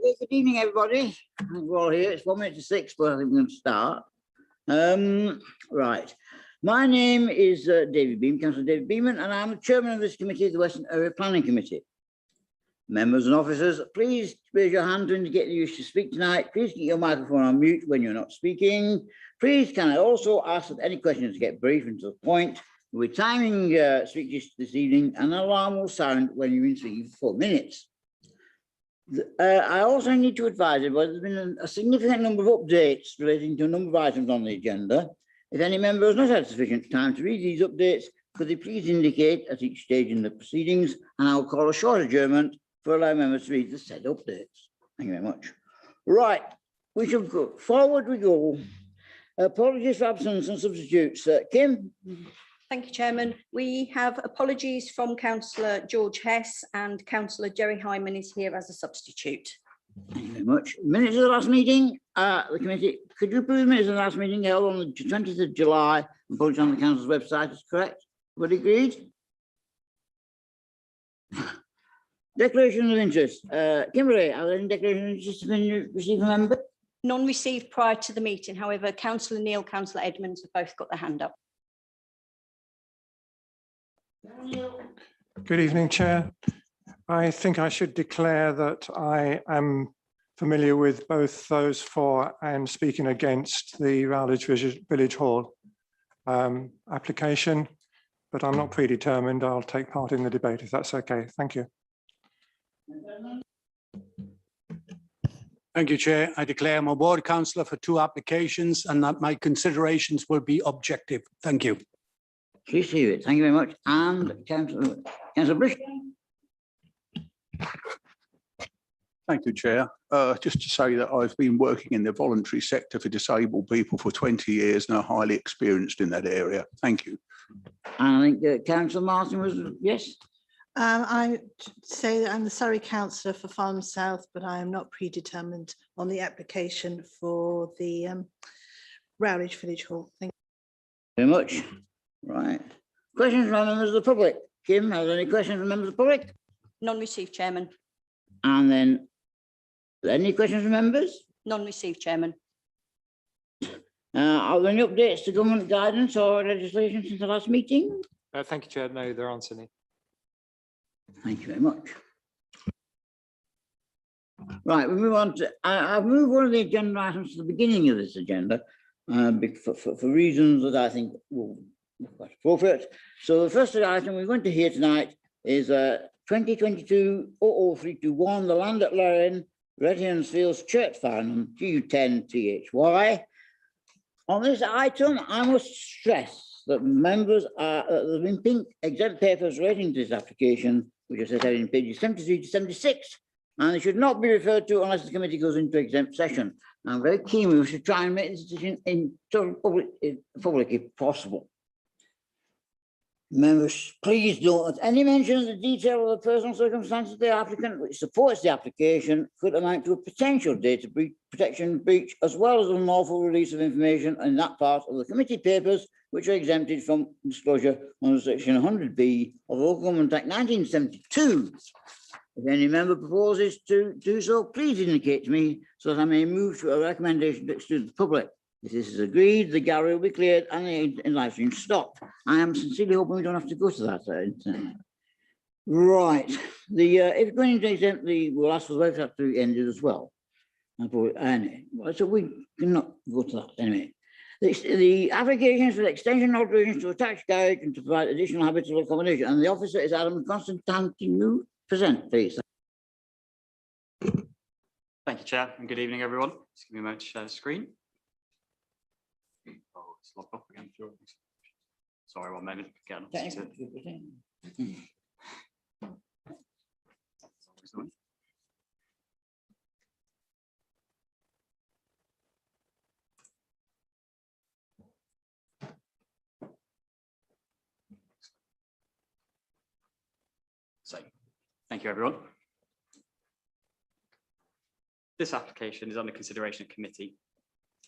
Okay, good evening, everybody. I think we're all here. It's 1 minute to 6, but I think we're going to start. Right. My name is David Beam, Councillor David Beeman, and I'm the chairman of this committee, the Western Area Planning Committee. Members and officers, please raise your hand to indicate that you wish to speak tonight. Please keep your microphone on mute when you're not speaking. Please can I also ask that any questions get brief and to the point. We're timing speeches this evening, and an alarm will sound when you're in speaking for 4 minutes. I also need to advise you, there's been a significant number of updates relating to a number of items on the agenda. If any member has not had sufficient time to read these updates, could they please indicate at each stage in the proceedings, and I'll call a short adjournment for allowing members to read the said updates. Thank you very much. Right, we shall go forward. We go. Apologies for absence and substitutes. Kim. Thank you, Chairman. We have apologies from Councillor George Hess, and Councillor Jerry Hyman is here as a substitute. Thank you very much. Minutes of the last meeting. The committee, could you approve the minutes of the last meeting held on the 20th of July and published on the council's website? Is correct? Would agreed? Declaration of interest. Kimberly, are there any declarations of interest been received from members? None received prior to the meeting. However, Councillor Neil, Councillor Edmonds have both got their hand up. Good evening, Chair. I think I should declare that I am familiar with both those for and speaking against the Rowledge Village Hall application, but I'm not predetermined. I'll take part in the debate if that's okay. Thank you. Thank you, Chair. I declare I'm a ward councillor for 2 applications and that my considerations will be objective. Thank you. Please see it. Thank you very much. And Councillor Bishop. Thank you, Chair. Just to say that I've been working in the voluntary sector for disabled people for 20 years and are highly experienced in that area. Thank you. And I think Councillor Martin was, yes? I say that I'm the Surrey councillor for Farnham South, but I am not predetermined on the application for the Rowledge Village Hall. Thank you very much. Right. Questions from members of the public? Kim, are there any questions from members of the public? None received, Chairman. And then, any questions from members? None received, Chairman. Are there any updates to government guidance or legislation since the last meeting? Thank you, Chair. No, there aren't any. Thank you very much. Right, we move on to, I've moved one of the agenda items to the beginning of this agenda for reasons that I think will be quite appropriate. So the first item we're going to hear tonight is 2022-00321, the land at Lorraine, Redhans Fields, Church Farnham, GU10THY. On this item, I must stress that members are there have been pink exempt papers relating to this application, which are set out in pages 73 to 76, and they should not be referred to unless the committee goes into exempt session. I'm very keen we should try and make this decision in public if possible. Members, please don't let any mention of the detail of the personal circumstances of the applicant which supports the application could amount to a potential data protection breach, as well as an unlawful release of information in that part of the committee papers which are exempted from disclosure under section 100B of the Local Government Act 1972. If any member proposes to do so, please indicate to me so that I may move to a recommendation to exclude the public. If this is agreed, the gallery will be cleared and the live stream stopped. I am sincerely hoping we don't have to go to that. Right. If going into exempt, we'll ask for the website to be ended as well. Anyway, so we cannot go to that anyway. The applications for the extension and alterations to attached garage and to provide additional habitable accommodation, and the officer is Adam Constantine. Present, please. Thank you, Chair, and good evening, everyone. Just give me a moment to share the screen. Oh, it's locked off again. Sorry, 1 minute. Thank you, everyone. This application is under consideration of committee.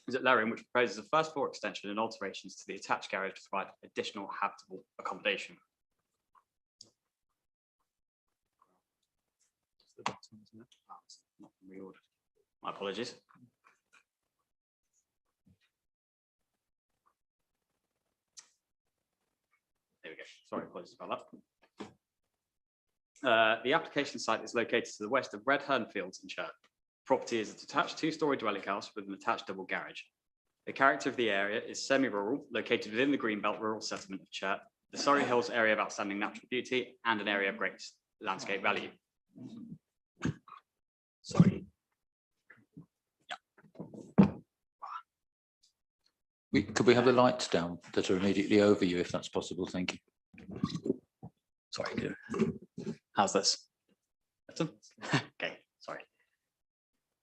Is at Lorraine, which proposes a first floor extension and alterations to the attached garage to provide additional habitable accommodation. Not reordered. My apologies. There we go. Sorry, apologies about that. The application site is located to the west of Red Hern Fields in Churt. Property is a detached two-storey dwelling house with an attached double garage. The character of the area is semi-rural, located within the Greenbelt rural settlement of Churt, the Surrey Hills area of outstanding natural beauty, and an area of great landscape value. Sorry. Could we have the lights down that are immediately over you, if that's possible? Thank you. Sorry. How's this? Better? Okay, sorry.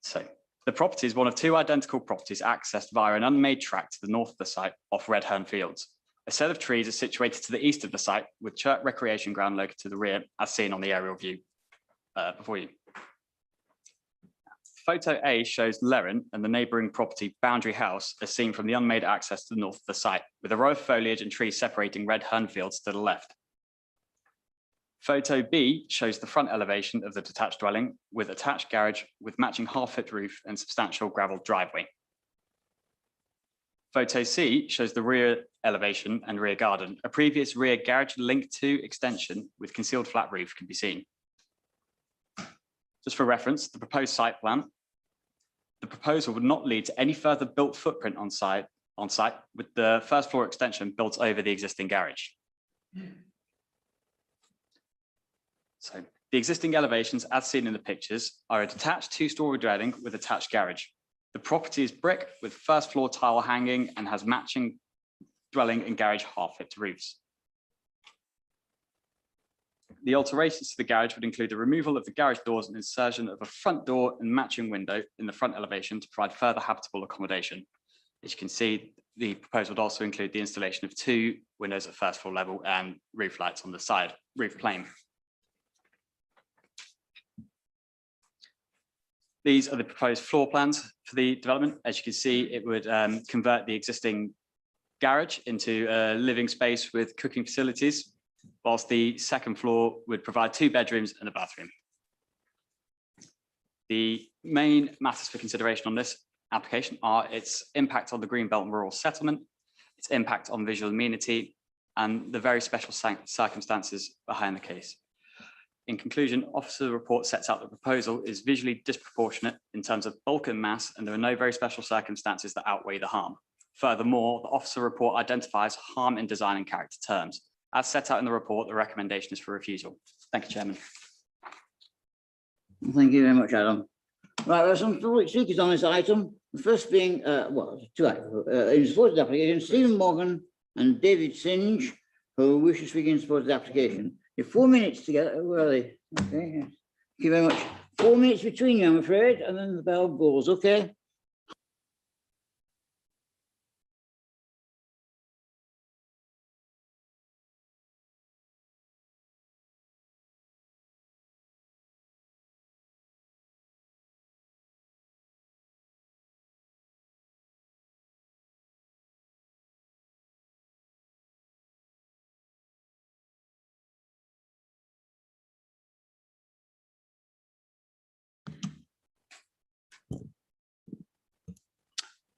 So the property is one of two identical properties accessed via an unmade track to the north of the site off Red Hern Fields. A set of trees is situated to the east of the site with Churt Recreation Ground located to the rear, as seen on the aerial view before you. Photo A shows Lerrin and the neighbouring property Boundary House as seen from the unmade access to the north of the site, with a row of foliage and trees separating Red Hern Fields to the left. Photo B shows the front elevation of the detached dwelling with attached garage with matching half-fit roof and substantial gravel driveway. Photo C shows the rear elevation and rear garden. A previous rear garage linked to extension with concealed flat roof can be seen. Just for reference, the proposed site plan. The proposal would not lead to any further built footprint on site with the first floor extension built over the existing garage. So the existing elevations, as seen in the pictures, are a detached two-storey dwelling with attached garage. The property is brick with first floor tile hanging and has matching dwelling and garage half-fit roofs. The alterations to the garage would include the removal of the garage doors and insertion of a front door and matching window in the front elevation to provide further habitable accommodation. As you can see, the proposal would also include the installation of 2 windows at first floor level and roof lights on the side roof plane. These are the proposed floor plans for the development. As you can see, it would convert the existing garage into a living space with cooking facilities, whilst the second floor would provide 2 bedrooms and a bathroom. The main matters for consideration on this application are its impact on the Greenbelt and rural settlement, its impact on visual amenity, and the very special circumstances behind the case. In conclusion, officer report sets out the proposal is visually disproportionate in terms of bulk and mass, and there are no very special circumstances that outweigh the harm. Furthermore, the officer report identifies harm in design and character terms. As set out in the report, the recommendation is for refusal. Thank you, Chairman. Thank you very much, Adam. Right, there are some public speakers on this item. The first being, well, 2 items. In support of the application, Stephen Morgan and David Singe, who wish to speak in support of the application. You have 4 minutes together. Where are they? Okay. Yes. Thank you very much. 4 minutes between you, I'm afraid, and then the bell goes. Okay.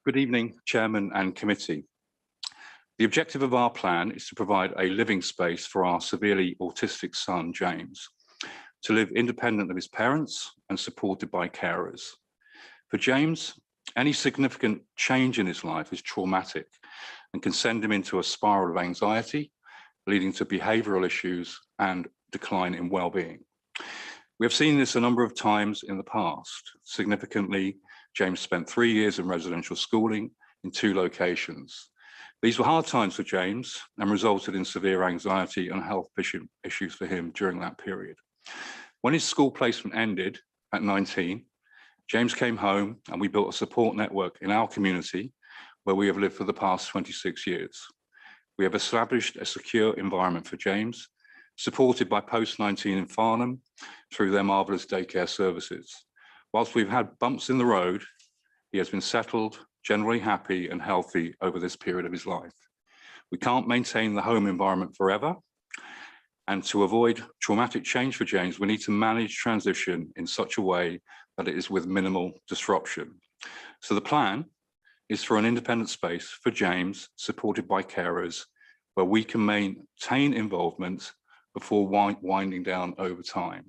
Good evening, Chairman and Committee. The objective of our plan is to provide a living space for our severely autistic son, James, to live independent of his parents and supported by carers. For James, any significant change in his life is traumatic and can send him into a spiral of anxiety, leading to behavioural issues and decline in well-being. We have seen this a number of times in the past. Significantly, James spent 3 years in residential schooling in 2 locations. These were hard times for James and resulted in severe anxiety and health issues for him during that period. When his school placement ended at 19, James came home and we built a support network in our community where we have lived for the past 26 years. We have established a secure environment for James, supported by Post-19 in Farnham through their marvellous daycare services. Whilst we've had bumps in the road, he has been settled, generally happy and healthy over this period of his life. We can't maintain the home environment forever, and to avoid traumatic change for James, we need to manage transition in such a way that it is with minimal disruption. So the plan is for an independent space for James, supported by carers, where we can maintain involvement before winding down over time.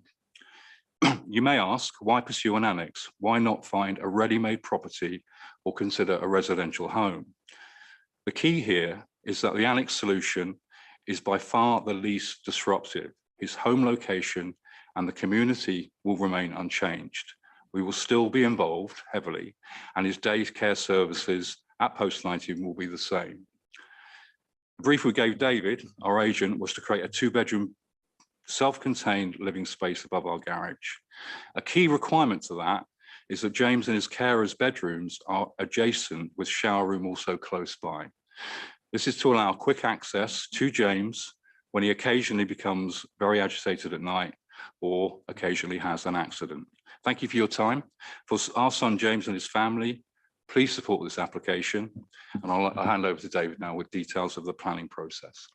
You may ask, why pursue an annex? Why not find a ready-made property or consider a residential home? The key here is that the annex solution is by far the least disruptive. His home location and the community will remain unchanged. We will still be involved heavily, and his day care services at Post 19 will be the same. The brief we gave David, our agent, was to create a 2-bedroom self-contained living space above our garage. A key requirement to that is that James and his carers' bedrooms are adjacent, with shower room also close by. This is to allow quick access to James when he occasionally becomes very agitated at night or occasionally has an accident. Thank you for your time. For our son James and his family, please support this application, and I'll hand over to David now with details of the planning process.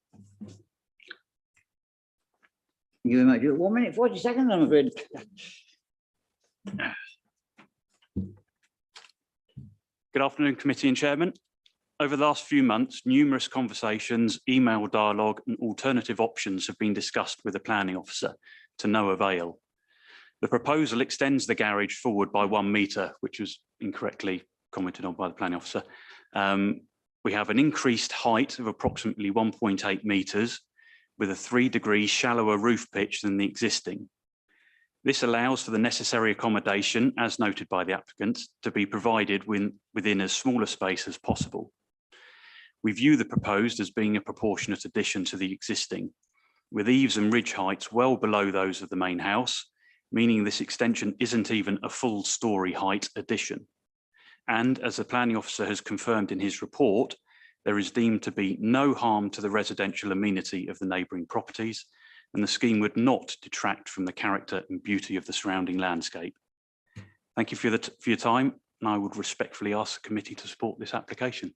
You might do it 1 minute, 40 seconds, I'm afraid. Good afternoon, committee and chairman. Over the last few months, numerous conversations, email dialogue and alternative options have been discussed with the planning officer, to no avail. The proposal extends the garage forward by 1 metre, which was incorrectly commented on by the planning officer. We have an increased height of approximately 1.8 metres, with a 3 degrees shallower roof pitch than the existing. This allows for the necessary accommodation, as noted by the applicant, to be provided within as small a space as possible. We view the proposed as being a proportionate addition to the existing, with eaves and ridge heights well below those of the main house, meaning this extension isn't even a full story height addition. And as the planning officer has confirmed in his report, there is deemed to be no harm to the residential amenity of the neighbouring properties, and the scheme would not detract from the character and beauty of the surrounding landscape. Thank you for your time, and I would respectfully ask the committee to support this application.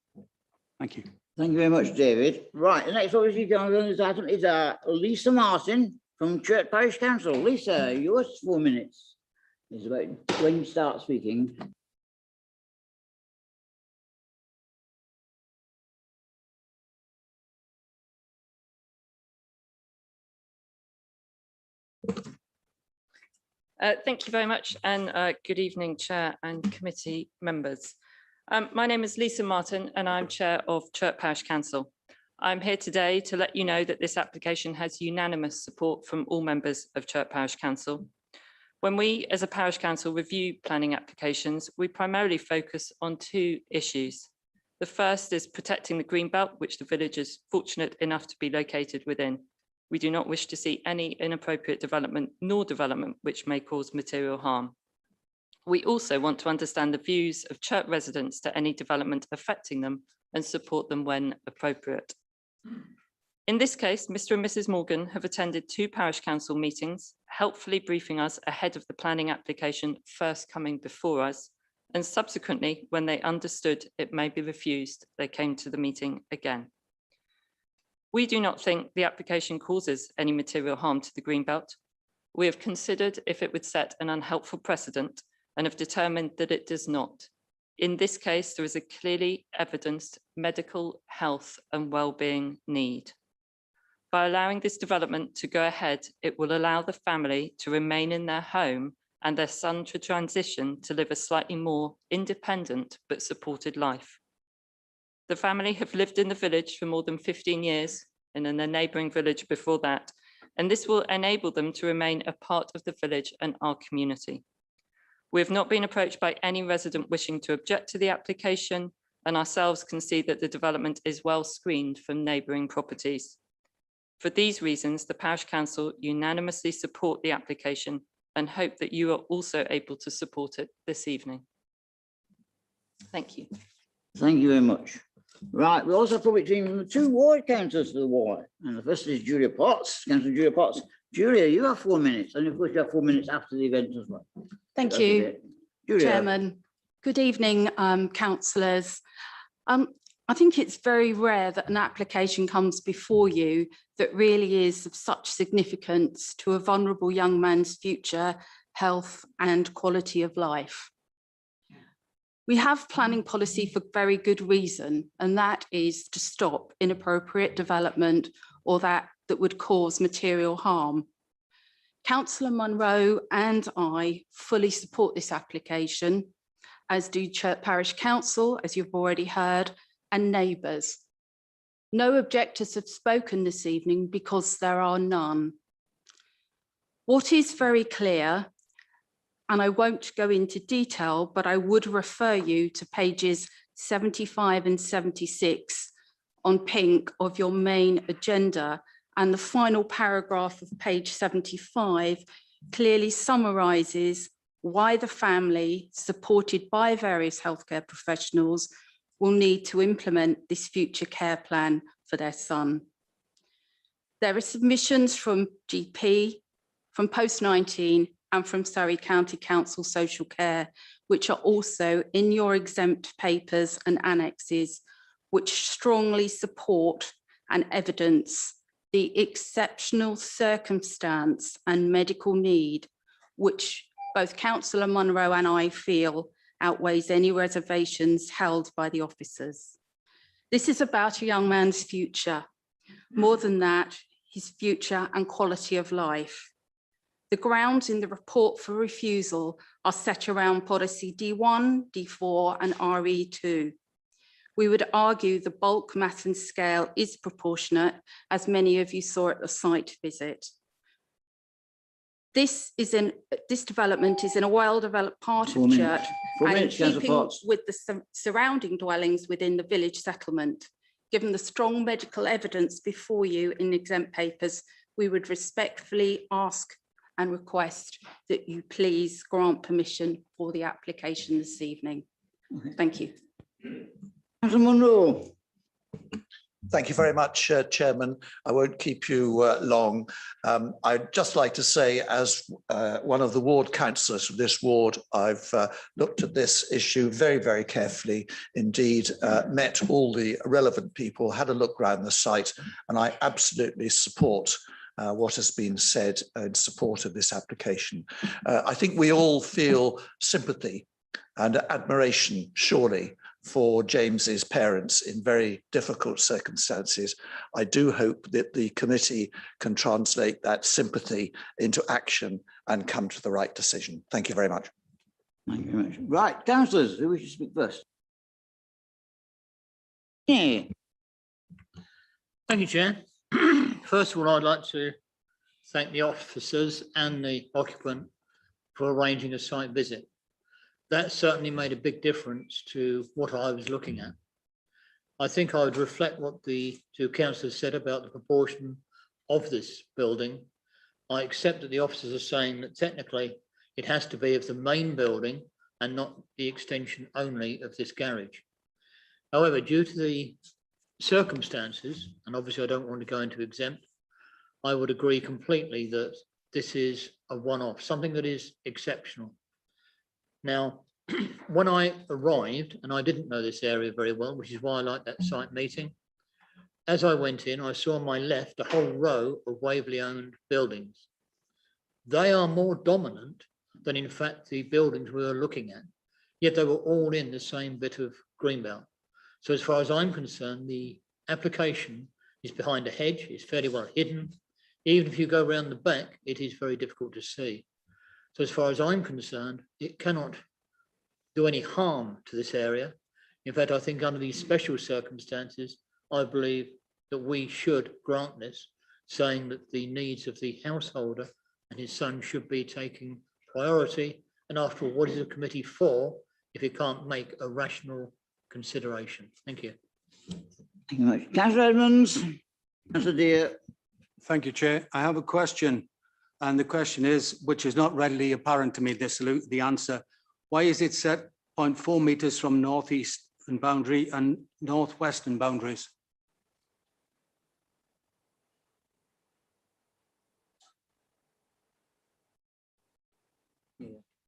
Thank you. Thank you very much, David. Right, the next obviously on this item is Lisa Martin from Church Parish Council. Lisa, yours 4 minutes. It's about when you start speaking. Thank you very much, and good evening, Chair and committee members. My name is Lisa Martin and I'm Chair of Church Parish Council. I'm here today to let you know that this application has unanimous support from all members of Church Parish Council. When we as a parish council review planning applications, we primarily focus on 2 issues. The first is protecting the green belt, which the village is fortunate enough to be located within. We do not wish to see any inappropriate development nor development which may cause material harm. We also want to understand the views of church residents to any development affecting them and support them when appropriate. In this case, Mr. and Mrs. Morgan have attended 2 parish council meetings, helpfully briefing us ahead of the planning application first coming before us, and subsequently, when they understood it may be refused, they came to the meeting again. We do not think the application causes any material harm to the Greenbelt. We have considered if it would set an unhelpful precedent and have determined that it does not. In this case, there is a clearly evidenced medical, health and well-being need. By allowing this development to go ahead, it will allow the family to remain in their home and their son to transition to live a slightly more independent but supported life. The family have lived in the village for more than 15 years and in a neighbouring village before that, and this will enable them to remain a part of the village and our community. We have not been approached by any resident wishing to object to the application, and ourselves can see that the development is well screened from neighbouring properties. For these reasons, the Parish Council unanimously support the application and hope that you are also able to support it this evening. Thank you. Thank you very much. Right, we also have public team from the 2 ward councillors to the ward, and the first is Julia Potts, Councillor Julia Potts. Julia, you have 4 minutes, and of course you have 4 minutes after the event as well. Thank you, Chairman. Good evening, councillors. I think it's very rare that an application comes before you that really is of such significance to a vulnerable young man's future health and quality of life. We have planning policy for very good reason, and that is to stop inappropriate development or that would cause material harm. Councillor Munro and I fully support this application, as do Chirk Parish Council, as you've already heard, and neighbours. No objectors have spoken this evening because there are none. What is very clear, and I won't go into detail, but I would refer you to pages 75 and 76 on pink of your main agenda, and the final paragraph of page 75 clearly summarises why the family, supported by various healthcare professionals, will need to implement this future care plan for their son. There are submissions from GP, from Post-19 and from Surrey County Council Social Care, which are also in your exempt papers and annexes, which strongly support and evidence the exceptional circumstance and medical need, which both Councillor Munro and I feel outweighs any reservations held by the officers. This is about a young man's future. More than that, his future and quality of life. The grounds in the report for refusal are set around policy D1, D4 and RE2. We would argue the bulk, mass and scale is proportionate, as many of you saw at the site visit. This development is in a well-developed part of Church and in keeping with the surrounding dwellings within the village settlement. Given the strong medical evidence before you in exempt papers, we would respectfully ask and request that you please grant permission for the application this evening. Thank you. Councillor Munro. Thank you very much, Chairman. I won't keep you long. I'd just like to say, as one of the ward councillors of this ward, I've looked at this issue very, very carefully indeed, met all the relevant people, had a look around the site, and I absolutely support what has been said in support of this application. I think we all feel sympathy and admiration, surely, for James's parents in very difficult circumstances. I do hope that the committee can translate that sympathy into action and come to the right decision. Thank you very much. Thank you very much. Right, councillors, who wishes to speak first? Yeah. Thank you, Chair. First of all, I'd like to thank the officers and the occupant for arranging a site visit. That certainly made a big difference to what I was looking at. I think I would reflect what the two councillors said about the proportion of this building. I accept that the officers are saying that technically it has to be of the main building and not the extension only of this garage. However, due to the circumstances, and obviously I don't want to go into exempt, I would agree completely that this is a one-off, something that is exceptional. Now, when I arrived, and I didn't know this area very well, which is why I like that site meeting, as I went in, I saw on my left a whole row of Waverley-owned buildings. They are more dominant than, in fact, the buildings we were looking at, yet they were all in the same bit of greenbelt. So as far as I'm concerned, the application is behind a hedge, it's fairly well hidden. Even if you go around the back, it is very difficult to see. So as far as I'm concerned, it cannot do any harm to this area. In fact, I think under these special circumstances, I believe that we should grant this, saying that the needs of the householder and his son should be taking priority. And after all, what is a committee for if it can't make a rational consideration? Thank you. Thank you very much. Councillor Edmonds. Councillor Deere. Thank you, Chair. I have a question. And the question is, which is not readily apparent to me, the answer. Why is it set 0.4 metres from northeastern boundary and northwestern boundaries?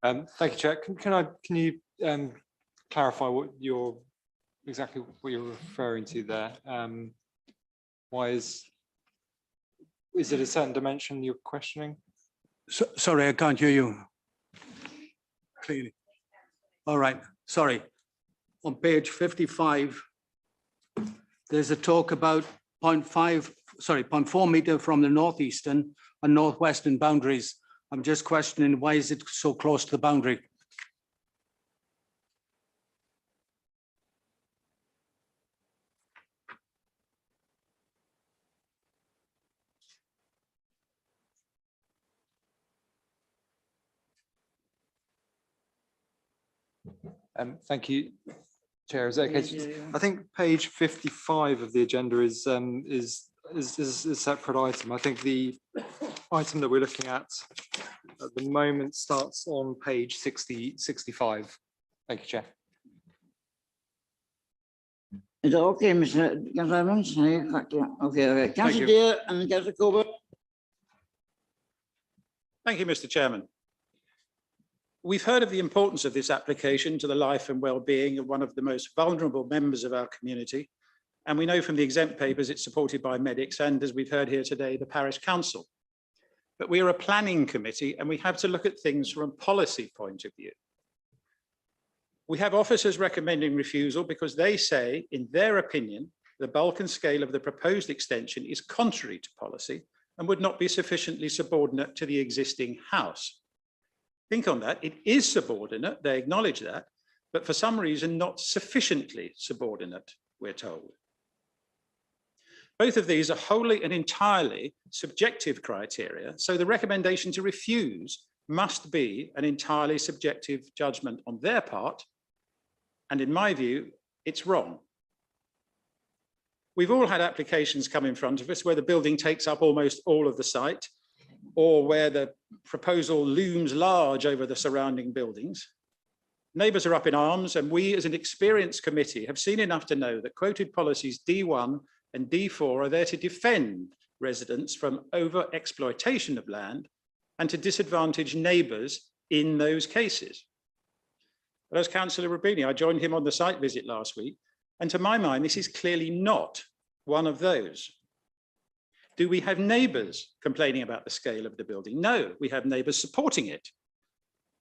Thank you, Chair. Can you clarify exactly what you're referring to there? Why is it a certain dimension you're questioning? Sorry, I can't hear you. clearly. All right, sorry. On page 55, there's a talk about 0.4 meter from the northeastern and northwestern boundaries. I'm just questioning, why is it so close to the boundary? Thank you, Chair. Is that okay? I think page 55 of the agenda is a separate item. I think the item that we're looking at the moment starts on page 65. Thank you, Chair. Is that okay, Mr. Councillor Evans? Okay. Councillor Deere and Councillor Coburn. Thank you, Mr. Chairman. We've heard of the importance of this application to the life and well-being of one of the most vulnerable members of our community. And we know from the exempt papers it's supported by medics and, as we've heard here today, the parish council. But we are a planning committee and we have to look at things from a policy point of view. We have officers recommending refusal because they say, in their opinion, the bulk and scale of the proposed extension is contrary to policy and would not be sufficiently subordinate to the existing house. Think on that. It is subordinate, they acknowledge that, but for some reason not sufficiently subordinate, we're told. Both of these are wholly and entirely subjective criteria, so the recommendation to refuse must be an entirely subjective judgment on their part, and in my view, it's wrong. We've all had applications come in front of us where the building takes up almost all of the site, or where the proposal looms large over the surrounding buildings. Neighbours are up in arms, and we as an experienced committee have seen enough to know that quoted policies D1 and D4 are there to defend residents from over-exploitation of land and to disadvantage neighbours in those cases. But as Councillor Rubini, I joined him on the site visit last week, and to my mind, this is clearly not one of those. Do we have neighbours complaining about the scale of the building? No, we have neighbours supporting it.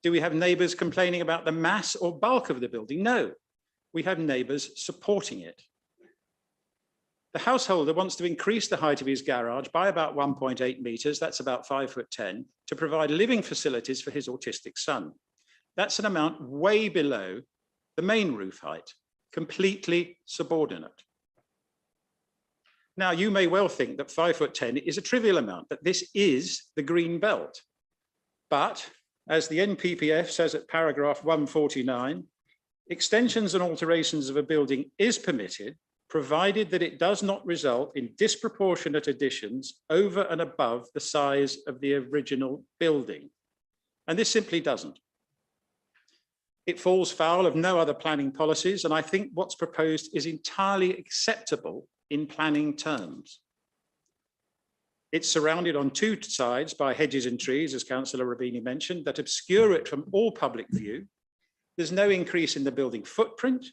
Do we have neighbours complaining about the mass or bulk of the building? No, we have neighbours supporting it. The householder wants to increase the height of his garage by about 1.8 metres, that's about 5'10", to provide living facilities for his autistic son. That's an amount way below the main roof height, completely subordinate. Now, you may well think that 5'10" is a trivial amount, but this is the green belt. But as the NPPF says at paragraph 149, extensions and alterations of a building is permitted, provided that it does not result in disproportionate additions over and above the size of the original building. And this simply doesn't. It falls foul of no other planning policies, and I think what's proposed is entirely acceptable in planning terms. It's surrounded on two sides by hedges and trees, as Councillor Rubini mentioned, that obscure it from all public view. There's no increase in the building footprint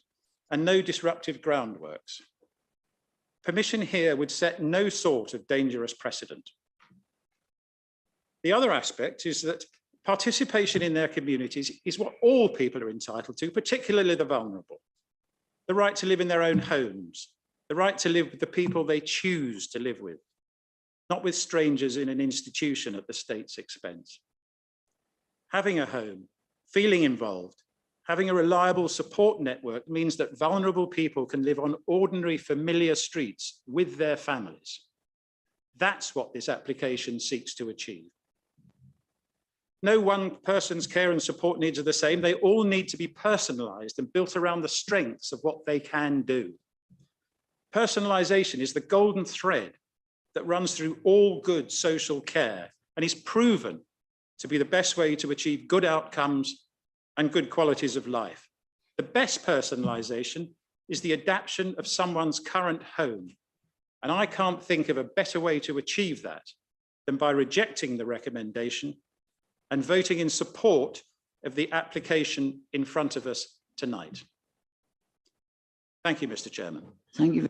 and no disruptive groundworks. Permission here would set no sort of dangerous precedent. The other aspect is that participation in their communities is what all people are entitled to, particularly the vulnerable. The right to live in their own homes, the right to live with the people they choose to live with, not with strangers in an institution at the state's expense. Having a home, feeling involved, having a reliable support network means that vulnerable people can live on ordinary, familiar streets with their families. That's what this application seeks to achieve. No one person's care and support needs are the same. They all need to be personalised and built around the strengths of what they can do. Personalisation is the golden thread that runs through all good social care and is proven to be the best way to achieve good outcomes and good qualities of life. The best personalisation is the adaptation of someone's current home. And I can't think of a better way to achieve that than by rejecting the recommendation and voting in support of the application in front of us tonight. Thank you, Mr. Chairman. Thank you.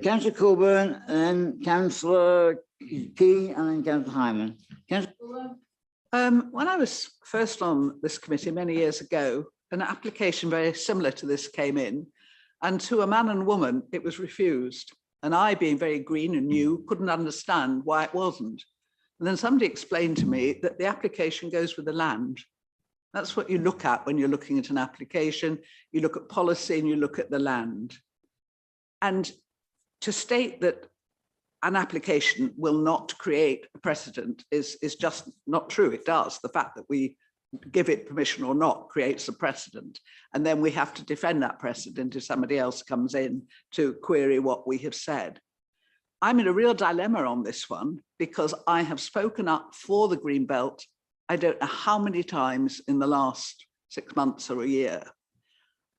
Councillor Coburn and Councillor Key and then Councillor Hyman. Councillor Coburn. When I was first on this committee many years ago, an application very similar to this came in, and to a man and woman, it was refused. And I, being very green and new, couldn't understand why it wasn't. And then somebody explained to me that the application goes with the land. That's what you look at when you're looking at an application. You look at policy and you look at the land. And to state that an application will not create a precedent is just not true. It does. The fact that we give it permission or not creates a precedent. And then we have to defend that precedent if somebody else comes in to query what we have said. I'm in a real dilemma on this one because I have spoken up for the green belt, I don't know how many times in the last 6 months or a year.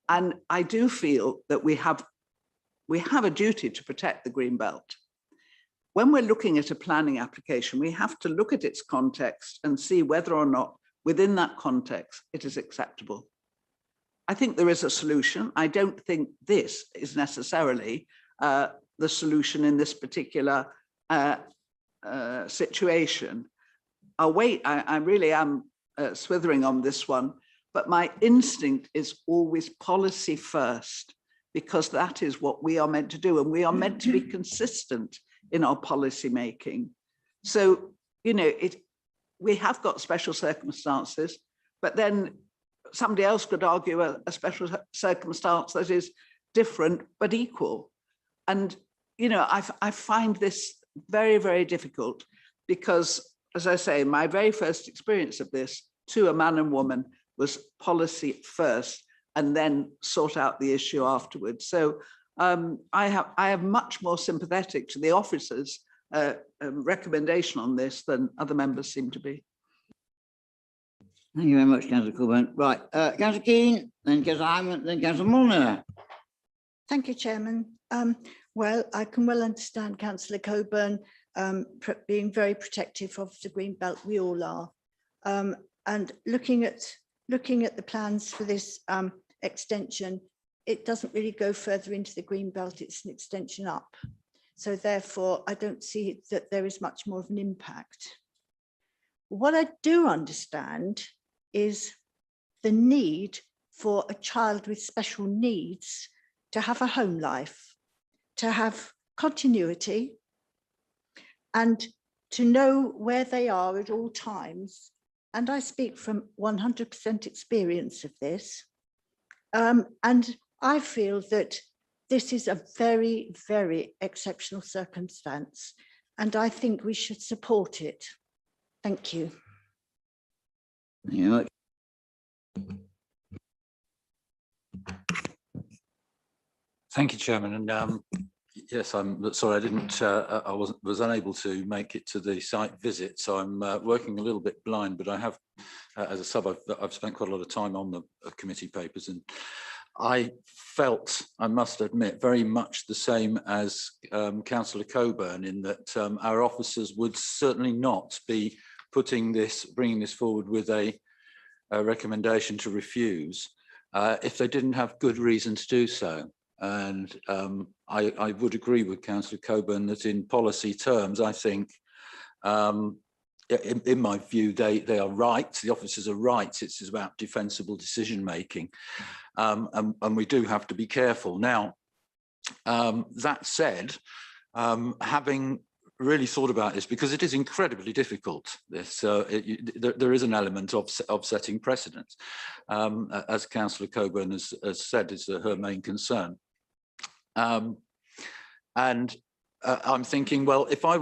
And I do feel that we have a duty to protect the green belt. When we're looking at a planning application, we have to look at its context and see whether or not within that context it is acceptable. I think there is a solution. I don't think this is necessarily the solution in this particular situation. I'll wait. I really am swithering on this one, but my instinct is always policy first, because that is what we are meant to do, and we are meant to be consistent in our policy making. So, you know, we have got special circumstances, but then somebody else could argue a special circumstance that is different but equal. And, you know, I find this very, very difficult because, as I say, my very first experience of this to a man and woman was policy first and then sort out the issue afterwards. So I am much more sympathetic to the officers' recommendation on this than other members seem to be. Thank you very much, Councillor Coburn. Right, Councillor Keane, then Councillor Hyman, then Councillor Mulliner. Thank you, Chairman. Well, I can well understand Councillor Coburn being very protective of the green belt. We all are. And looking at the plans for this extension, it doesn't really go further into the green belt. It's an extension up. So therefore, I don't see that there is much more of an impact. What I do understand is the need for a child with special needs to have a home life, to have continuity, and to know where they are at all times. And I speak from 100% experience of this. And I feel that this is a very, very exceptional circumstance, and I think we should support it. Thank you. Thank you very much. Thank you, Chairman. And yes, I'm sorry, I didn't. I was unable to make it to the site visit, so I'm working a little bit blind. But I have, as a sub, I've spent quite a lot of time on the committee papers, and I felt, I must admit, very much the same as Councillor Coburn, in that our officers would certainly not be bringing this forward with a recommendation to refuse if they didn't have good reason to do so. And I would agree with Councillor Coburn that in policy terms, I think, in my view, they are right. The officers are right. It's about defensible decision making, and we do have to be careful. Now, that said, having really thought about this, because it is incredibly difficult, there is an element of setting precedents, as Councillor Coburn has said, is her main concern. And I'm thinking, well, if I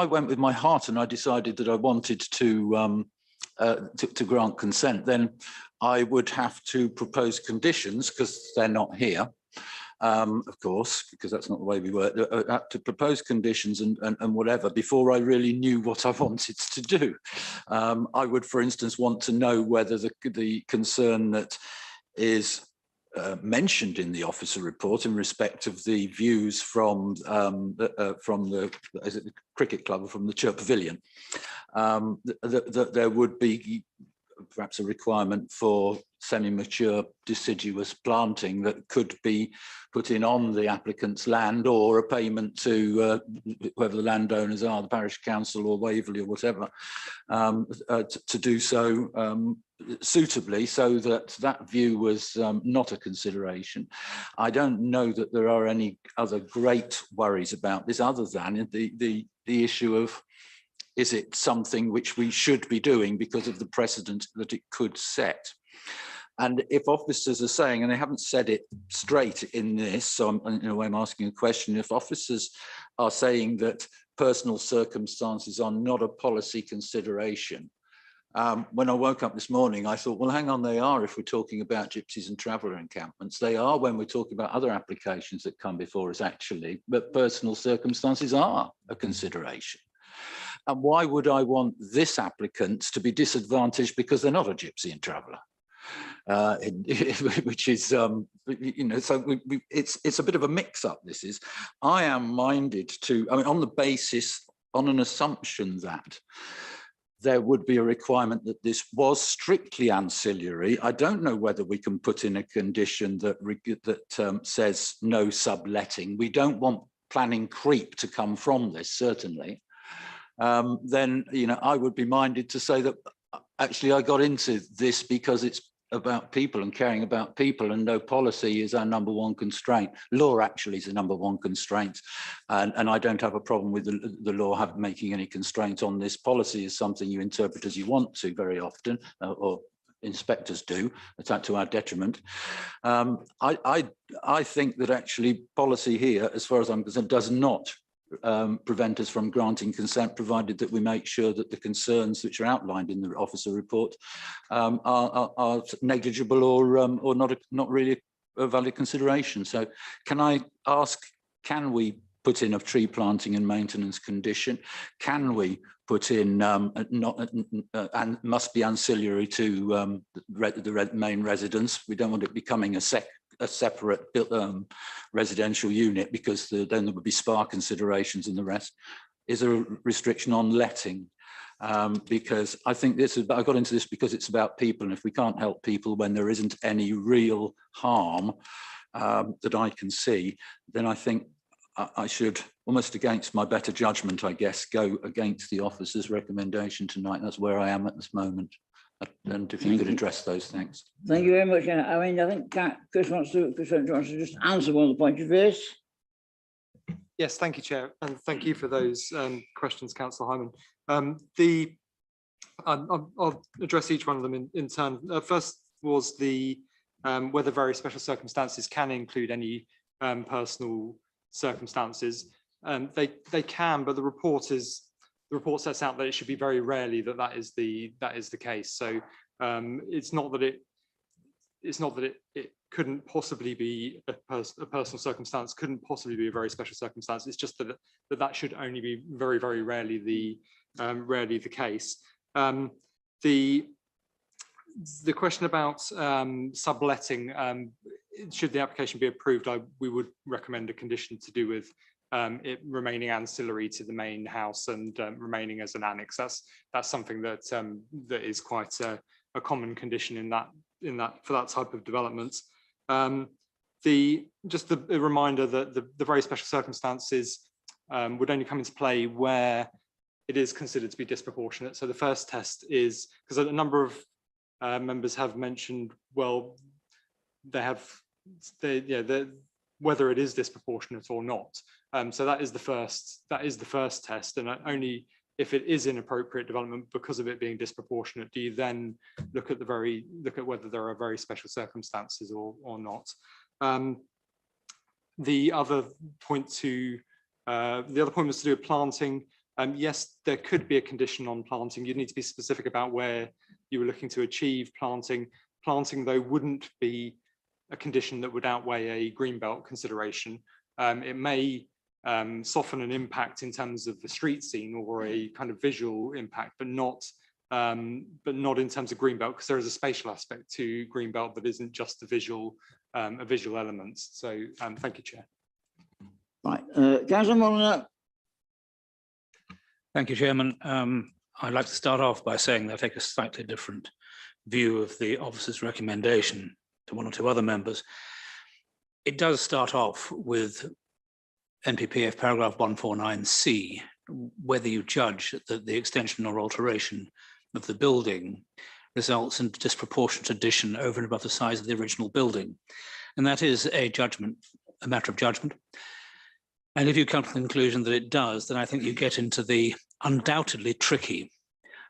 went with my heart and I decided that I wanted to grant consent, then I would have to propose conditions, because they're not here, of course, because that's not the way we work. To propose conditions and whatever before I really knew what I wanted to do. I would, for instance, want to know whether the concern that is mentioned in the officer report in respect of the views from the cricket club or from the Church Pavilion, that there would be perhaps a requirement for semi-mature deciduous planting that could be put in on the applicant's land, or a payment to whoever the landowners are, the parish council or Waverley or whatever, to do so suitably, so that that view was not a consideration. I don't know that there are any other great worries about this other than the issue of, is it something which we should be doing because of the precedent that it could set? And if officers are saying, and they haven't said it straight in this, so in a way I'm asking a question, if officers are saying that personal circumstances are not a policy consideration, when I woke up this morning, I thought, well, hang on, they are if we're talking about gypsies and traveller encampments. They are when we're talking about other applications that come before us, actually, but personal circumstances are a consideration. And why would I want this applicant to be disadvantaged because they're not a gypsy and traveller? Which is, you know, so it's a bit of a mix-up. This is, I am minded to, I mean, on the basis, on an assumption that there would be a requirement that this was strictly ancillary. I don't know whether we can put in a condition that says no subletting. We don't want planning creep to come from this, certainly. Then, you know, I would be minded to say that actually I got into this because it's about people and caring about people, and no policy is our number one constraint. Law actually is the number one constraint, and I don't have a problem with the law making any constraint on this. Policy is something you interpret as you want to very often, or inspectors do. It's to our detriment. I think that actually policy here, as far as I'm concerned, does not prevent us from granting consent, provided that we make sure that the concerns which are outlined in the officer report are negligible or not really a valid consideration. So can I ask, can we put in a tree planting and maintenance condition? Can we put in and must be ancillary to the main residence? We don't want it becoming a separate residential unit, because then there would be SPA considerations and the rest. Is there a restriction on letting? Because I think this is, I got into this because it's about people, and if we can't help people when there isn't any real harm that I can see, then I think I should, almost against my better judgment, I guess, go against the officer's recommendation tonight. That's where I am at this moment. And if you could address those things. Thank you very much. I mean, I think Chris wants to just answer one of the points you've raised. Yes, thank you, Chair, and thank you for those questions, Councillor Hyman. I'll address each one of them in turn. First was the whether very special circumstances can include any personal circumstances. They can, but the report sets out that it should be very rarely that is the case. So it's not that it couldn't possibly be a personal circumstance, couldn't possibly be a very special circumstance. It's just that should only be very, very rarely the case. The question about subletting, should the application be approved, we would recommend a condition to do with it remaining ancillary to the main house and remaining as an annex. That's something that is quite a common condition in that for that type of development. Just a reminder that the very special circumstances would only come into play where it is considered to be disproportionate. So the first test is, because a number of members have mentioned, well, whether it is disproportionate or not. So that is the first test, and only if it is inappropriate development because of it being disproportionate do you then look at whether there are very special circumstances or not. The other point was to do with planting. Yes, there could be a condition on planting. You'd need to be specific about where you were looking to achieve planting. Planting, though, wouldn't be a condition that would outweigh a greenbelt consideration. It may soften an impact in terms of the street scene or a kind of visual impact, but not in terms of greenbelt, because there is a spatial aspect to greenbelt that isn't just a visual element. So thank you, Chair. Right, Councillor Molyneux. Thank you, Chairman. I'd like to start off by saying that I take a slightly different view of the officer's recommendation to one or two other members. It does start off with NPPF paragraph 149C, whether you judge that the extension or alteration of the building results in disproportionate addition over and above the size of the original building. And that is a judgment, a matter of judgment. And if you come to the conclusion that it does, then I think you get into the undoubtedly tricky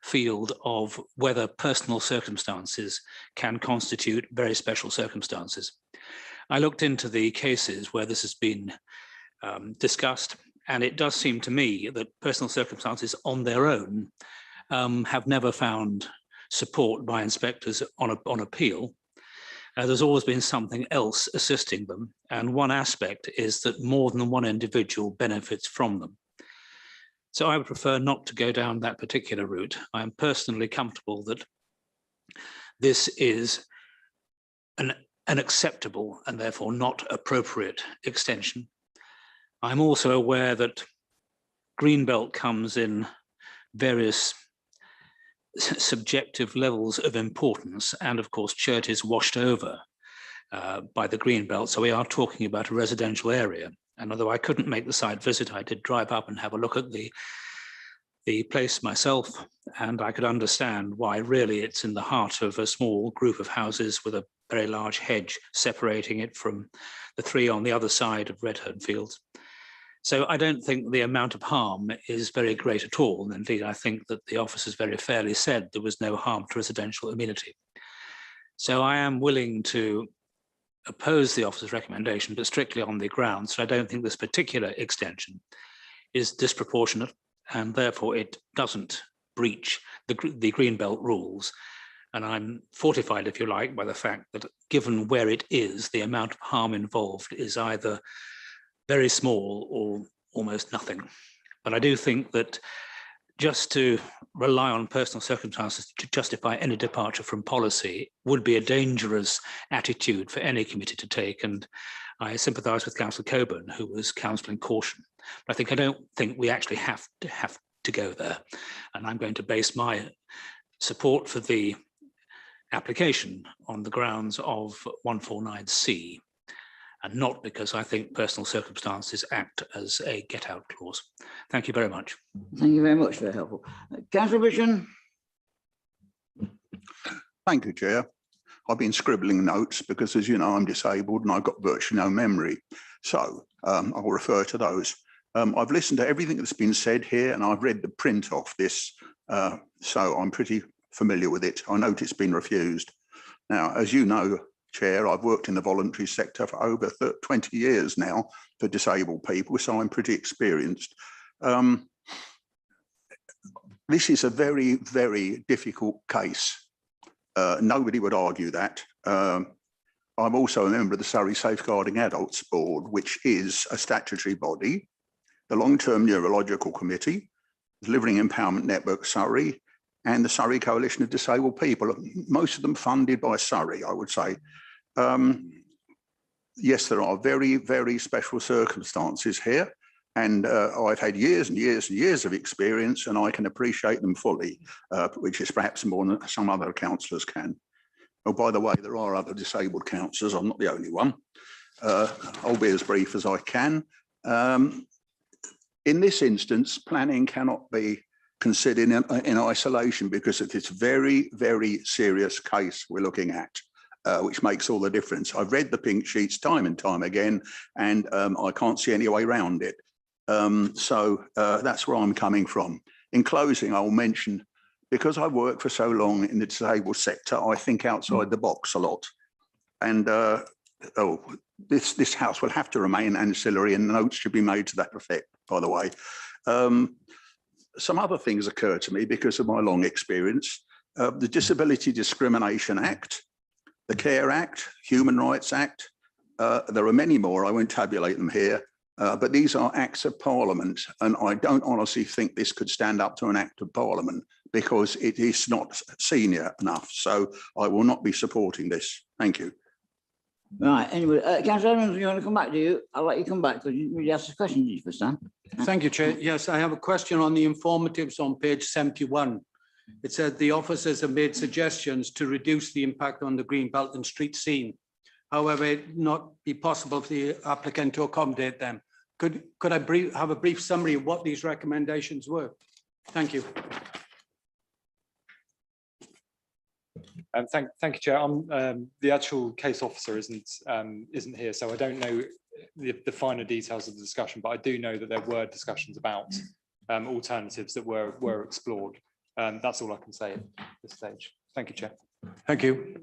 field of whether personal circumstances can constitute very special circumstances. I looked into the cases where this has been discussed, and it does seem to me that personal circumstances on their own have never found support by inspectors on appeal. There's always been something else assisting them, and one aspect is that more than one individual benefits from them. So I would prefer not to go down that particular route. I am personally comfortable that this is an acceptable and therefore not appropriate extension. I'm also aware that Greenbelt comes in various subjective levels of importance, and of course Churt is washed over by the Greenbelt, so we are talking about a residential area. And although I couldn't make the site visit, I did drive up and have a look at the place myself, and I could understand why really it's in the heart of a small group of houses with a very large hedge separating it from the three on the other side of Redhern Fields. So I don't think the amount of harm is very great at all. And indeed, I think that the officers very fairly said there was no harm to residential amenity. So I am willing to oppose the officer's recommendation, but strictly on the grounds that I don't think this particular extension is disproportionate, and therefore it doesn't breach the Greenbelt rules. And I'm fortified, if you like, by the fact that given where it is, the amount of harm involved is either very small or almost nothing. But I do think that just to rely on personal circumstances to justify any departure from policy would be a dangerous attitude for any committee to take. And I sympathise with Councillor Coburn, who was counselling caution. But I don't think we actually have to go there. And I'm going to base my support for the application on the grounds of 149C, and not because I think personal circumstances act as a get-out clause. Thank you very much. Thank you very much, very helpful. Councillor Bishop. Thank you, Chair. I've been scribbling notes because, as you know, I'm disabled and I've got virtually no memory. So I'll refer to those. I've listened to everything that's been said here, and I've read the print off this, so I'm pretty familiar with it. I note it's been refused. Now, as you know, Chair, I've worked in the voluntary sector for over 20 years now for disabled people, so I'm pretty experienced. This is a very, very difficult case. Nobody would argue that. I'm also a member of the Surrey Safeguarding Adults Board, which is a statutory body, the Long-Term Neurological Committee, Delivering Empowerment Network Surrey, and the Surrey Coalition of Disabled People, most of them funded by Surrey, I would say. Yes, there are very, very special circumstances here, and I've had years and years and years of experience, and I can appreciate them fully, which is perhaps more than some other councillors can. Oh, by the way, there are other disabled councillors. I'm not the only one. I'll be as brief as I can. In this instance, planning cannot be considered in isolation because of this very, very serious case we're looking at, which makes all the difference. I've read the pink sheets time and time again, and I can't see any way around it. So that's where I'm coming from. In closing, I'll mention, because I work for so long in the disabled sector, I think outside the box a lot. And this house will have to remain ancillary, and notes should be made to that effect, by the way. Some other things occur to me because of my long experience. The Disability Discrimination Act, the Care Act, Human Rights Act. There are many more, I won't tabulate them here, but these are acts of Parliament, and I don't honestly think this could stand up to an act of Parliament because it is not senior enough. So I will not be supporting this. Thank you. Right, anyway, Councillor Evans, you want to come back to you? I'll let you come back because you really asked a question, did you, first time? Thank you, Chair. Yes, I have a question on the informatives on page 71. It said the officers have made suggestions to reduce the impact on the green belt and street scene. However, it not be possible for the applicant to accommodate them. Could I have a brief summary of what these recommendations were? Thank you. Thank you, Chair. The actual case officer isn't here, so I don't know the finer details of the discussion, but I do know that there were discussions about alternatives that were explored. That's all I can say at this stage. Thank you, Chair. Thank you.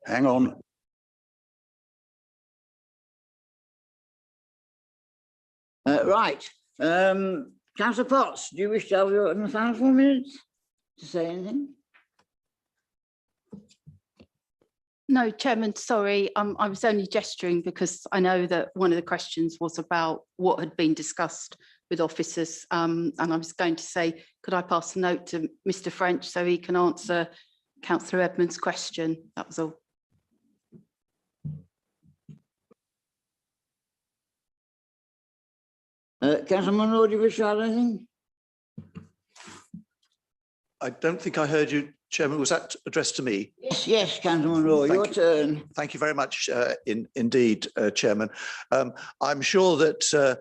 Hang on. Right. Councillor Potts, do you wish to have your final 4 minutes to say anything? No, Chairman, sorry, I was only gesturing because I know that one of the questions was about what had been discussed with officers, and I was going to say, could I pass a note to Mr French so he can answer Councillor Edmonds' question? That was all. Councillor Munro, do you wish to add anything? I don't think I heard you, Chairman. Was that addressed to me? Yes, yes, Councillor Munro, your turn. Thank you very much indeed, Chairman. I'm sure that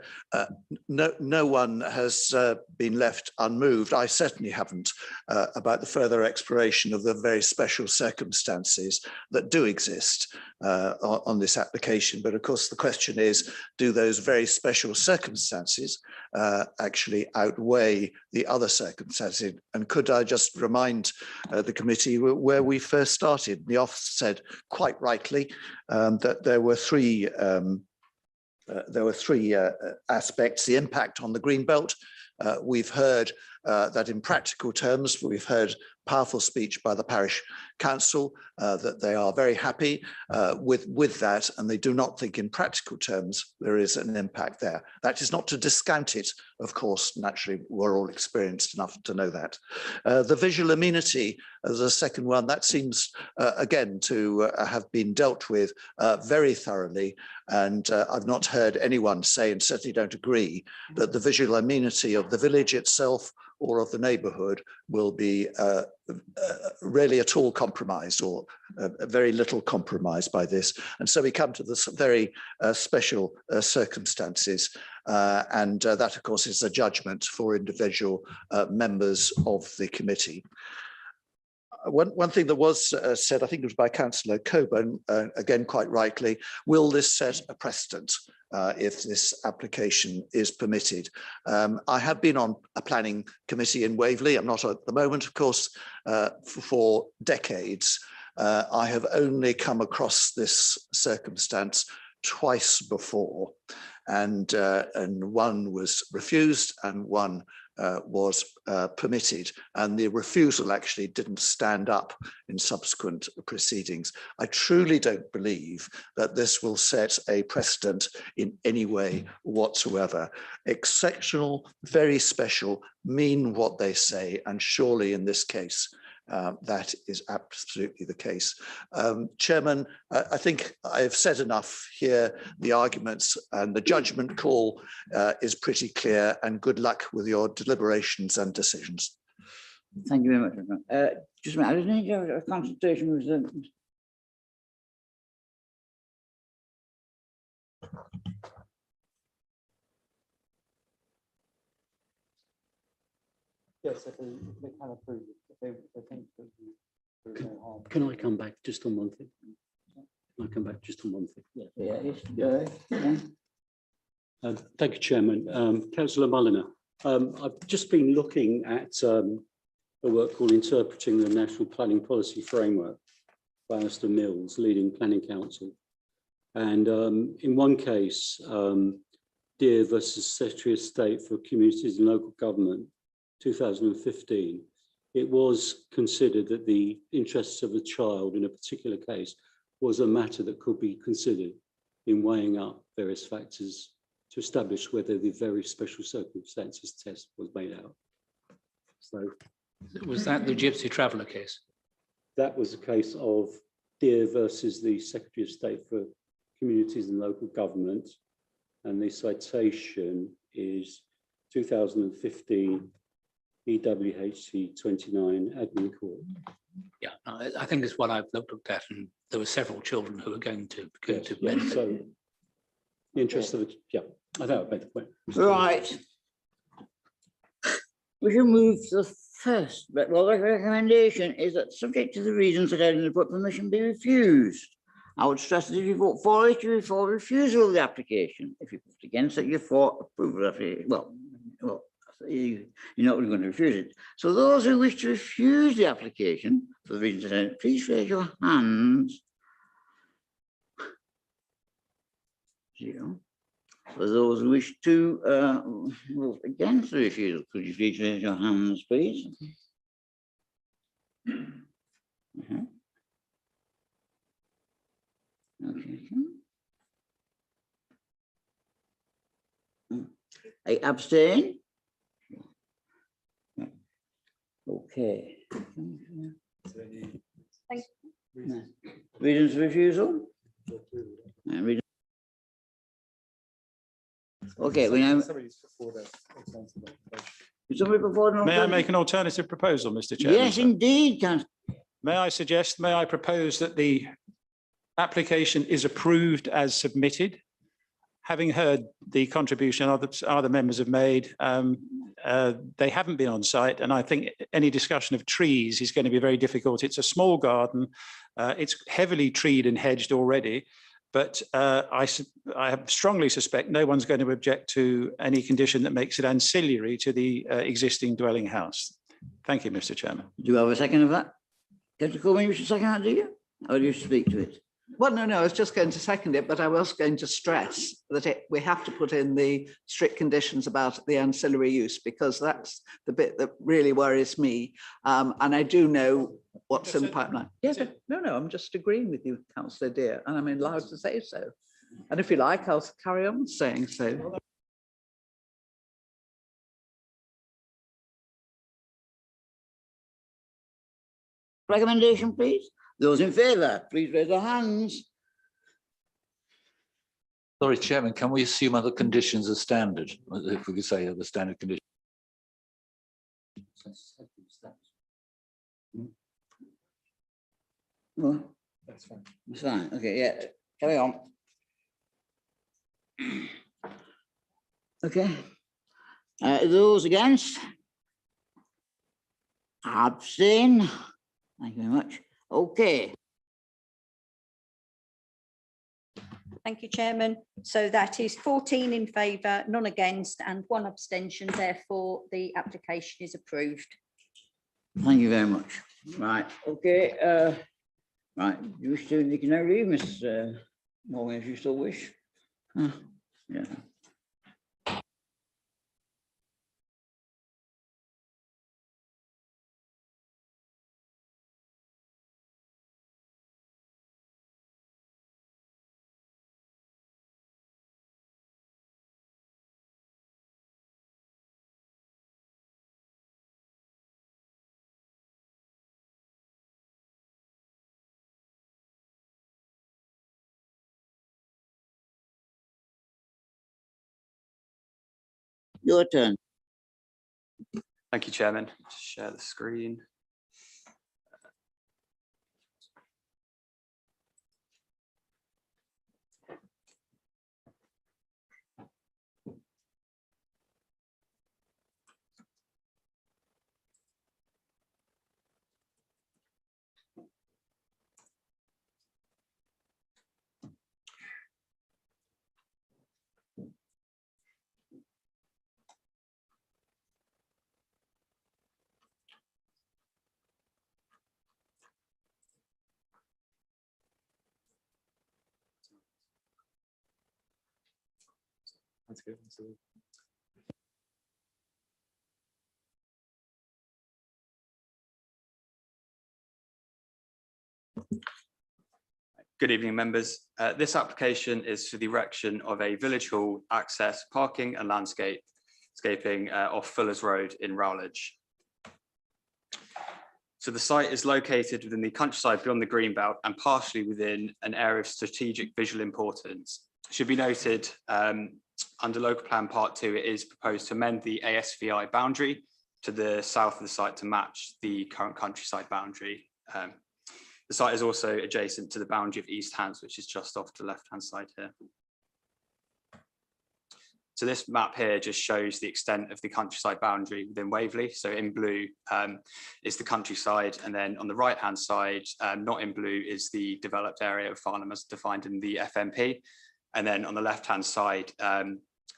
no one has been left unmoved. I certainly haven't about the further exploration of the very special circumstances that do exist on this application. But of course, the question is, do those very special circumstances actually outweigh the other circumstances? And could I just remind the committee where we first started? The officer said quite rightly that there were three aspects: the impact on the green belt. We've heard that in practical terms, we've heard powerful speech by the parish council that they are very happy with that, and they do not think in practical terms there is an impact there. That is not to discount it, of course. Naturally, we're all experienced enough to know that. The visual amenity as a second one, that seems again to have been dealt with very thoroughly, and I've not heard anyone say, and certainly don't agree, that the visual amenity of the village itself or of the neighbourhood will be really at all compromised, or very little compromised by this. And so we come to this very special circumstances, and that of course is a judgment for individual members of the committee. One thing that was said, I think it was by Councillor Coburn, again quite rightly, will this set a precedent if this application is permitted? I have been on a planning committee in Waverley. I'm not at the moment, of course, for decades. I have only come across this circumstance twice before, and one was refused and one was permitted, and the refusal actually didn't stand up in subsequent proceedings. I truly don't believe that this will set a precedent in any way whatsoever. Exceptional, very special, mean what they say, and surely in this case that is absolutely the case. Chairman, I think I've said enough here. The arguments and the judgment call is pretty clear, and good luck with your deliberations and decisions. Thank you very much. Just a minute, I just need to have a consultation with the... Yes, if they can approve it, if they think that there is no harm. Can I come back just on one thing? Can I come back just on one thing? Yeah. Thank you, Chairman. Councillor Mulliner, I've just been looking at a work called Interpreting the National Planning Policy Framework by Alistair Mills, leading planning council. And in one case, Deer versus Secretary of State for Communities and Local Government, 2015, it was considered that the interests of a child in a particular case was a matter that could be considered in weighing up various factors to establish whether the very special circumstances test was made out. So, was that the Gypsy Traveller case? That was a case of Deer versus the Secretary of State for Communities and Local Government, and the citation is 2015 EWHC 29 Admin Court. Yeah, I think it's what I've looked at, and there were several children who were going to Yes, so interest of it, yeah, I think I've made the point. Right. We shall move to the first, but well, the recommendation is that subject to the reasons set out in the report, permission be refused. I would stress that if you vote for it, you're for refusal of the application. If you vote against it, you're for approval of it. Well, you're not really going to refuse it. So those who wish to refuse the application for the reasons set out, please raise your hands. 0. For those who wish to vote against the refusal, could you please raise your hands, please? Okay. I abstain. Okay. Thank you. Reasons for refusal? Okay, we now. May I make an alternative proposal, Mr. Chairman? Yes, indeed, Councillor. May I propose that the application is approved as submitted? Having heard the contribution other members have made, they haven't been on site, and I think any discussion of trees is going to be very difficult. It's a small garden. It's heavily treed and hedged already, but I strongly suspect no one's going to object to any condition that makes it ancillary to the existing dwelling house. Thank you, Mr. Chairman. Do you have a second of that? Councillor Coleman, you should second that, do you? Or do you speak to it? Well, no, I was just going to second it, but I was going to stress that we have to put in the strict conditions about the ancillary use, because that's the bit that really worries me. And I do know what's in the pipeline. Yes, no, I'm just agreeing with you, Councillor Dear, and I'm allowed to say so. And if you like, I'll carry on saying so. Recommendation, please. Those in favour, please raise their hands. Sorry, Chairman, can we assume other conditions are standard? If we could say other standard conditions. Well, that's fine. That's fine. Okay, yeah, carry on. Okay. Those against? Abstain. Thank you very much. Okay. Thank you, Chairman. So that is 14 in favour, none against, and 1 abstention. Therefore, the application is approved. Thank you very much. Right. Okay. Right. You wish to? You can now leave, Miss Morgan, if you still wish. Yeah. Your turn. Thank you, Chairman. Just share the screen. That's good. Good evening, members. This application is for the erection of a village hall access, parking and landscaping off Fuller's Road in Rowledge. So the site is located within the countryside beyond the Greenbelt and partially within an area of strategic visual importance. It should be noted Under local plan part 2, it is proposed to amend the ASVI boundary to the south of the site to match the current countryside boundary. The site is also adjacent to the boundary of East Hants, which is just off to the left-hand side here. So this map here just shows the extent of the countryside boundary within Waverley. So in blue is the countryside, and then on the right-hand side, not in blue, is the developed area of Farnham as defined in the FMP. And then on the left-hand side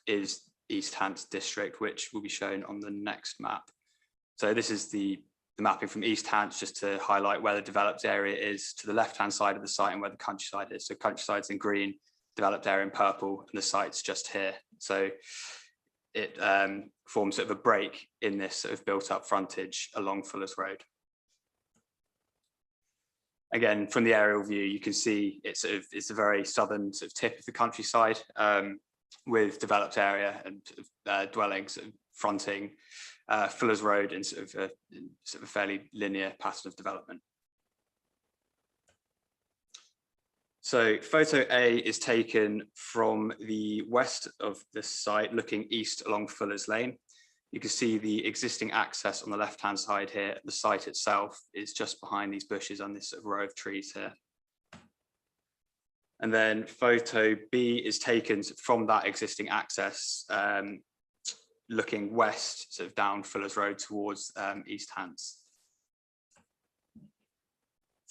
is East Hants district, which will be shown on the next map. So this is the mapping from East Hants, just to highlight where the developed area is to the left-hand side of the site and where the countryside is. So countryside's in green, developed area in purple, and the site's just here. So it forms sort of a break in this sort of built up frontage along Fuller's Road. Again, from the aerial view, you can see it's a very southern sort of tip of the countryside with developed area and dwellings sort of fronting Fuller's Road in sort of a fairly linear pattern of development. So photo A is taken from the west of this site, looking east along Fuller's Lane. You can see the existing access on the left-hand side here. The site itself is just behind these bushes on this sort of row of trees here. And then photo B is taken from that existing access, looking west, sort of down Fuller's Road towards East Hants.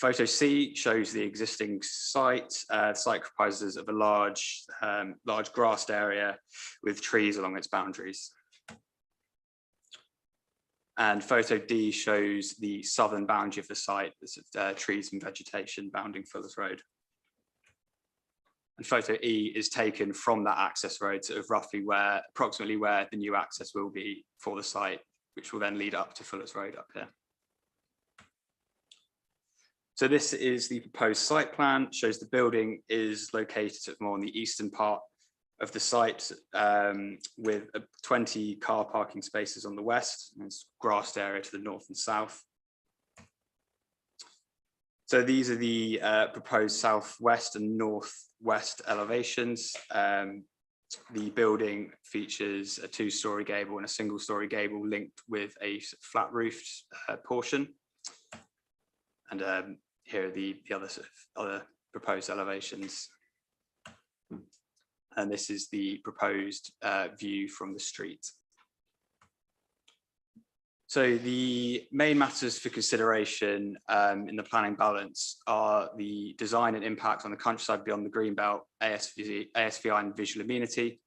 Photo C shows the existing site. The site comprises of a large grassed area with trees along its boundaries. And photo D shows the southern boundary of the site, with trees and vegetation bounding Fuller's Road. And photo E is taken from that access road, sort of approximately where the new access will be for the site, which will then lead up to Fuller's Road up here. So this is the proposed site plan, shows the building is located sort of more on the eastern part of the site, with 20 car parking spaces on the west, and it's grassed area to the north and south. So these are the proposed southwest and northwest elevations. The building features a 2-story gable and a 1-story gable linked with a flat roofed portion. And here are the other proposed elevations. And this is the proposed view from the street. So the main matters for consideration in the planning balance are the design and impact on the countryside beyond the Greenbelt, ASVI and visual amenity.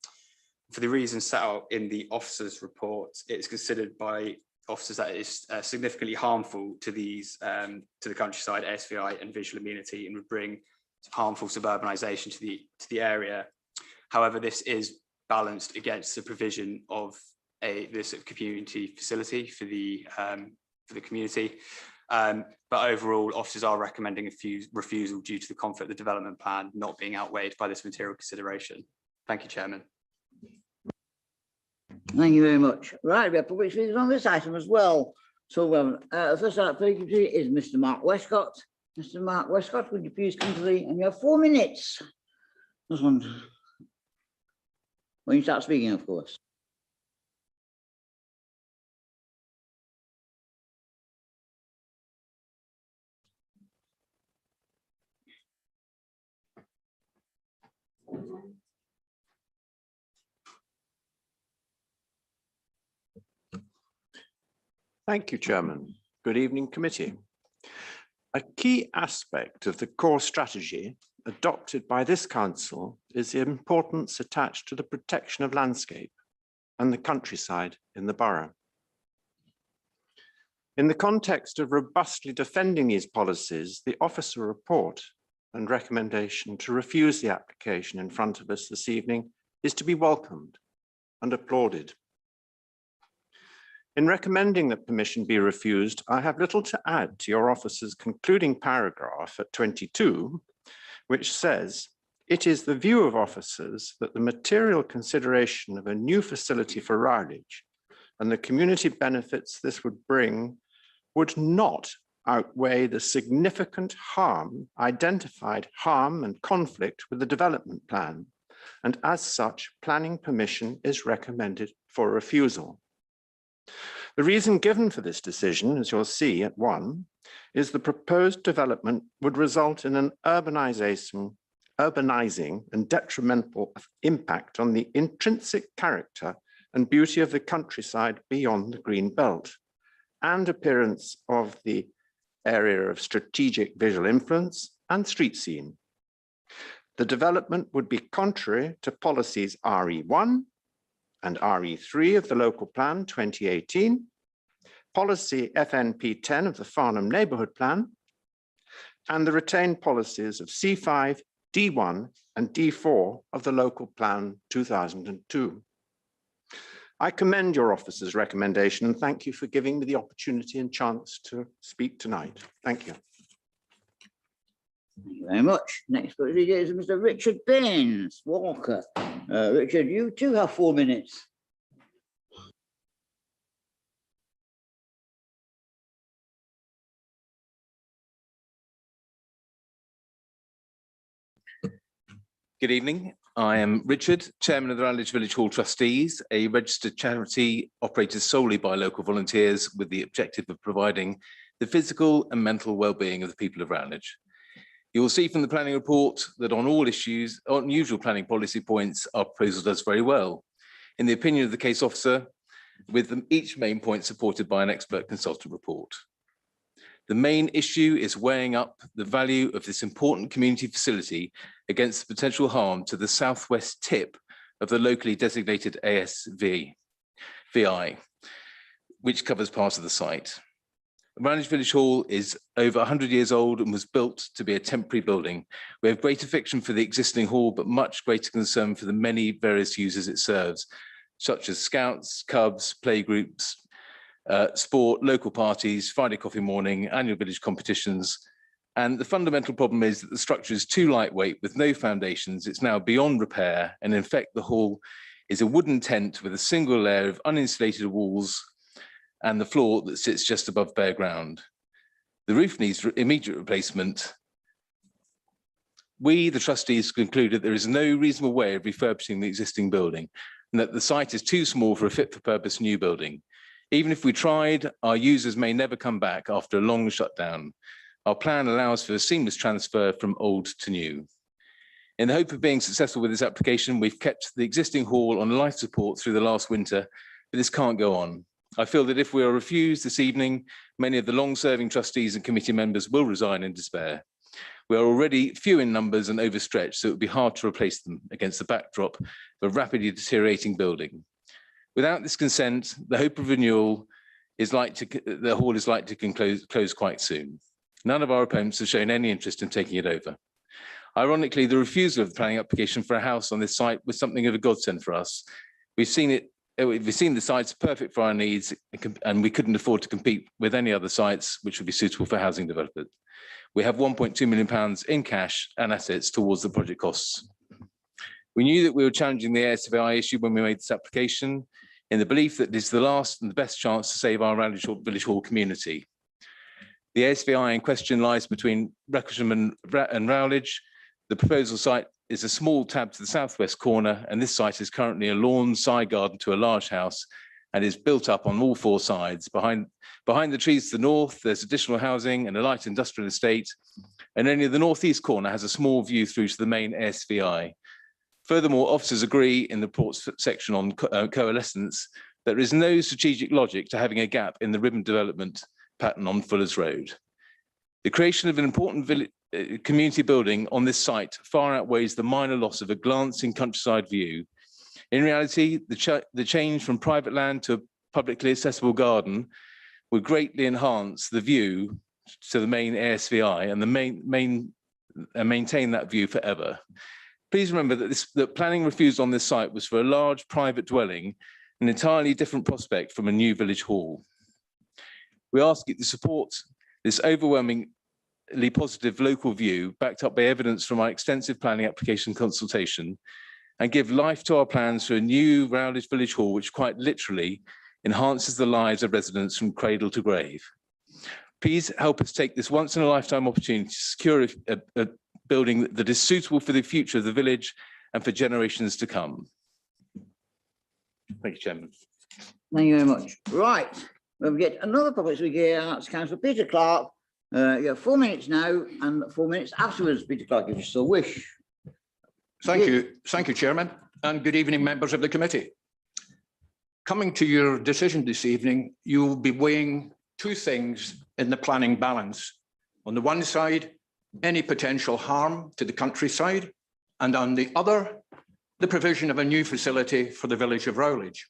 For the reasons set out in the officers' report, it's considered by officers that is significantly harmful to these to the countryside, ASVI and visual amenity, and would bring harmful suburbanisation to the area. However, this is balanced against the provision of this community facility for the community. But overall, officers are recommending a refusal due to the conflict of the development plan not being outweighed by this material consideration. Thank you, Chairman. Thank you very much. Right, we have public speakers on this item as well. So first up is Mr. Mark Westcott. Mr. Mark Westcott, would you please come to and you have 4 minutes. This one. When you start speaking, of course. Thank you, Chairman. Good evening, committee. A key aspect of the core strategy adopted by this council is the importance attached to the protection of landscape and the countryside in the borough. In the context of robustly defending these policies, the officer report and recommendation to refuse the application in front of us this evening is to be welcomed and applauded. In recommending that permission be refused, I have little to add to your officer's concluding paragraph at 22, which says, "It is the view of officers that the material consideration of a new facility for Rowledge and the community benefits this would bring would not outweigh the significant harm and conflict with the development plan, and as such, planning permission is recommended for refusal. The reason given for this decision, as you'll see at 1, is the proposed development would result in an urbanizing and detrimental impact on the intrinsic character and beauty of the countryside beyond the green belt, and appearance of the area of strategic visual influence and street scene. The development would be contrary to policies RE1 and RE3 of the local plan 2018, policy FNP 10 of the Farnham Neighbourhood Plan, and the retained policies of C5, D1 and D4 of the local plan 2002. I commend your officer's recommendation and thank you for giving me the opportunity and chance to speak tonight. Thank you. Thank you very much. Next witness is Mr. Richard Baines, Walker. Richard, you too have 4 minutes. Good evening. I am Richard, Chairman of the Randledge Village Hall Trustees, a registered charity operated solely by local volunteers with the objective of providing the physical and mental well-being of the people of Randledge. You will see from the planning report that on all issues, on usual planning policy points, our proposal does very well. In the opinion of the case officer, with each main point supported by an expert consultant report. The main issue is weighing up the value of this important community facility against the potential harm to the southwest tip of the locally designated ASVI, which covers part of the site. Randledge Village Hall is over 100 years old and was built to be a temporary building. We have great affection for the existing hall, but much greater concern for the many various users it serves, such as scouts, cubs, playgroups, sport, local parties, Friday coffee morning, annual village competitions. And the fundamental problem is that the structure is too lightweight with no foundations. It's now beyond repair. And in fact, the hall is a wooden tent with a single layer of uninsulated walls and the floor that sits just above bare ground. The roof needs immediate replacement. We, the trustees, concluded there is no reasonable way of refurbishing the existing building and that the site is too small for a fit-for-purpose new building. Even if we tried, our users may never come back after a long shutdown. Our plan allows for a seamless transfer from old to new. In the hope of being successful with this application, we've kept the existing hall on life support through the last winter, but this can't go on. I feel that if we are refused this evening, many of the long-serving trustees and committee members will resign in despair. We are already few in numbers and overstretched, so it would be hard to replace them against the backdrop of a rapidly deteriorating building. Without this consent, the hope of renewal is the hall is likely to close quite soon. None of our opponents have shown any interest in taking it over. Ironically, the refusal of the planning application for a house on this site was something of a godsend for us. We've seen the sites perfect for our needs, and we couldn't afford to compete with any other sites which would be suitable for housing developers. We have £1.2 million in cash and assets towards the project costs. We knew that we were challenging the ASVI issue when we made this application, in the belief that this is the last and the best chance to save our Randledge Village Hall community. The ASVI in question lies between Wreckersham and Rowledge. The proposal site is a small tab to the southwest corner, and this site is currently a lawn side garden to a large house and is built up on all 4 sides. Behind the trees to the north, there's additional housing and a light industrial estate, and only the northeast corner has a small view through to the main ASVI. Furthermore, officers agree in the report's section on coalescence that there is no strategic logic to having a gap in the ribbon development pattern on Fuller's Road. The creation of an important community building on this site far outweighs the minor loss of a glancing countryside view. In reality, the change from private land to a publicly accessible garden would greatly enhance the view to the main ASVI and maintain that view forever. Please remember that the planning refused on this site was for a large private dwelling, an entirely different prospect from a new village hall. We ask you to support this overwhelmingly positive local view, backed up by evidence from our extensive planning application consultation, and give life to our plans for a new Rowledge Village Hall, which quite literally enhances the lives of residents from cradle to grave. Please help us take this once in a lifetime opportunity to secure a building that is suitable for the future of the village and for generations to come. Thank you, Chairman. Thank you very much. Right, we'll get another public speaker here. That's Councillor Peter Clark. You have 4 minutes now and 4 minutes afterwards, Peter Clark, if you so wish. Thank you, Chairman, and good evening, members of the committee. Coming to your decision this evening, you will be weighing two things in the planning balance. On the one side, any potential harm to the countryside, and on the other, the provision of a new facility for the village of Rowledge.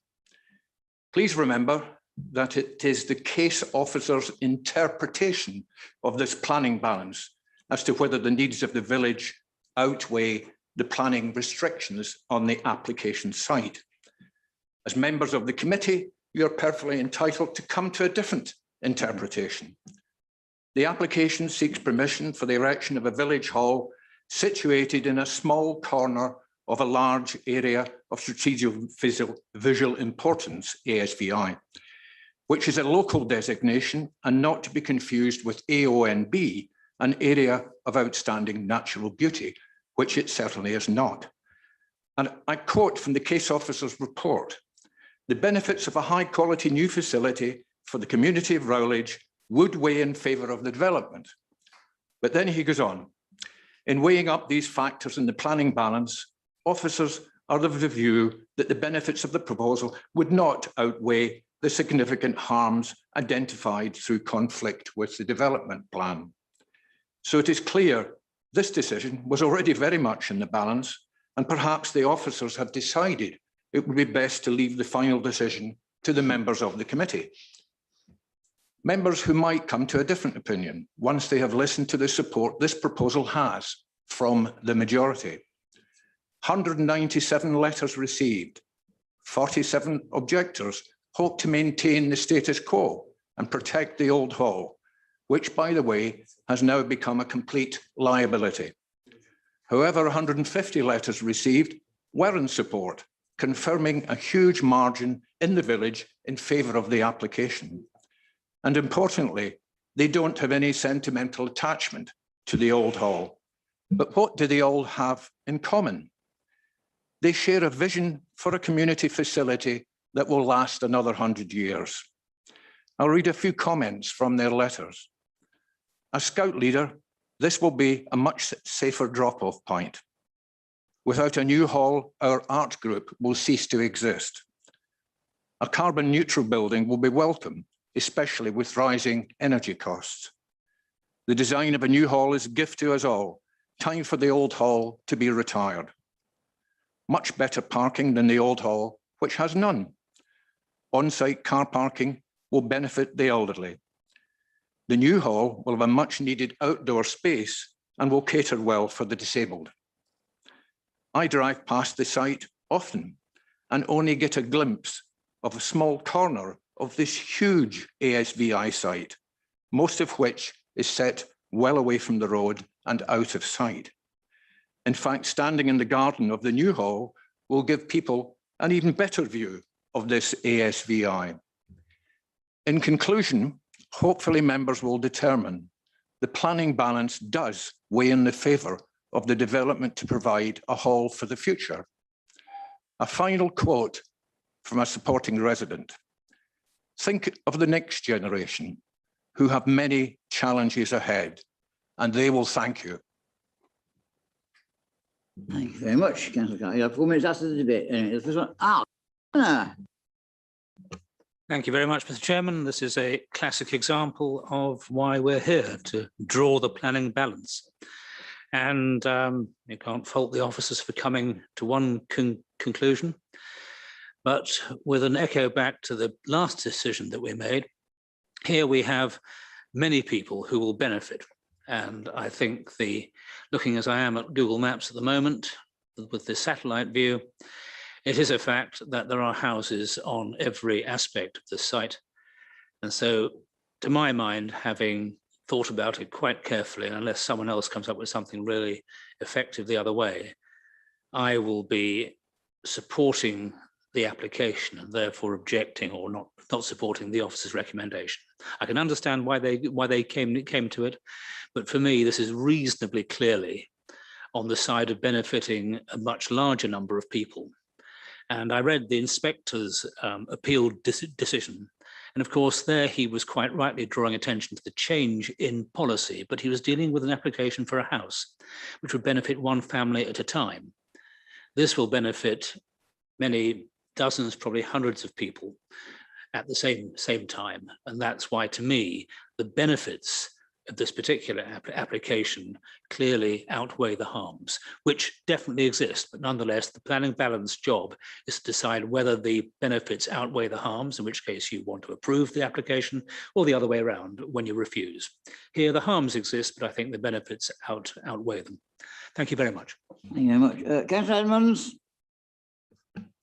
Please remember that it is the case officer's interpretation of this planning balance as to whether the needs of the village outweigh the planning restrictions on the application site. As members of the committee, you are perfectly entitled to come to a different interpretation. The application seeks permission for the erection of a village hall situated in a small corner of a large area of strategic visual importance, ASVI, which is a local designation and not to be confused with AONB, an area of outstanding natural beauty, which it certainly is not. And I quote from the case officer's report, "The benefits of a high quality new facility for the community of Rowledge would weigh in favour of the development." But then he goes on, "In weighing up these factors in the planning balance, officers are of the view that the benefits of the proposal would not outweigh the significant harms identified through conflict with the development plan." So it is clear this decision was already very much in the balance, and perhaps the officers have decided it would be best to leave the final decision to the members of the committee. Members who might come to a different opinion once they have listened to the support this proposal has from the majority. 197 letters received, 47 objectors hope to maintain the status quo and protect the old hall, which, by the way, has now become a complete liability. However, 150 letters received were in support, confirming a huge margin in the village in favour of the application. And importantly, they don't have any sentimental attachment to the old hall. But what do they all have in common? They share a vision for a community facility that will last another 100 years. I'll read a few comments from their letters. As Scout leader, this will be a much safer drop-off point. Without a new hall, our art group will cease to exist. A carbon neutral building will be welcome, especially with rising energy costs. The design of a new hall is a gift to us all. Time for the old hall to be retired. Much better parking than the old hall, which has none. On-site car parking will benefit the elderly. The new hall will have a much needed outdoor space and will cater well for the disabled. I drive past the site often and only get a glimpse of a small corner of this huge ASVI site, most of which is set well away from the road and out of sight. In fact, standing in the garden of the new hall will give people an even better view of this ASVI. In conclusion, hopefully members will determine the planning balance does weigh in the favour of the development to provide a hall for the future. A final quote from a supporting resident. Think of the next generation who have many challenges ahead, and they will thank you. Thank you very much, Councillor Clark. You have 4 minutes after the debate. Thank you very much, Mr. Chairman. This is a classic example of why we're here, to draw the planning balance. And you can't fault the officers for coming to one conclusion. But with an echo back to the last decision that we made, here we have many people who will benefit. And I think looking as I am at Google Maps at the moment, with the satellite view, it is a fact that there are houses on every aspect of the site. And so, to my mind, having thought about it quite carefully, and unless someone else comes up with something really effective the other way, I will be supporting the application and therefore objecting or not supporting the officer's recommendation. I can understand why they came to it, but for me, this is reasonably clearly on the side of benefiting a much larger number of people. And I read the inspector's appeal decision. And of course, there he was quite rightly drawing attention to the change in policy, but he was dealing with an application for a house, which would benefit one family at a time. This will benefit many dozens, probably hundreds of people at the same time. And that's why, to me, the benefits of this particular application clearly outweigh the harms, which definitely exist. But nonetheless, the planning balance job is to decide whether the benefits outweigh the harms, in which case you want to approve the application, or the other way around when you refuse. Here, the harms exist, but I think the benefits outweigh them. Thank you very much. Thank you very much. Councillor Edmonds.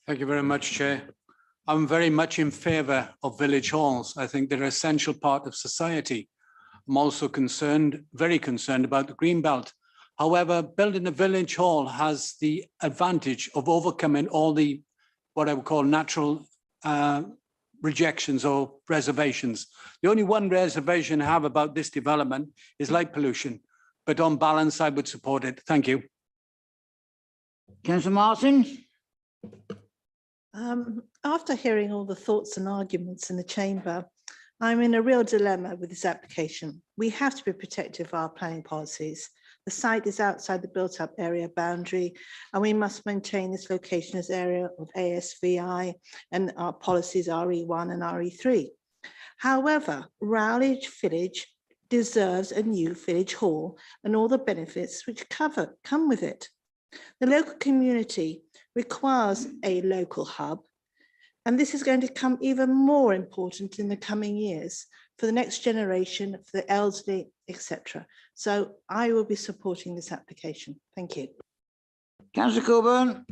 Thank you very much, Chair. I'm very much in favour of village halls. I think they're an essential part of society. I'm also very concerned about the Greenbelt. However, building a village hall has the advantage of overcoming all the, what I would call natural rejections or reservations. The only one reservation I have about this development is light pollution, but on balance, I would support it. Thank you. Councillor Martin. After hearing all the thoughts and arguments in the chamber, I'm in a real dilemma with this application. We have to be protective of our planning policies. The site is outside the built-up area boundary, and we must maintain this location as area of ASVI, and our policies RE1 and RE3. However, Rowledge Village deserves a new village hall and all the benefits which come with it. The local community requires a local hub, and this is going to become even more important in the coming years for the next generation, for the elderly, etc. So I will be supporting this application. Thank you. Councillor Coburn.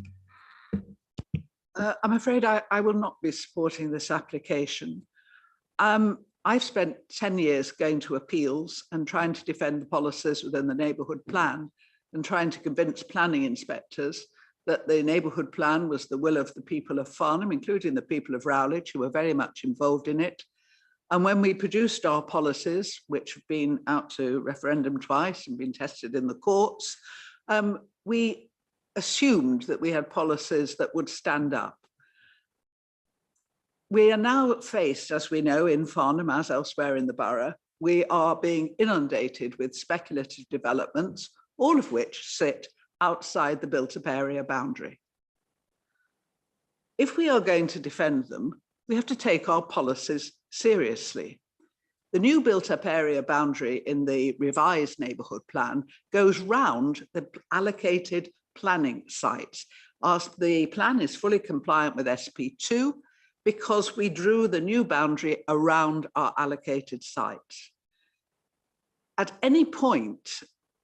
I'm afraid I will not be supporting this application. I've spent 10 years going to appeals and trying to defend the policies within the neighbourhood plan and trying to convince planning inspectors that the neighbourhood plan was the will of the people of Farnham, including the people of Rowledge, who were very much involved in it. And when we produced our policies, which have been out to referendum twice and been tested in the courts, we assumed that we had policies that would stand up. We are now faced, as we know, in Farnham, as elsewhere in the borough, we are being inundated with speculative developments, all of which sit outside the built-up area boundary. If we are going to defend them, we have to take our policies seriously. The new built-up area boundary in the revised neighbourhood plan goes round the allocated planning sites. The plan is fully compliant with SP2 because we drew the new boundary around our allocated sites. At any point,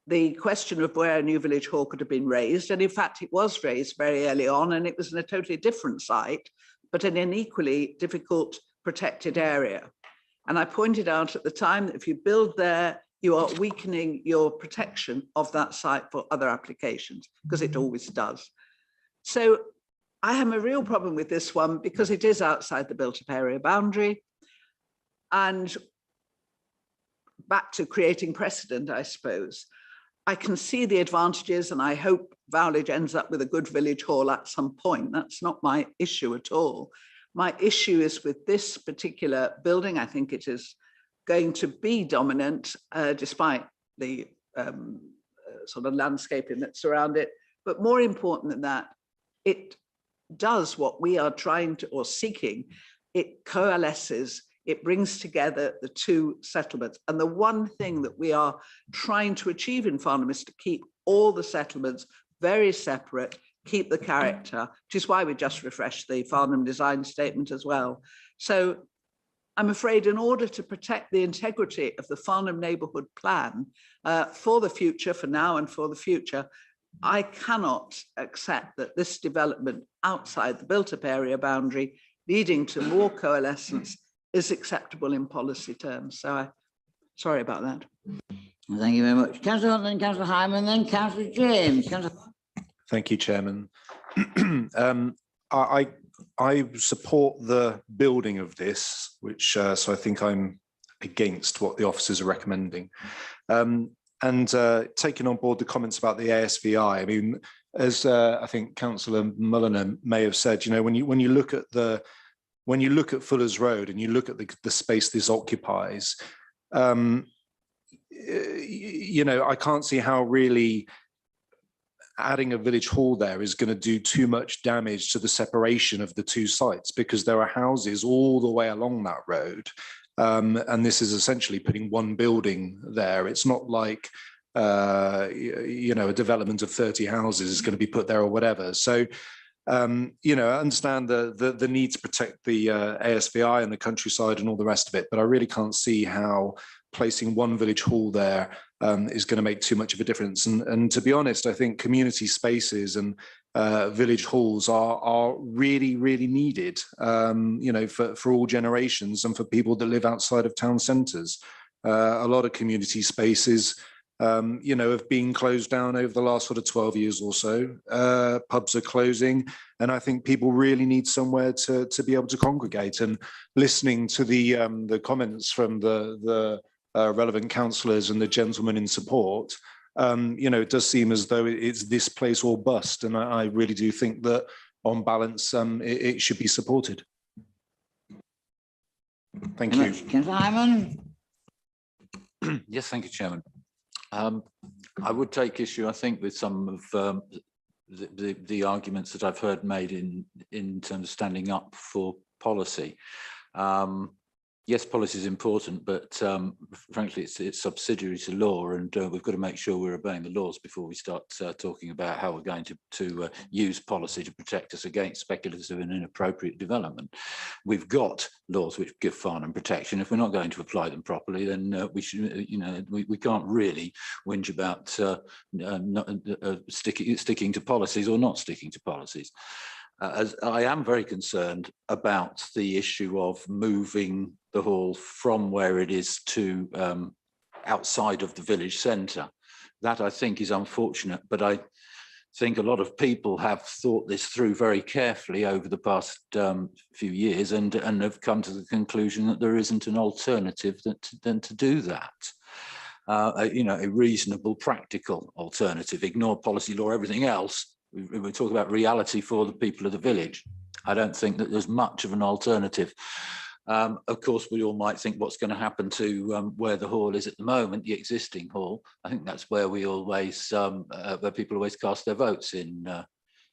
the question of where a new village hall could have been raised, and in fact it was raised very early on, and it was in a totally different site, but in an equally difficult protected area. And I pointed out at the time that if you build there, you are weakening your protection of that site for other applications, because it always does. So I have a real problem with this one because it is outside the built-up area boundary. And back to creating precedent, I suppose. I can see the advantages, and I hope Rowledge ends up with a good village hall at some point. That's not my issue at all. My issue is with this particular building. I think it is going to be dominant despite the sort of landscaping that's around it. But more important than that, it does what we are trying to, or seeking. It coalesces. It brings together the two settlements. And the one thing that we are trying to achieve in Farnham is to keep all the settlements very separate, keep the character, which is why we just refreshed the Farnham design statement as well. So I'm afraid in order to protect the integrity of the Farnham neighbourhood plan for the future, for now and for the future, I cannot accept that this development outside the built-up area boundary, leading to more coalescence, is acceptable in policy terms. So sorry about that. Thank you very much. Councillor Hunt, then Councillor Hyman, then Councillor James. Thank you, Chairman. I support the building of this, which so I think I'm against what the officers are recommending. and taking on board the comments about the ASVI. I mean, as I think Councillor Mulliner may have said, you know, when you look at Fuller's Road and you look at the space this occupies, you know, I can't see how really adding a village hall there is going to do too much damage to the separation of the two sites, because there are houses all the way along that road. And this is essentially putting one building there. It's not like, you know, a development of 30 houses is going to be put there or whatever. So, you know, I understand the need to protect the ASVI and the countryside and all the rest of it, but I really can't see how placing one village hall there is going to make too much of a difference. And to be honest, I think community spaces and village halls are really, really needed, you know, for all generations and for people that live outside of town centres. A lot of community spaces, you know, have been closed down over the last sort of 12 years or so. Pubs are closing, and I think people really need somewhere to be able to congregate. And listening to the comments from the relevant councillors and the gentleman in support, you know, it does seem as though it's this place or bust. And I really do think that on balance, it should be supported. Thank you. Councillor Hyman. Yes, thank you, Chairman. I would take issue, I think, with some of the arguments that I've heard made in terms of standing up for policy. Yes, policy is important, but frankly, it's subsidiary to law, and we've got to make sure we're obeying the laws before we start talking about how we're going to use policy to protect us against speculative and inappropriate development. We've got laws which give farming protection. If we're not going to apply them properly, then we should, you know, we can't really whinge about sticking to policies or not sticking to policies. As I am very concerned about the issue of moving the hall from where it is to outside of the village centre. That, I think, is unfortunate, but I think a lot of people have thought this through very carefully over the past few years and have come to the conclusion that there isn't an alternative than to do that. You know, a reasonable, practical alternative. Ignore policy, law, everything else. We talk about reality for the people of the village. I don't think that there's much of an alternative. Of course, we all might think what's going to happen to where the hall is at the moment, the existing hall. I think that's where we always, where people always cast their votes and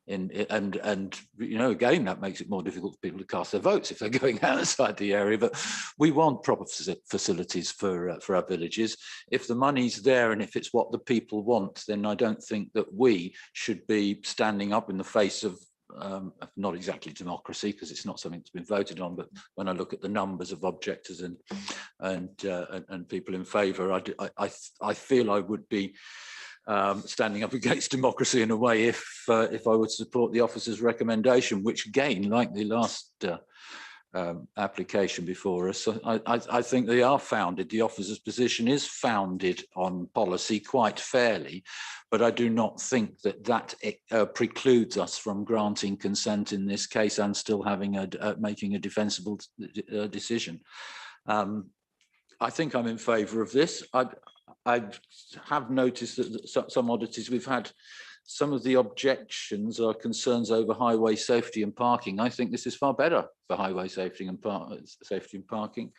you know, again, that makes it more difficult for people to cast their votes if they're going outside the area. But we want proper facilities for our villages. If the money's there and if it's what the people want, then I don't think that we should be standing up in the face of not exactly democracy, because it's not something that's been voted on, but when I look at the numbers of objectors and people in favour, I feel I would be standing up against democracy in a way if I would support the officer's recommendation, which again, like the last application before us, I think they are founded. The officer's position is founded on policy quite fairly, but I do not think that precludes us from granting consent in this case and still having making a defensible decision. I think I'm in favour of this. I have noticed that some oddities we've had. Some of the objections are concerns over highway safety and parking. I think this is far better for highway safety and parking.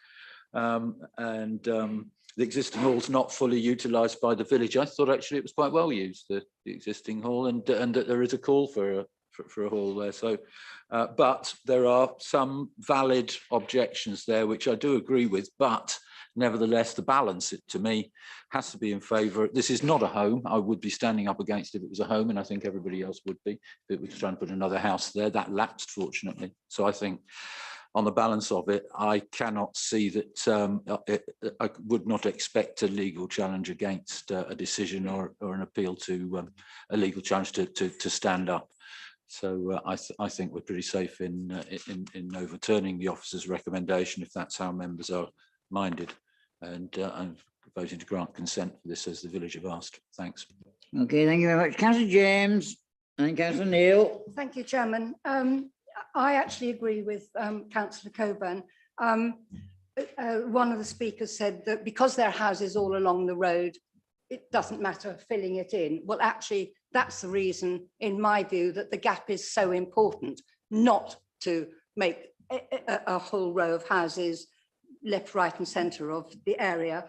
The existing hall's not fully utilised by the village. I thought actually it was quite well used, the existing hall, and that there is a call for a hall there. So, but there are some valid objections there, which I do agree with, but nevertheless, the balance, to me, has to be in favour. This is not a home. I would be standing up against it if it was a home, and I think everybody else would be. If it was trying to put another house there, that lapsed, fortunately. So I think on the balance of it, I cannot see that I would not expect a legal challenge against a decision or an appeal to a legal challenge to stand up. So I think we're pretty safe in overturning the officer's recommendation if that's how members are minded. And I'm voting to grant consent for this as the village have asked. Thanks. Okay, thank you very much. Councillor James and Councillor Neil. Thank you, Chairman. I actually agree with Councillor Coburn. One of the speakers said that because there are houses all along the road, it doesn't matter filling it in. Well, actually, that's the reason, in my view, that the gap is so important, not to make a whole row of houses left, right and centre of the area.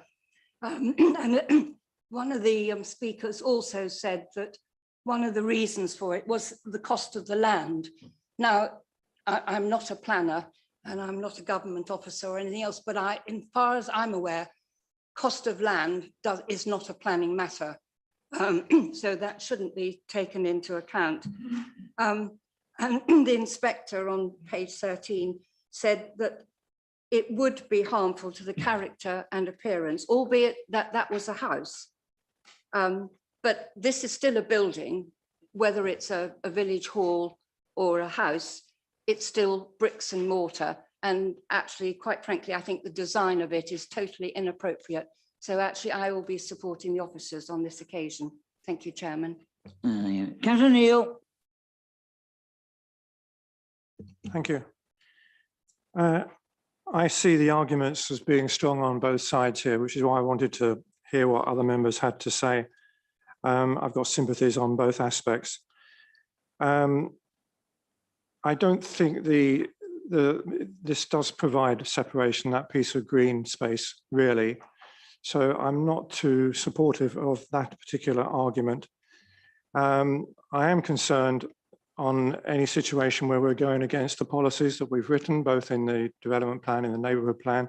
And one of the speakers also said that one of the reasons for it was the cost of the land. Now, I'm not a planner and I'm not a government officer or anything else, but as far as I'm aware, cost of land is not a planning matter. So that shouldn't be taken into account. And the inspector on page 13 said that it would be harmful to the character and appearance, albeit that that was a house. But this is still a building, whether it's a village hall or a house, it's still bricks and mortar. And actually, quite frankly, I think the design of it is totally inappropriate. So actually, I will be supporting the officers on this occasion. Thank you, Chairman. Councillor Neil. Thank you. I see the arguments as being strong on both sides here, which is why I wanted to hear what other members had to say. I've got sympathies on both aspects. I don't think this does provide separation, that piece of green space, really. So I'm not too supportive of that particular argument. I am concerned on any situation where we're going against the policies that we've written, both in the development plan, in the neighbourhood plan.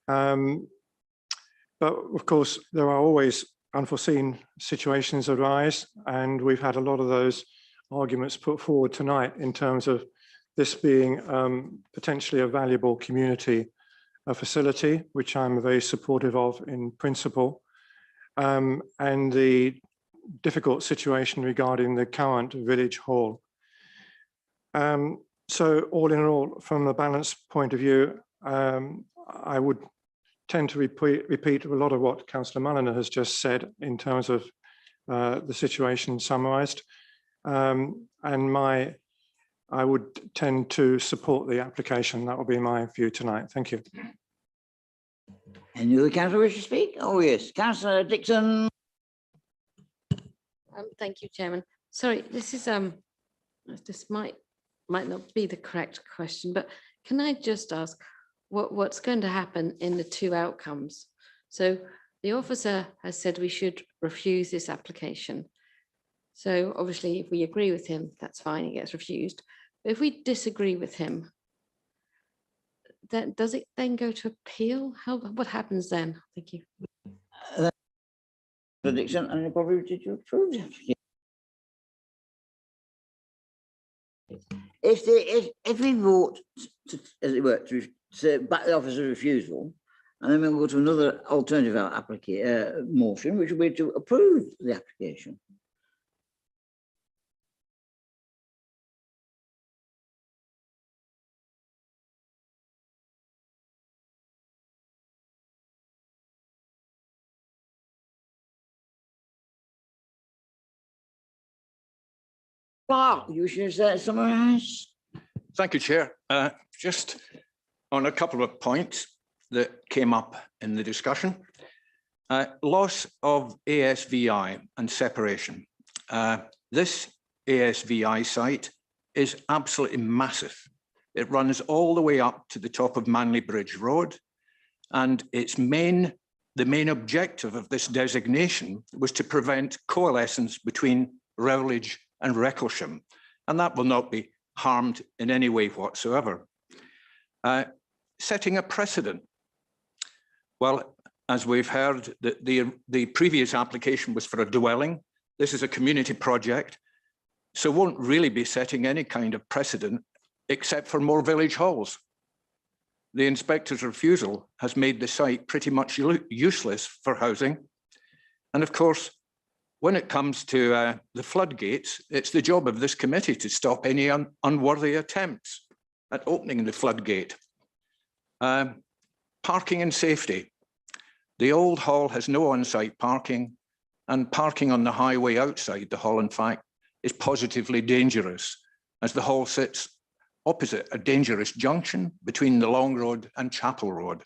But of course, there are always unforeseen situations arise, and we've had a lot of those arguments put forward tonight in terms of this being potentially a valuable community facility, which I'm very supportive of in principle, and the difficult situation regarding the current village hall. So all in all, from the balance point of view, I would tend to repeat a lot of what Councillor Mulliner has just said in terms of the situation summarised. And I would tend to support the application. That will be my view tonight. Thank you. Any other councillor wish to speak? Oh yes, Councillor Dixon. Thank you, Chairman. Sorry, this might not be the correct question, but can I just ask what's going to happen in the two outcomes? So the officer has said we should refuse this application. So obviously, if we agree with him, that's fine, it gets refused. But if we disagree with him, then does it then go to appeal? What happens then? Thank you. Dixon, and probably did you approve the application? If we vote, as it were, to say back the officer's refusal, and then we'll go to another alternative motion, which will be to approve the application. Clark, you should summarise. Thank you, Chair. Just on a couple of points that came up in the discussion. Loss of ASVI and separation. This ASVI site is absolutely massive. It runs all the way up to the top of Manley Bridge Road, and the main objective of this designation was to prevent coalescence between Rowledge and Recklesham, and that will not be harmed in any way whatsoever. Setting a precedent. Well, as we've heard, the previous application was for a dwelling. This is a community project, so won't really be setting any kind of precedent except for more village halls. The inspector's refusal has made the site pretty much useless for housing. And of course, when it comes to the floodgates, it's the job of this committee to stop any unworthy attempts at opening the floodgate. Parking and safety. The old hall has no on-site parking, and parking on the highway outside the hall, in fact, is positively dangerous, as the hall sits opposite a dangerous junction between the Long Road and Chapel Road.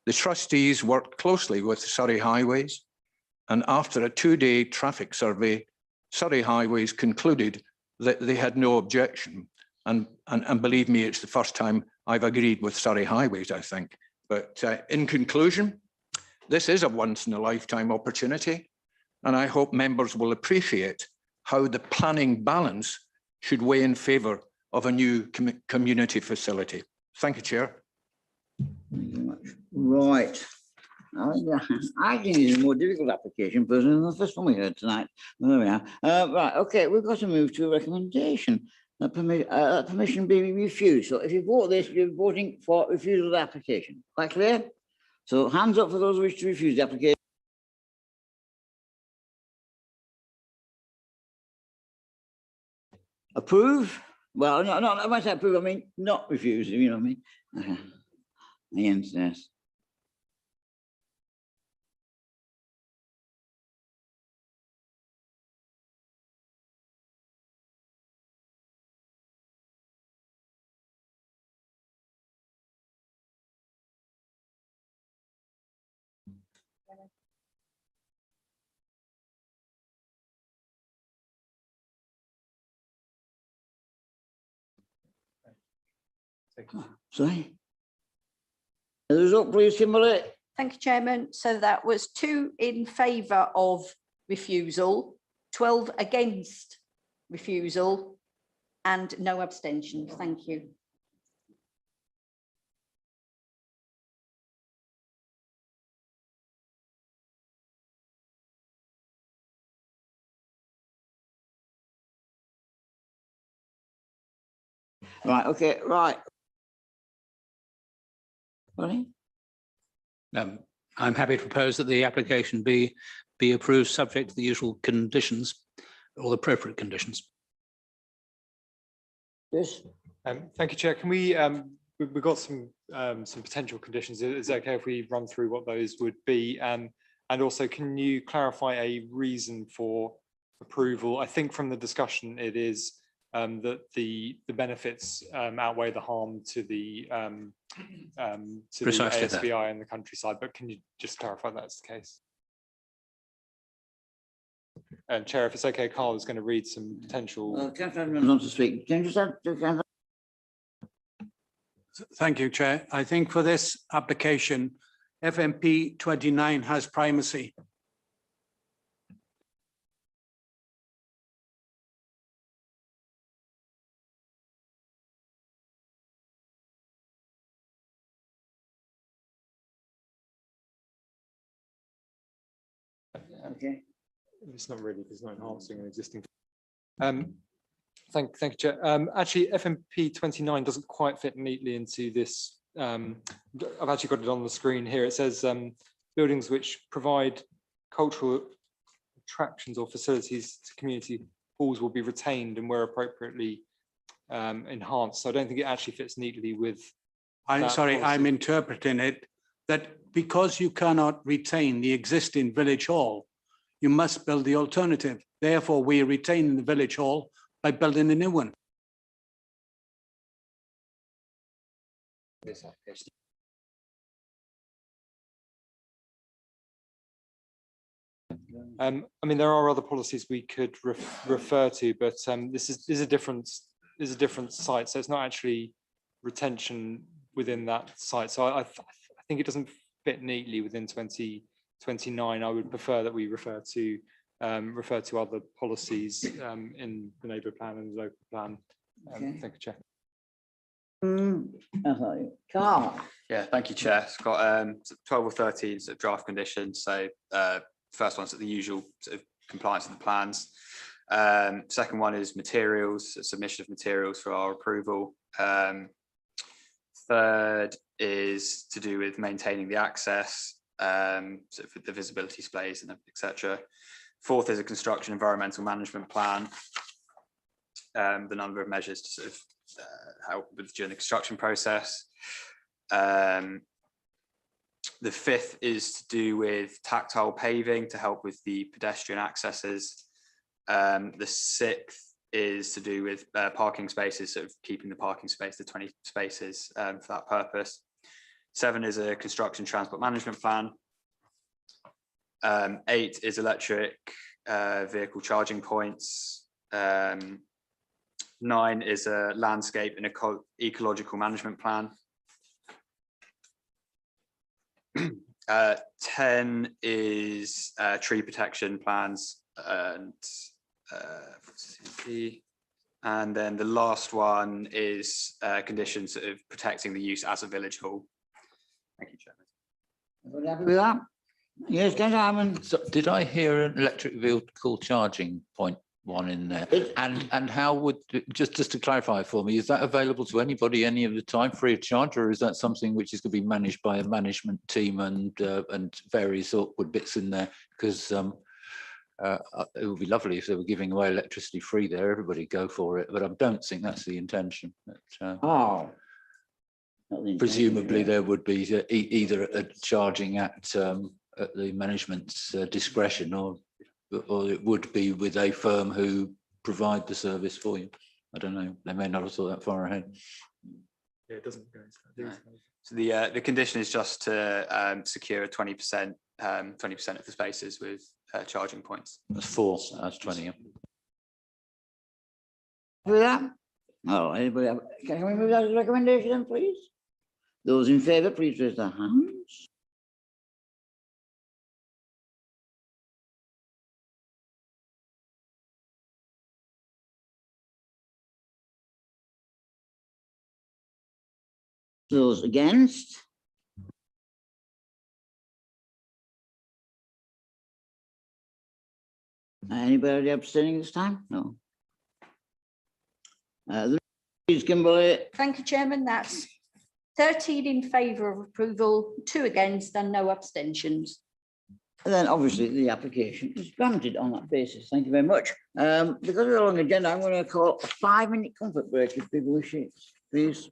The trustees worked closely with Surrey Highways And after a 2-day traffic survey, Surrey Highways concluded that they had no objection. And believe me, it's the first time I've agreed with Surrey Highways, I think. But in conclusion, this is a once in a lifetime opportunity. And I hope members will appreciate how the planning balance should weigh in favour of a new community facility. Thank you, Chair. Thank you very much. Right. I think it's a more difficult application person than the first one we heard tonight. Well, there we are. Right, okay, we've got to move to a recommendation. Permission be refused. So if you vote this, you're voting for refusal of the application. Quite clear? So hands up for those who wish to refuse the application. Approve? Well, no, when I say approve, I mean not refuse, you know what I mean? Yes. Sorry. The result, please, Kimberly. Thank you, Chairman. So that was 2 in favour of refusal, 12 against refusal, and no abstentions. Thank you. Right, okay, right. Sorry? I'm happy to propose that the application be approved subject to the usual conditions or the appropriate conditions. Yes. Thank you, Chair. Can we, we've got some potential conditions. Is it okay if we run through what those would be? And also, can you clarify a reason for approval? I think from the discussion, it is that the benefits outweigh the harm to the ASBI and the countryside. But can you just clarify that's the case? And Chair, if it's okay, Carl is going to read some potential. Councillor to speak. Can you just add? Thank you, Chair. I think for this application, FMP 29 has primacy. Okay. It's not enhancing an existing. Thank you, Chair. Actually, FMP 29 doesn't quite fit neatly into this. I've actually got it on the screen here. It says buildings which provide cultural attractions or facilities to community halls will be retained and where appropriately enhanced. So I don't think it actually fits neatly with. I'm interpreting it that because you cannot retain the existing village hall, you must build the alternative. Therefore, we are retaining the village hall by building a new one. I mean, there are other policies we could refer to, but this is a different site, so it's not actually retention within that site. So I think it doesn't fit neatly within 2029. I would prefer that we refer to other policies in the neighbourhood plan and the local plan. Okay. Thank you, Chair. Carl. Yeah, thank you, Chair. It's got 12 or 13 sort of draft conditions. So first one's at the usual sort of compliance with the plans. Second one is materials, submission of materials for our approval. Third is to do with maintaining the access, sort of the visibility displays and etc. Fourth is a construction environmental management plan. The number of measures to sort of help with during the construction process. The fifth is to do with tactile paving to help with the pedestrian accesses. The sixth is to do with parking spaces, sort of keeping the parking space to 20 spaces for that purpose. 7 is a construction transport management plan. 8 is electric vehicle charging points. 9 is a landscape and ecological management plan. 10 is tree protection plans, and then the last one is conditions of protecting the use as a village hall. Thank you, Chairman. Everybody happy with that? Yes, Councillor Hammond. So did I hear an electric vehicle charging point 1 in there? And how would, just to clarify for me, is that available to anybody any of the time free of charge, or is that something which is going to be managed by a management team and various awkward bits in there? Because it would be lovely if they were giving away electricity free there, everybody go for it, but I don't think that's the intention. But, presumably there would be either a charging at the management's discretion, or it would be with a firm who provide the service for you. I don't know. They may not have thought that far ahead. Yeah, it doesn't go into that. So the condition is just to secure 20% of the spaces with charging points. That's 4. That's 20. With that? Oh, anybody have, can we move that as a recommendation then, please? Those in favour, please raise their hands. Those against? Anybody abstaining this time? No. Please, Kimberly. Thank you, Chairman. That's 13 in favour of approval, 2 against and no abstentions. And then obviously the application is granted on that basis. Thank you very much. Because we're a long agenda, I'm going to call a 5-minute comfort break if people wish it, please.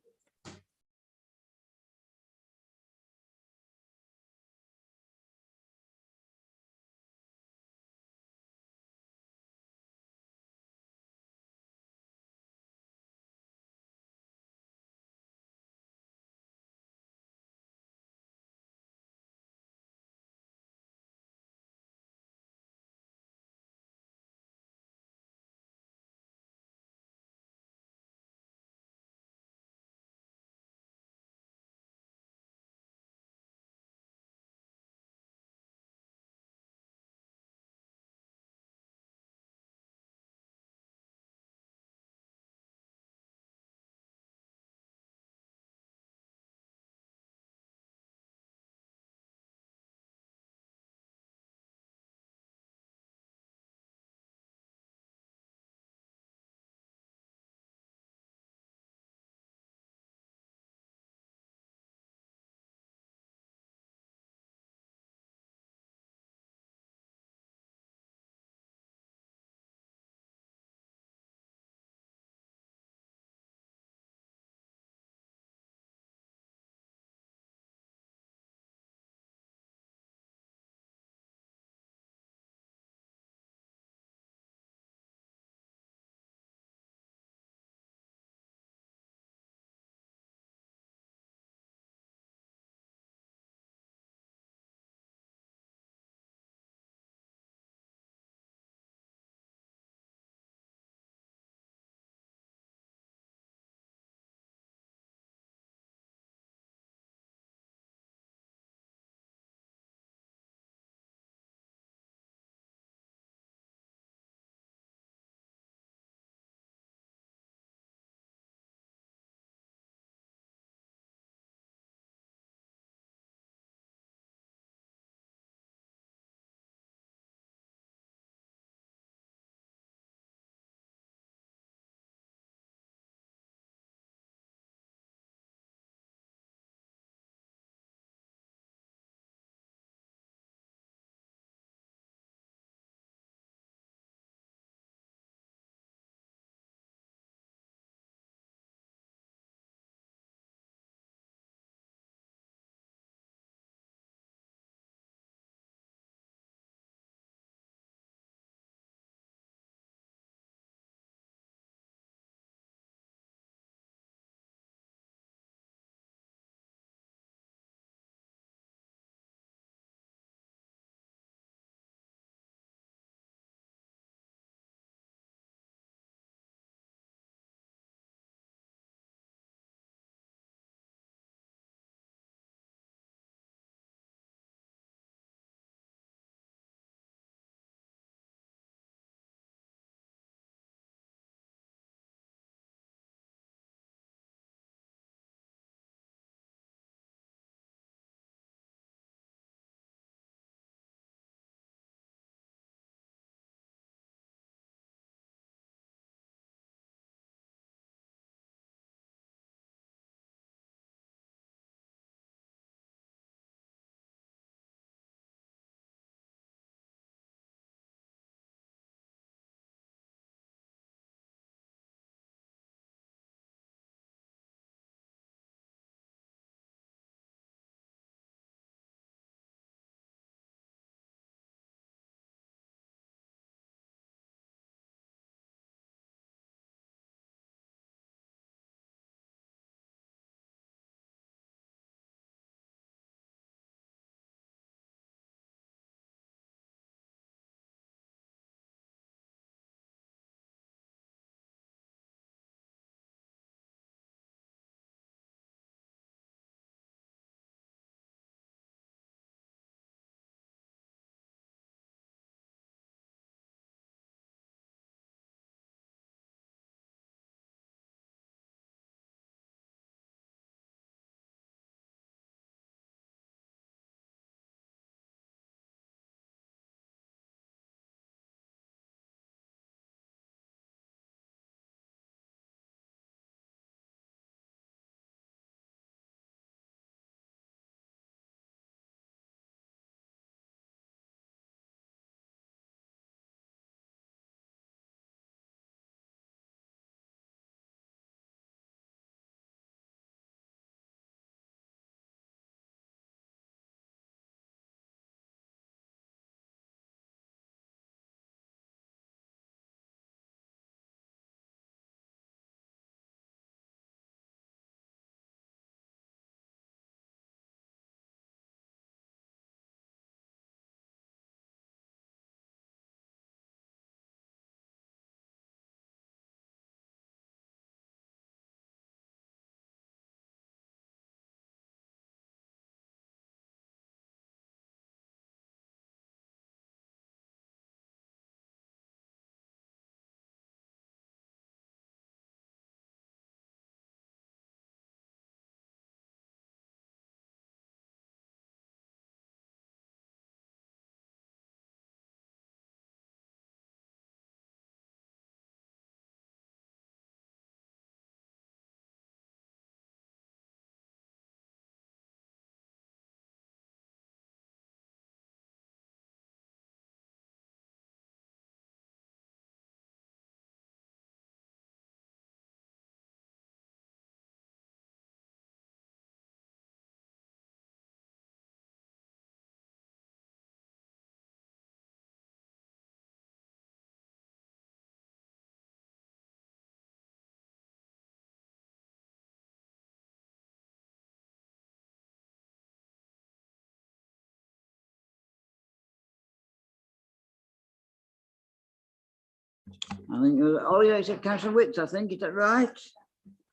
I think, oh yeah, it's Councillor Wicks, I think, is that right?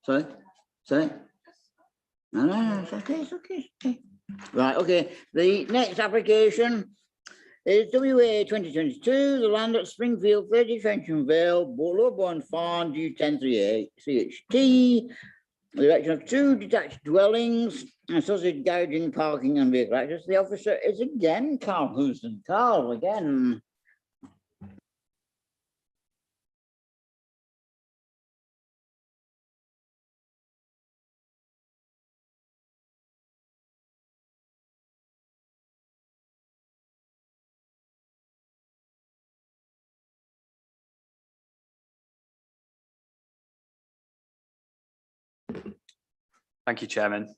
Sorry, sorry. No, it's okay, it's okay, it's okay. Right, okay, the next application is WA 2022, the land at Springfield, 30 Fensham Vale, Lowbourne Farm, U103A, CHT, the erection of 2 detached dwellings, associated garaging, parking and vehicle access. The officer is again Carl Houston. Carl, again. Thank you, Chairman.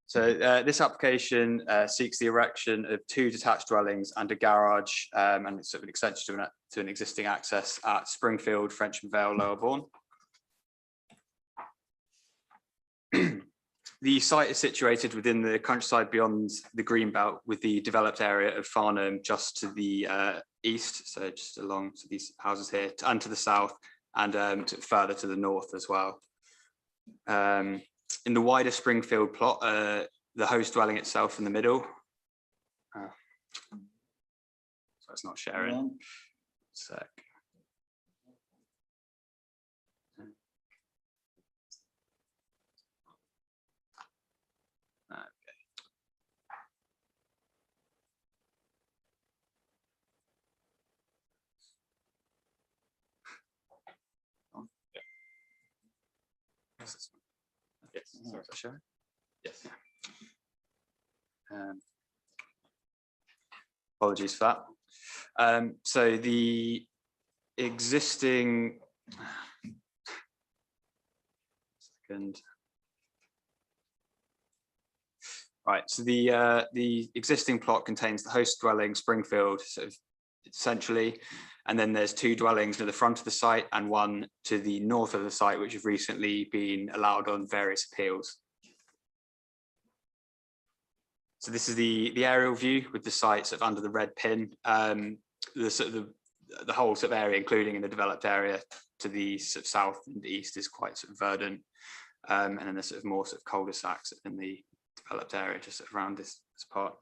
So this application seeks the erection of 2 detached dwellings and a garage, and it's sort of an extension to an existing access at Springfield, Frensham Vale, Lower Bourne. The site is situated within the countryside beyond the Greenbelt, with the developed area of Farnham just to the east, so just along to these houses here, and to the south, and further to the north as well. In the wider Springfield plot, the host dwelling itself in the middle. So it's not sharing. Sec. Yes, sorry, is that showing? Yes. Apologies for that. So the existing Right, so the existing plot contains the host dwelling, Springfield, sort of essentially, and then there's 2 dwellings near the front of the site and 1 to the north of the site, which have recently been allowed on various appeals. So this is the aerial view with the site sort of under the red pin. The whole sort of area, including in the developed area to the sort of south and east, is quite sort of verdant, and then there's sort of more sort of cul-de-sacs in the developed area just sort of around this part.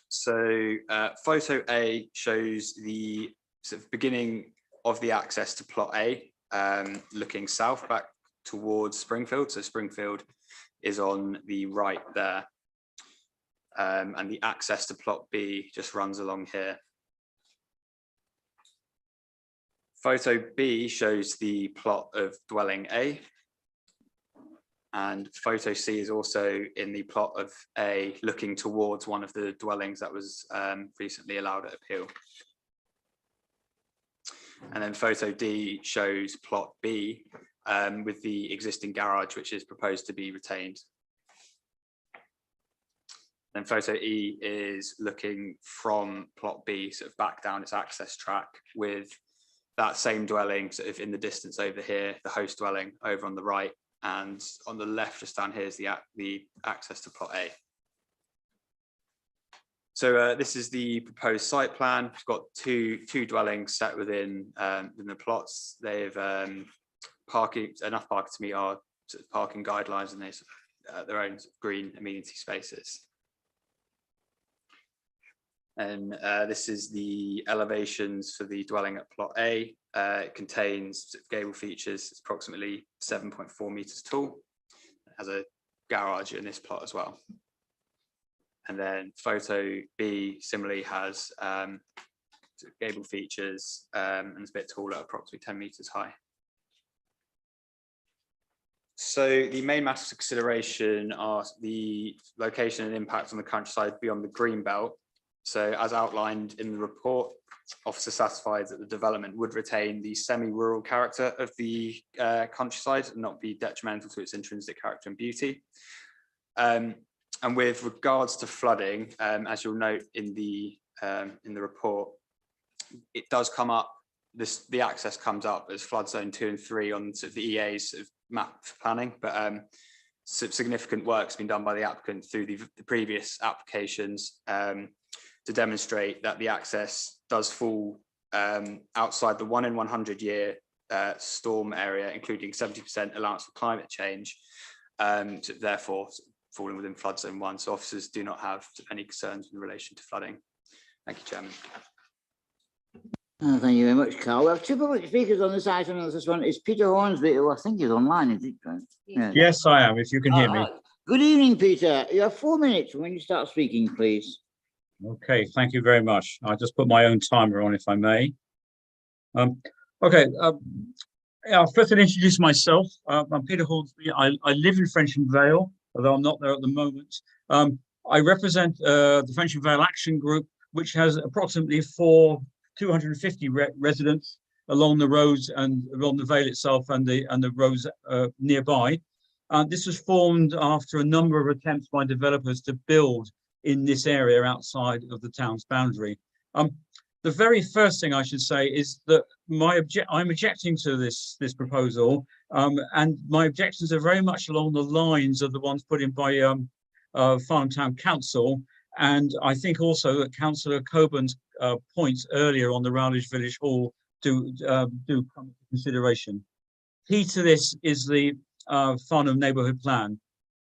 So photo A shows the sort of beginning of the access to plot A, looking south back towards Springfield. So Springfield is on the right there, and the access to plot B just runs along here. Photo B shows the plot of dwelling A, and photo C is also in the plot of A, looking towards one of the dwellings that was recently allowed at appeal. And then photo D shows plot B with the existing garage, which is proposed to be retained. Then photo E is looking from plot B sort of back down its access track, with that same dwelling sort of in the distance over here, the host dwelling over on the right, and on the left just down here is the access to plot A. So this is the proposed site plan. It's got two dwellings set within the plots. They've enough parking to meet our sort of parking guidelines, and they their own sort of green amenity spaces. And this is the elevations for the dwelling at plot A. It contains gable features. It's approximately 7.4 meters tall. It has a garage in this plot as well. And then photo B similarly has gable features and it's a bit taller, approximately 10 meters high. So the main matters of consideration are the location and impact on the countryside beyond the green belt. So as outlined in the report, officer satisfied that the development would retain the semi-rural character of the countryside and not be detrimental to its intrinsic character and beauty. And with regards to flooding, as you'll note in the report, it does come up, the access comes up as flood zone 2 and 3 on sort of the EA's sort of map for planning, but significant work's been done by the applicant through the previous applications to demonstrate that the access does fall outside the 1 in 100 year storm area, including 70% allowance for climate change, so therefore falling within flood zone 1. So officers do not have any concerns in relation to flooding. Thank you, Chairman. Thank you very much, Carl. We have two public speakers on this item. This one is Peter Hornsby, who I think is online, is it? Yes, I am, if you can hear me. Good evening, Peter. You have 4 minutes when you start speaking, please. Okay, thank you very much. I'll just put my own timer on if I may. Okay, I'll first introduce myself. I'm Peter Hornsby. I live in Frensham Vale, although I'm not there at the moment. I represent the Frensham Vale Action Group, which has approximately 250 residents along the roads and along the Vale itself and the roads nearby. This was formed after a number of attempts by developers to build in this area outside of the town's boundary. The very first thing I should say is that I'm objecting to this proposal, and my objections are very much along the lines of the ones put in by Farnham Town Council, and I think also that Councillor Coburn's points earlier on the Rowledge Village Hall do come into consideration. Key to this is the Farnham Neighbourhood Plan.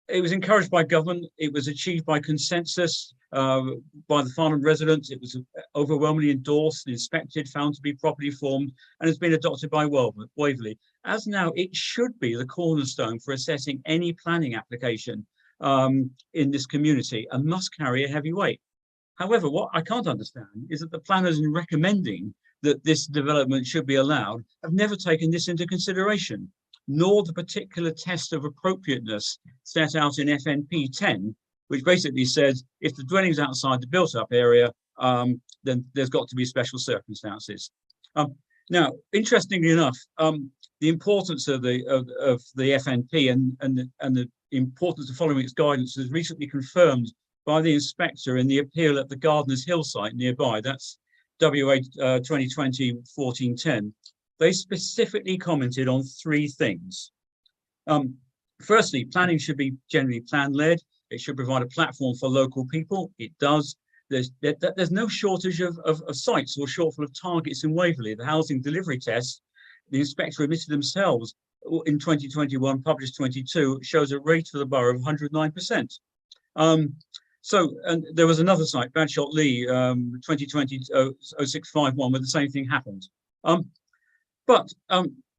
It was encouraged by government. It was achieved by consensus by the Farnham residents. It was overwhelmingly endorsed, inspected, found to be properly formed, and has been adopted by Waverley. As now, it should be the cornerstone for assessing any planning application in this community and must carry a heavy weight. However, what I can't understand is that the planners, in recommending that this development should be allowed, have never taken this into consideration, nor the particular test of appropriateness set out in FNP 10, which basically says if the dwelling's outside the built-up area, then there's got to be special circumstances. Now, interestingly enough, the importance of the FNP and the importance of following its guidance was recently confirmed by the inspector in the appeal at the Gardeners Hill site nearby. That's WA 2020-1410. They specifically commented on 3 things. Firstly, planning should be generally plan-led. It should provide a platform for local people. It does. There's no shortage of sites or shortfall of targets in Waverley. The housing delivery test, the inspector admitted themselves in 2021, published 22, shows a rate for the borough of 109%. And there was another site, Badshot Lee, 2020-0651, where the same thing happened. But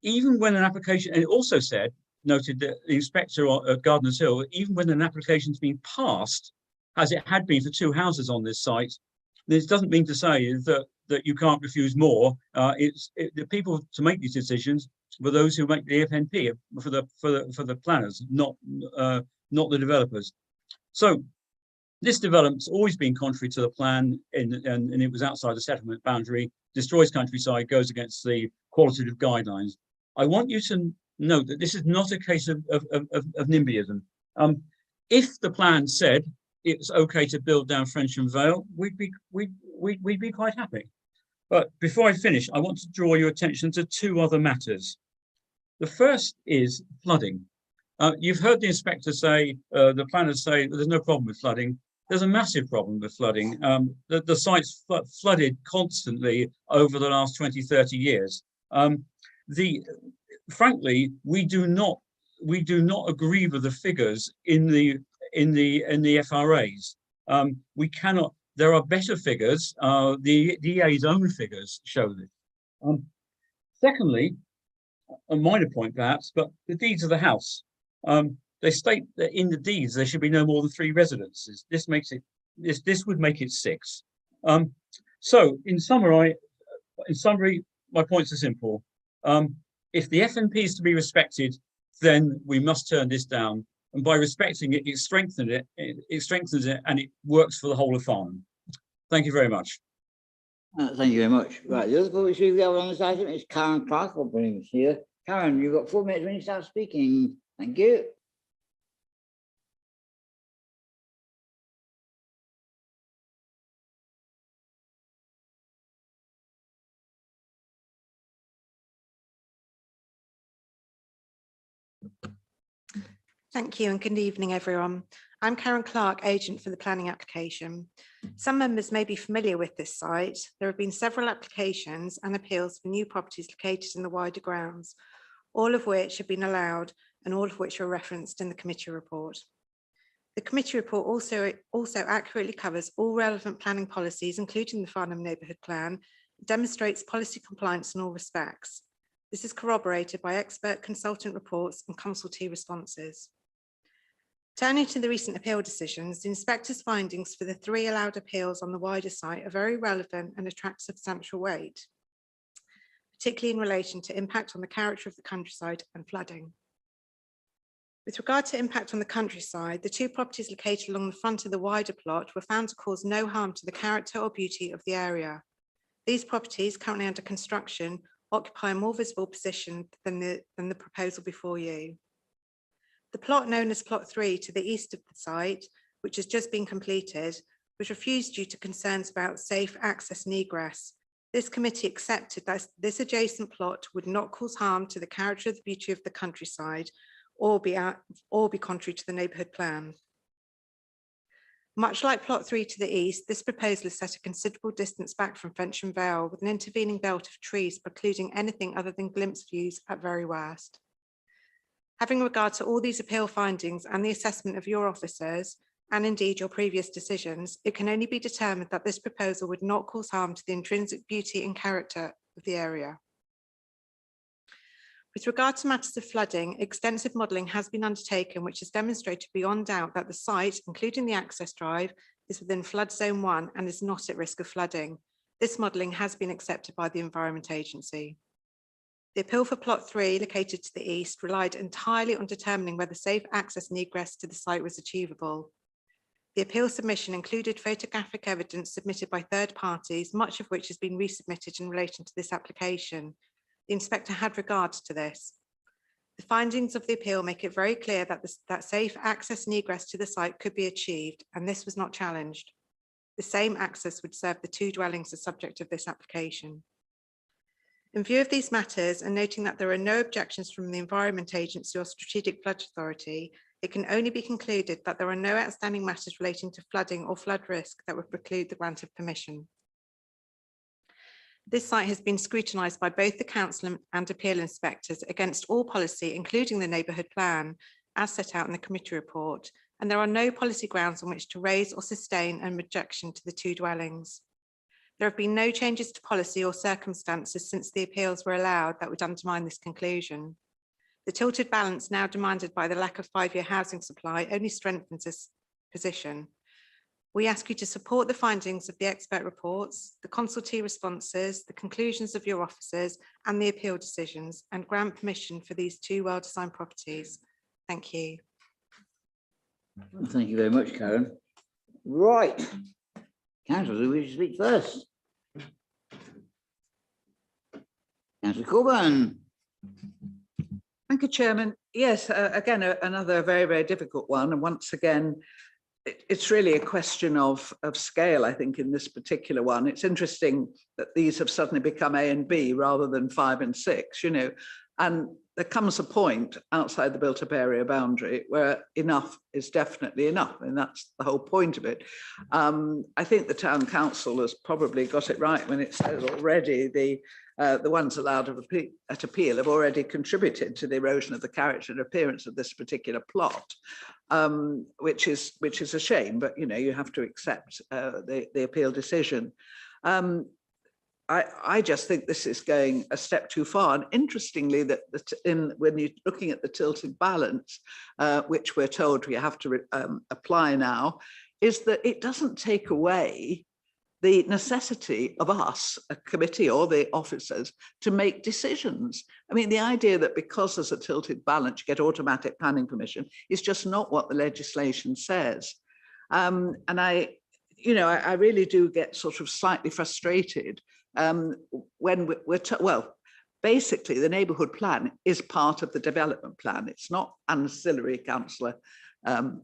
even when an application, and it also said, noted that the inspector at Gardeners Hill, even when an application's been passed, as it had been for 2 houses on this site, this doesn't mean to say that you can't refuse more. The people to make these decisions were those who make the FNP for the planners, not the developers. So this development's always been contrary to the plan, and it was outside the settlement boundary, destroys countryside, goes against the qualitative guidelines. I want you to note that this is not a case of NIMBYism. If the plan said it's okay to build down Frensham Vale, we'd be quite happy. But before I finish, I want to draw your attention to 2 other matters. The first is flooding. You've heard the inspector say, the planners say there's no problem with flooding. There's a massive problem with flooding. The site's flooded constantly over the last 20, 30 years. Frankly, we do not agree with the figures in the FRAs. We cannot. There are better figures. The EA's own figures show this. Secondly, a minor point perhaps, but the deeds of the house. They state that in the deeds there should be no more than 3 residences. This would make it 6. So in summary, my points are simple. If the FNP is to be respected, then we must turn this down. And by respecting it, it strengthens it, and it works for the whole of Farnham. Thank you very much. Thank you very much. Right, the other public speaker we have on this item is Karen Clark, here. Karen, you've got 4 minutes when you start speaking. Thank you. Thank you and good evening, everyone. I'm Karen Clark, agent for the planning application. Some members may be familiar with this site. There have been several applications and appeals for new properties located in the wider grounds, all of which have been allowed and all of which are referenced in the committee report. The committee report also accurately covers all relevant planning policies, including the Farnham Neighbourhood Plan, demonstrates policy compliance in all respects. This is corroborated by expert consultant reports and consultee responses. Turning to the recent appeal decisions, the inspector's findings for the 3 allowed appeals on the wider site are very relevant and attract substantial weight, particularly in relation to impact on the character of the countryside and flooding. With regard to impact on the countryside, the 2 properties located along the front of the wider plot were found to cause no harm to the character or beauty of the area. These properties, currently under construction, occupy a more visible position than the proposal before you. The plot known as Plot 3 to the east of the site, which has just been completed, was refused due to concerns about safe access and egress. This committee accepted that this adjacent plot would not cause harm to the character of the beauty of the countryside or be contrary to the neighbourhood plan. Much like Plot 3 to the east, this proposal is set a considerable distance back from Fensham Vale with an intervening belt of trees precluding anything other than glimpse views at very worst. Having regard to all these appeal findings and the assessment of your officers, and indeed your previous decisions, it can only be determined that this proposal would not cause harm to the intrinsic beauty and character of the area. With regard to matters of flooding, extensive modelling has been undertaken, which has demonstrated beyond doubt that the site, including the access drive, is within flood zone 1 and is not at risk of flooding. This modelling has been accepted by the Environment Agency. The appeal for Plot 3, located to the east, relied entirely on determining whether safe access and egress to the site was achievable. The appeal submission included photographic evidence submitted by third parties, much of which has been resubmitted in relation to this application. The inspector had regard to this. The findings of the appeal make it very clear that safe access and egress to the site could be achieved, and this was not challenged. The same access would serve the 2 dwellings as subject of this application. In view of these matters, and noting that there are no objections from the Environment Agency or Strategic Flood Authority, it can only be concluded that there are no outstanding matters relating to flooding or flood risk that would preclude the grant of permission. This site has been scrutinised by both the council and appeal inspectors against all policy, including the neighbourhood plan, as set out in the committee report, and there are no policy grounds on which to raise or sustain an objection to the 2 dwellings. There have been no changes to policy or circumstances since the appeals were allowed that would undermine this conclusion. The tilted balance now demanded by the lack of 5-year housing supply only strengthens this position. We ask you to support the findings of the expert reports, the consultee responses, the conclusions of your officers and the appeal decisions, and grant permission for these 2 well-designed properties. Thank you. Thank you very much, Karen. Right. Councillor, who wishes to speak first? Councillor Coburn. Thank you, Chairman. Yes, again, another very, very difficult one. And once again, it's really a question of scale, I think, in this particular one. It's interesting that these have suddenly become A and B rather than 5 and 6, you know, and there comes a point outside the built-up area boundary where enough is definitely enough, and that's the whole point of it. I think the town council has probably got it right when it says already the ones allowed at appeal have already contributed to the erosion of the character and appearance of this particular plot, which is a shame, but you know, you have to accept the appeal decision. I just think this is going a step too far. And interestingly, that when you're looking at the tilted balance, which we're told we have to apply now, is that it doesn't take away the necessity of us, a committee or the officers, to make decisions. I mean, the idea that because there's a tilted balance, you get automatic planning permission is just not what the legislation says. And I really do get sort of slightly frustrated when well, basically the neighbourhood plan is part of the development plan. It's not ancillary, Councillor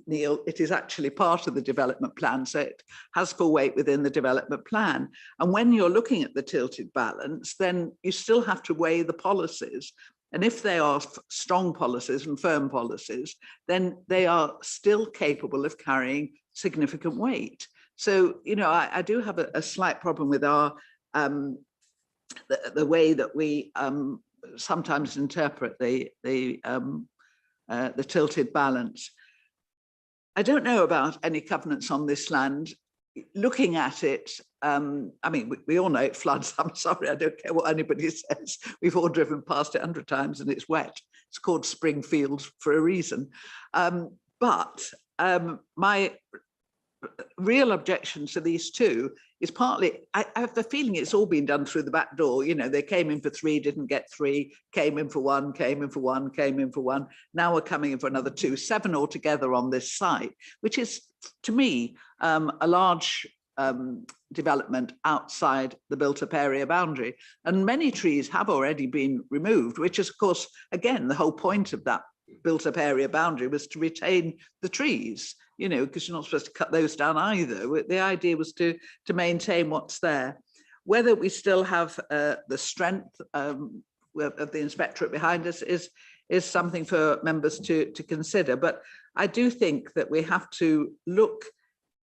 Neil, it is actually part of the development plan, so it has full weight within the development plan. And when you're looking at the tilted balance, then you still have to weigh the policies And if they are strong policies and firm policies, then they are still capable of carrying significant weight. So, you know, I do have a slight problem with our the way that we sometimes interpret the tilted balance. I don't know about any covenants on this land. Looking at it, I mean, we all know it floods. I'm sorry, I don't care what anybody says. We've all driven past it 100 times and it's wet. It's called Springfield for a reason. But my real objection to these two is partly, I have the feeling it's all been done through the back door. You know, they came in for 3, didn't get 3, came in for 1, came in for 1, came in for 1. Now we're coming in for another 2, 7 altogether on this site, which is, to me, a large development outside the built-up area boundary. And many trees have already been removed, which is, of course, again, the whole point of that built-up area boundary was to retain the trees, you know, because you're not supposed to cut those down either. The idea was to maintain what's there. Whether we still have the strength of the inspectorate behind us is something for members to consider. But I do think that we have to look,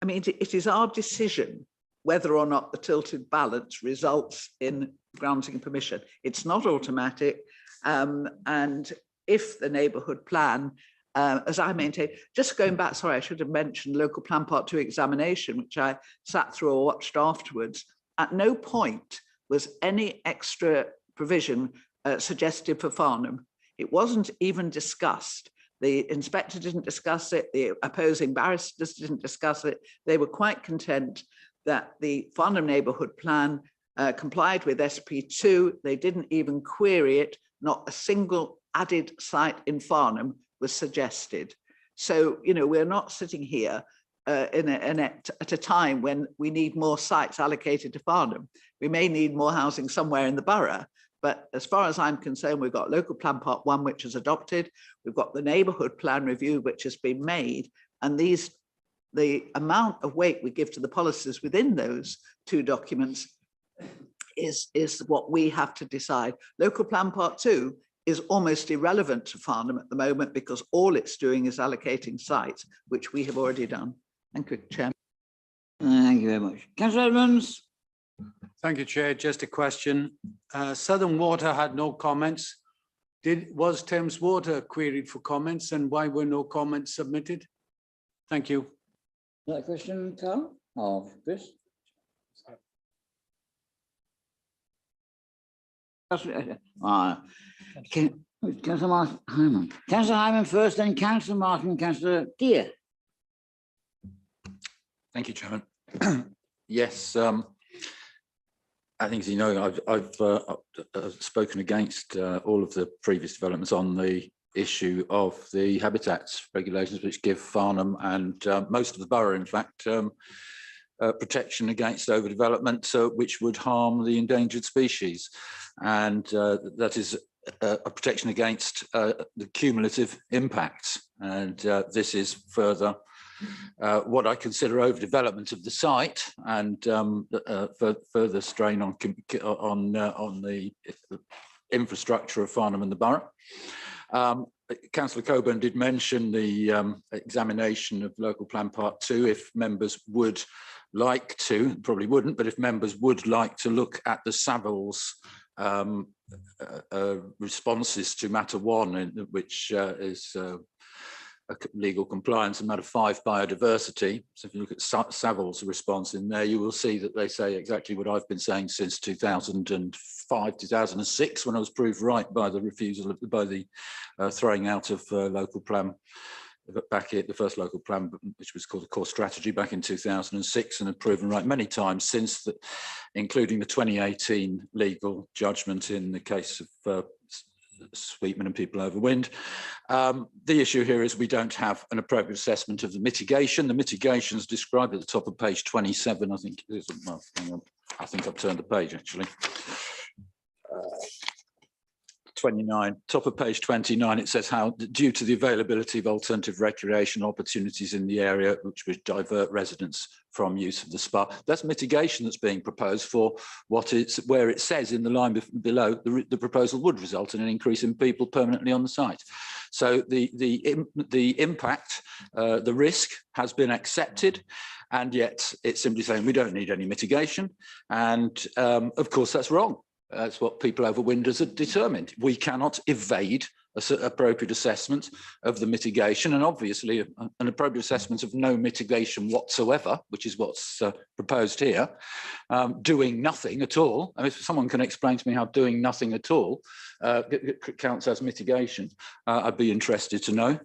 I mean, it is our decision whether or not the tilted balance results in granting permission. It's not automatic. And if the neighbourhood plan, as I maintain, just going back, sorry, I should have mentioned local plan part 2 examination, which I sat through or watched afterwards. At no point was any extra provision suggested for Farnham. It wasn't even discussed. The inspector didn't discuss it. The opposing barristers didn't discuss it. They were quite content that the Farnham neighbourhood plan complied with SP2. They didn't even query it. Not a single added site in Farnham was suggested. So, you know, we're not sitting here at a time when we need more sites allocated to Farnham. We may need more housing somewhere in the borough. But as far as I'm concerned, we've got local plan part 1, which is adopted. We've got the neighbourhood plan review, which has been made. And the amount of weight we give to the policies within those 2 documents is what we have to decide. Local plan part 2 is almost irrelevant to Farnham at the moment because all it's doing is allocating sites, which we have already done. Thank you, Chair. Thank you very much. Councillor Edmonds. Thank you, Chair. Just a question. Southern Water had no comments. Was Thames Water queried for comments, and why were no comments submitted? Thank you. That question, Carl? Or Chris? Councillor Hyman. Councillor Hyman first, then Councillor Martin, Councillor Deere. Thank you, Chairman. Yes, I think, as you know, I've spoken against all of the previous developments on the issue of the habitats regulations, which give Farnham and most of the borough, in fact, protection against overdevelopment, which would harm the endangered species. And that is a protection against the cumulative impacts. And this is further what I consider overdevelopment of the site and further strain on the infrastructure of Farnham and the borough. Councillor Coburn did mention the examination of local plan part 2. If members would like to, probably wouldn't, but if members would like to look at the Savills responses to matter 1, which is legal compliance, and matter 5, biodiversity. So if you look at Savills response in there, you will see that they say exactly what I've been saying since 2005, 2006, when I was proved right by the refusal, by the throwing out of local plan back at the first local plan, which was called the core strategy back in 2006, and have proven right many times since, that, including the 2018 legal judgment in the case of Sweetman and People Over Wind. The issue here is we don't have an appropriate assessment of the mitigation. The mitigation is described at the top of page 27. I think it is. Well, hang on. I think I've turned the page actually. 29, top of page 29, it says how due to the availability of alternative recreation opportunities in the area, which would divert residents from use of the spa. That's mitigation that's being proposed for what it's where it says in the line below the proposal would result in an increase in people permanently on the site. So the impact, the risk has been accepted, and yet it's simply saying we don't need any mitigation. And of course that's wrong. That's what people over Winders have determined. We cannot evade appropriate assessment of the mitigation, and obviously an appropriate assessment of no mitigation whatsoever, which is what's proposed here, doing nothing at all. I mean, if someone can explain to me how doing nothing at all counts as mitigation, I'd be interested to know.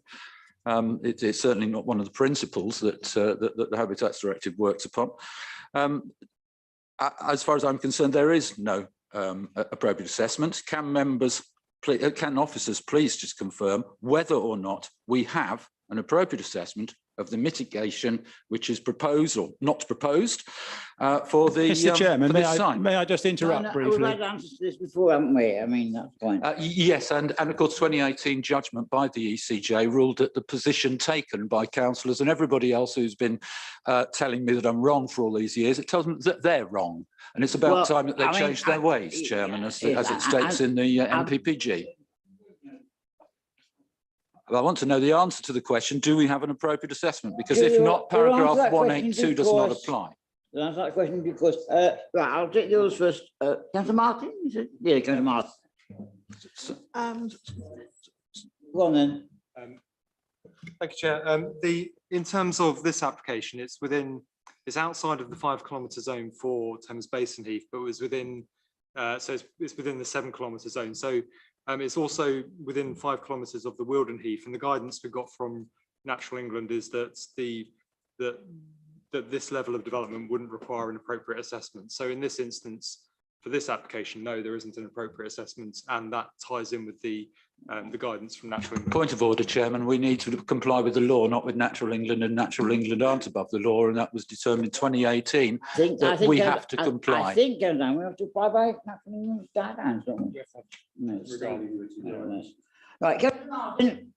It's certainly not one of the principles that the Habitats Directive works upon. As far as I'm concerned, there is no appropriate assessment. Can officers please just confirm whether or not we have an appropriate assessment of the mitigation which is proposed or not proposed for the Mr. Chairman, sign? may I just interrupt briefly? We've had answers to this before, haven't we? I mean, that's fine. Yes, and of course 2018 judgment by the ECJ ruled that the position taken by councillors and everybody else who's been telling me that I'm wrong for all these years, it tells them that they're wrong. And it's about time that they change their ways, Chairman, as it states in the MPPG. I want to know the answer to the question, do we have an appropriate assessment? Because if not, paragraph 182 does not apply. To answer that question, because, right, I'll take the others first. Councillor Martin, is it? Yeah, Councillor Martin. Go on then. Thank you, Chair. In terms of this application, it's outside of the 5 kilometre zone for Thames Basin Heath, but it was within, so it's within the 7 kilometre zone. So it's also within 5 kilometres of the Wilden Heath, and the guidance we got from Natural England is that that this level of development wouldn't require an appropriate assessment. So in this instance, for this application, no, there isn't an appropriate assessment, and that ties in with the guidance from Natural England. Point of order, Chairman. We need to comply with the law, not with Natural England, and Natural England aren't above the law, and that was determined in 2018. We have to comply. I think, we have to apply by Natural England's guidelines, don't we? Right, Councillor Martin.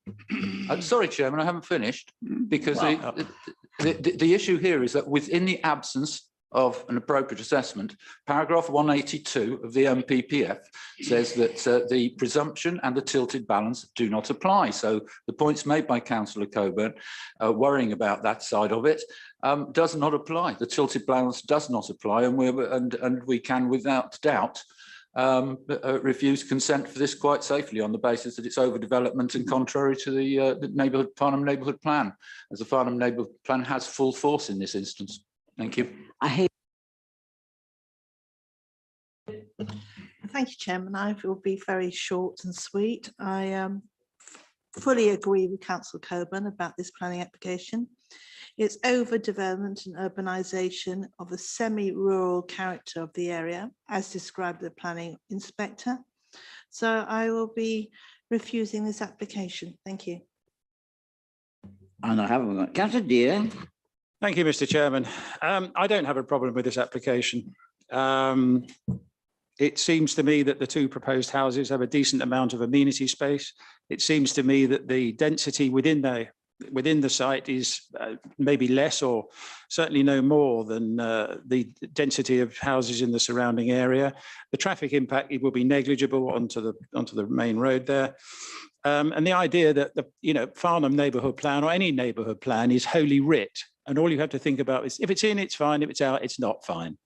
Sorry, Chairman, I haven't finished, because the issue here is that within the absence of an appropriate assessment, paragraph 182 of the MPPF says that the presumption and the tilted balance do not apply. So the points made by Councillor Coburn, worrying about that side of it, does not apply. The tilted balance does not apply, and we can, without doubt, refuse consent for this quite safely on the basis that it's overdevelopment and contrary to the Farnham Neighbourhood Plan, as the Farnham Neighbourhood Plan has full force in this instance. Thank you. Thank you, Chairman. I will be very short and sweet. I fully agree with Councillor Coburn about this planning application. It's overdevelopment and urbanisation of a semi-rural character of the area, as described by the planning inspector. So I will be refusing this application. Thank you. And I haven't got Councillor Deere. Thank you, Mr. Chairman. I don't have a problem with this application. It seems to me that the 2 proposed houses have a decent amount of amenity space. It seems to me that the density within the site is maybe less, or certainly no more than the density of houses in the surrounding area. The traffic impact, it will be negligible onto the main road there. And the idea that the Farnham neighbourhood plan or any neighbourhood plan is holy writ, and all you have to think about is if it's in, it's fine. If it's out, it's not fine.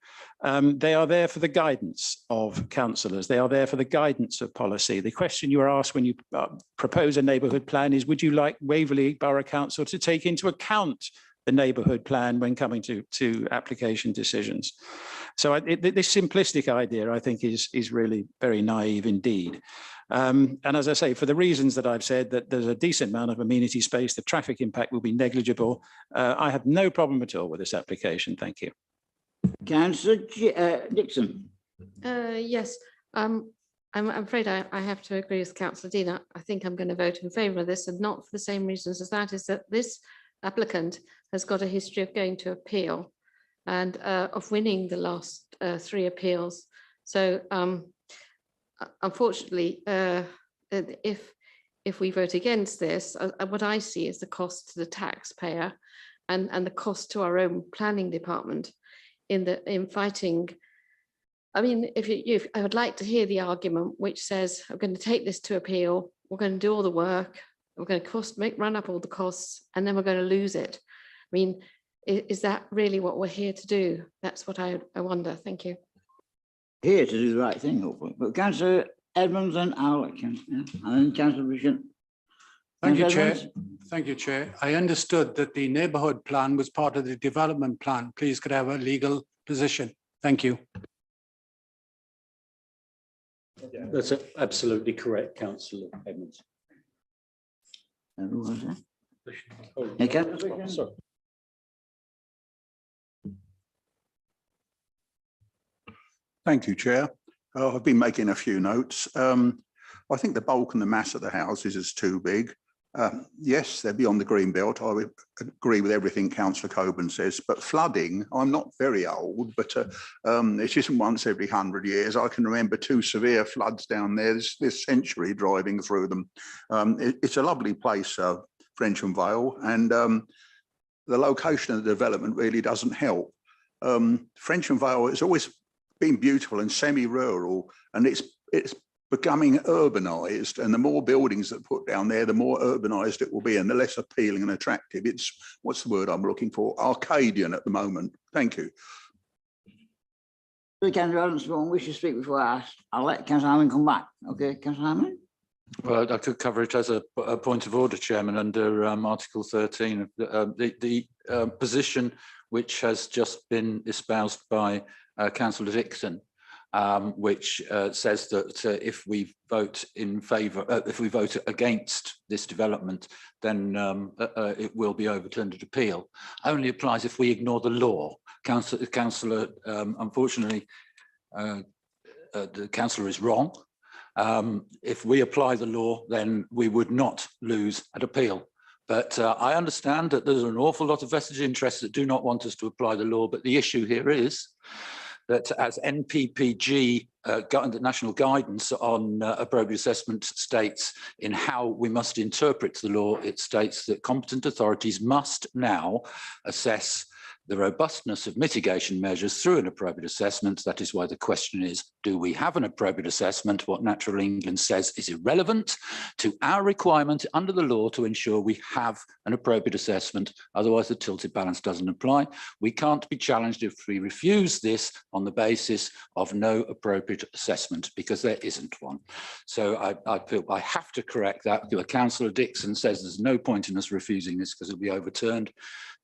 They are there for the guidance of councillors. They are there for the guidance of policy. The question you are asked when you propose a neighbourhood plan is, would you like Waverley Borough Council to take into account the neighbourhood plan when coming to application decisions? So this simplistic idea, I think, is really very naive indeed. And as I say, for the reasons that I've said, that there's a decent amount of amenity space, the traffic impact will be negligible. I have no problem at all with this application. Thank you. Councillor Dixon. Yes, I'm afraid I have to agree with Councillor Dean. I think I'm going to vote in favour of this, and not for the same reasons as that, is that this applicant has got a history of going to appeal and of winning the last 3 appeals. So unfortunately, if we vote against this, what I see is the cost to the taxpayer and the cost to our own planning department in fighting. I mean, if I would like to hear the argument which says, I'm going to take this to appeal, we're going to do all the work, we're going to run up all the costs, and then we're going to lose it. I mean, is that really what we're here to do? That's what I wonder. Thank you. Here to do the right thing, hopefully. But Councillor Edmonds and Alex, and then Councillor Bishop. Thank you, Councillor Chair. Thank you, Chair. I understood that the neighbourhood plan was part of the development plan. Please could I have a legal position? Thank you. That's absolutely correct, Councillor Edmonds. Sorry. Thank you, Chair. I've been making a few notes. I think the bulk and the mass of the houses is too big. Yes, they're beyond the green belt. I would agree with everything Councillor Coburn says, but flooding, I'm not very old, but it isn't once every 100 years. I can remember 2 severe floods down there this century driving through them. It's a lovely place, Frensham Vale, and the location of the development really doesn't help. Frensham Vale has always been beautiful and semi-rural, and it's becoming urbanised, and the more buildings that put down there, the more urbanised it will be, and the less appealing and attractive. It's, what's the word I'm looking for? Arcadian at the moment. Thank you. Councillor Adams won't wish to speak before I'll let Councillor Hammond come back. Okay, Councillor Hammond? Well, I could cover it as a point of order, Chairman, under Article 13. The position which has just been espoused by Councillor Dixon, which says that if we vote in favour, if we vote against this development, then it will be overturned at appeal, only applies if we ignore the law. Councillor, unfortunately, the councillor is wrong. If we apply the law, then we would not lose at appeal. But I understand that there's an awful lot of vested interests that do not want us to apply the law. But the issue here is that as NPPG, the national guidance on appropriate assessment states in how we must interpret the law, it states that competent authorities must now assess the robustness of mitigation measures through an appropriate assessment. That is why the question is, do we have an appropriate assessment? What Natural England says is irrelevant to our requirement under the law to ensure we have an appropriate assessment. Otherwise, the tilted balance doesn't apply. We can't be challenged if we refuse this on the basis of no appropriate assessment, because there isn't one. So I feel I have to correct that. Councillor Dixon says there's no point in us refusing this because it'll be overturned.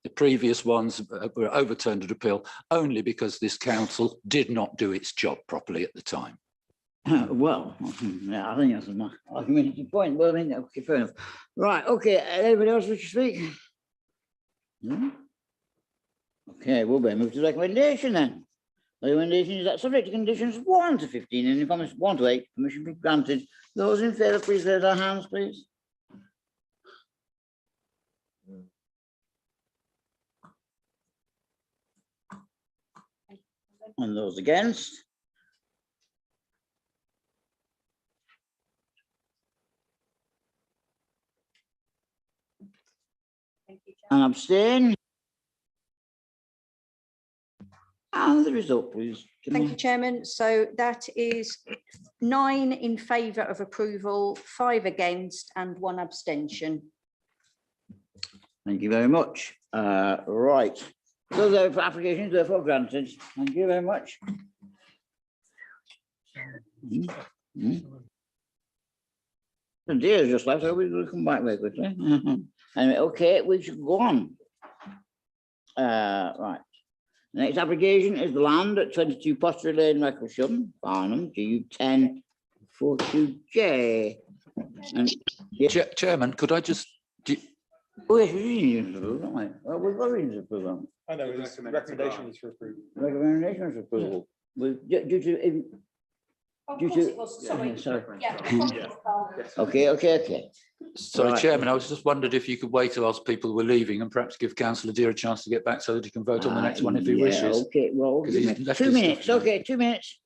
The previous ones were overturned at appeal only because this council did not do its job properly at the time. Well, yeah, I think that's my argumentative point. Well, I mean, okay, fair enough. Right, okay, anybody else wish to speak? No? Okay, we'll move to the recommendation then. The recommendation is that subject to conditions 1 to 15 and in comments 1 to 8, permission be granted. Those in favour, please raise their hands, please. And those against? And abstain? And the result, please. Thank you, Chairman. So that is 9 in favour of approval, 5 against and 1 abstention. Thank you very much. Right. So the application is therefore granted. Thank you very much. The day has just left, so we'll come back very quickly. Anyway, okay, we should go on. Right. The next application is the land at 22 Pottery Lane, Recklesham, Farnham, GU10 42J. And Chairman, could I just? Oh, yes, we've got reasons to approve. I know, it's recommendations for approval. Recommendations for approval. Due to. Sorry. Okay. Sorry, Right. Chairman, I was just wondered if you could wait till us people were leaving and perhaps give Councillor Deere a chance to get back so that he can vote on the next one if he wishes. Okay, well, 'Cause he's left 2 his minutes. stuff now. Okay, 2 minutes.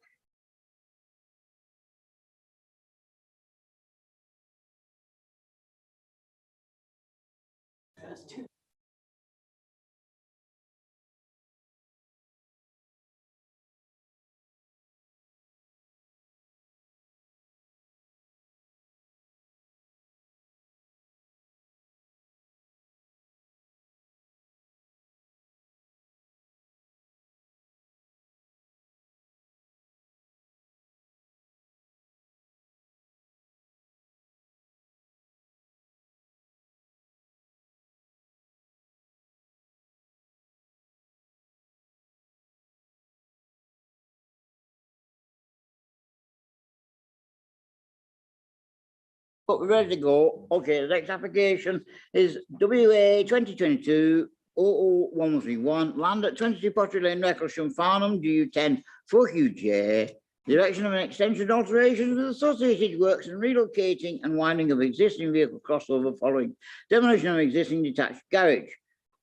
But we're ready to go. Okay, the next application is WA 2022-001131, land at 22 Pottery Lane, Recklesham, Farnham, DU10 4QJ. The erection of an extension alterations with associated works and relocating and winding of existing vehicle crossover following demolition of existing detached garage.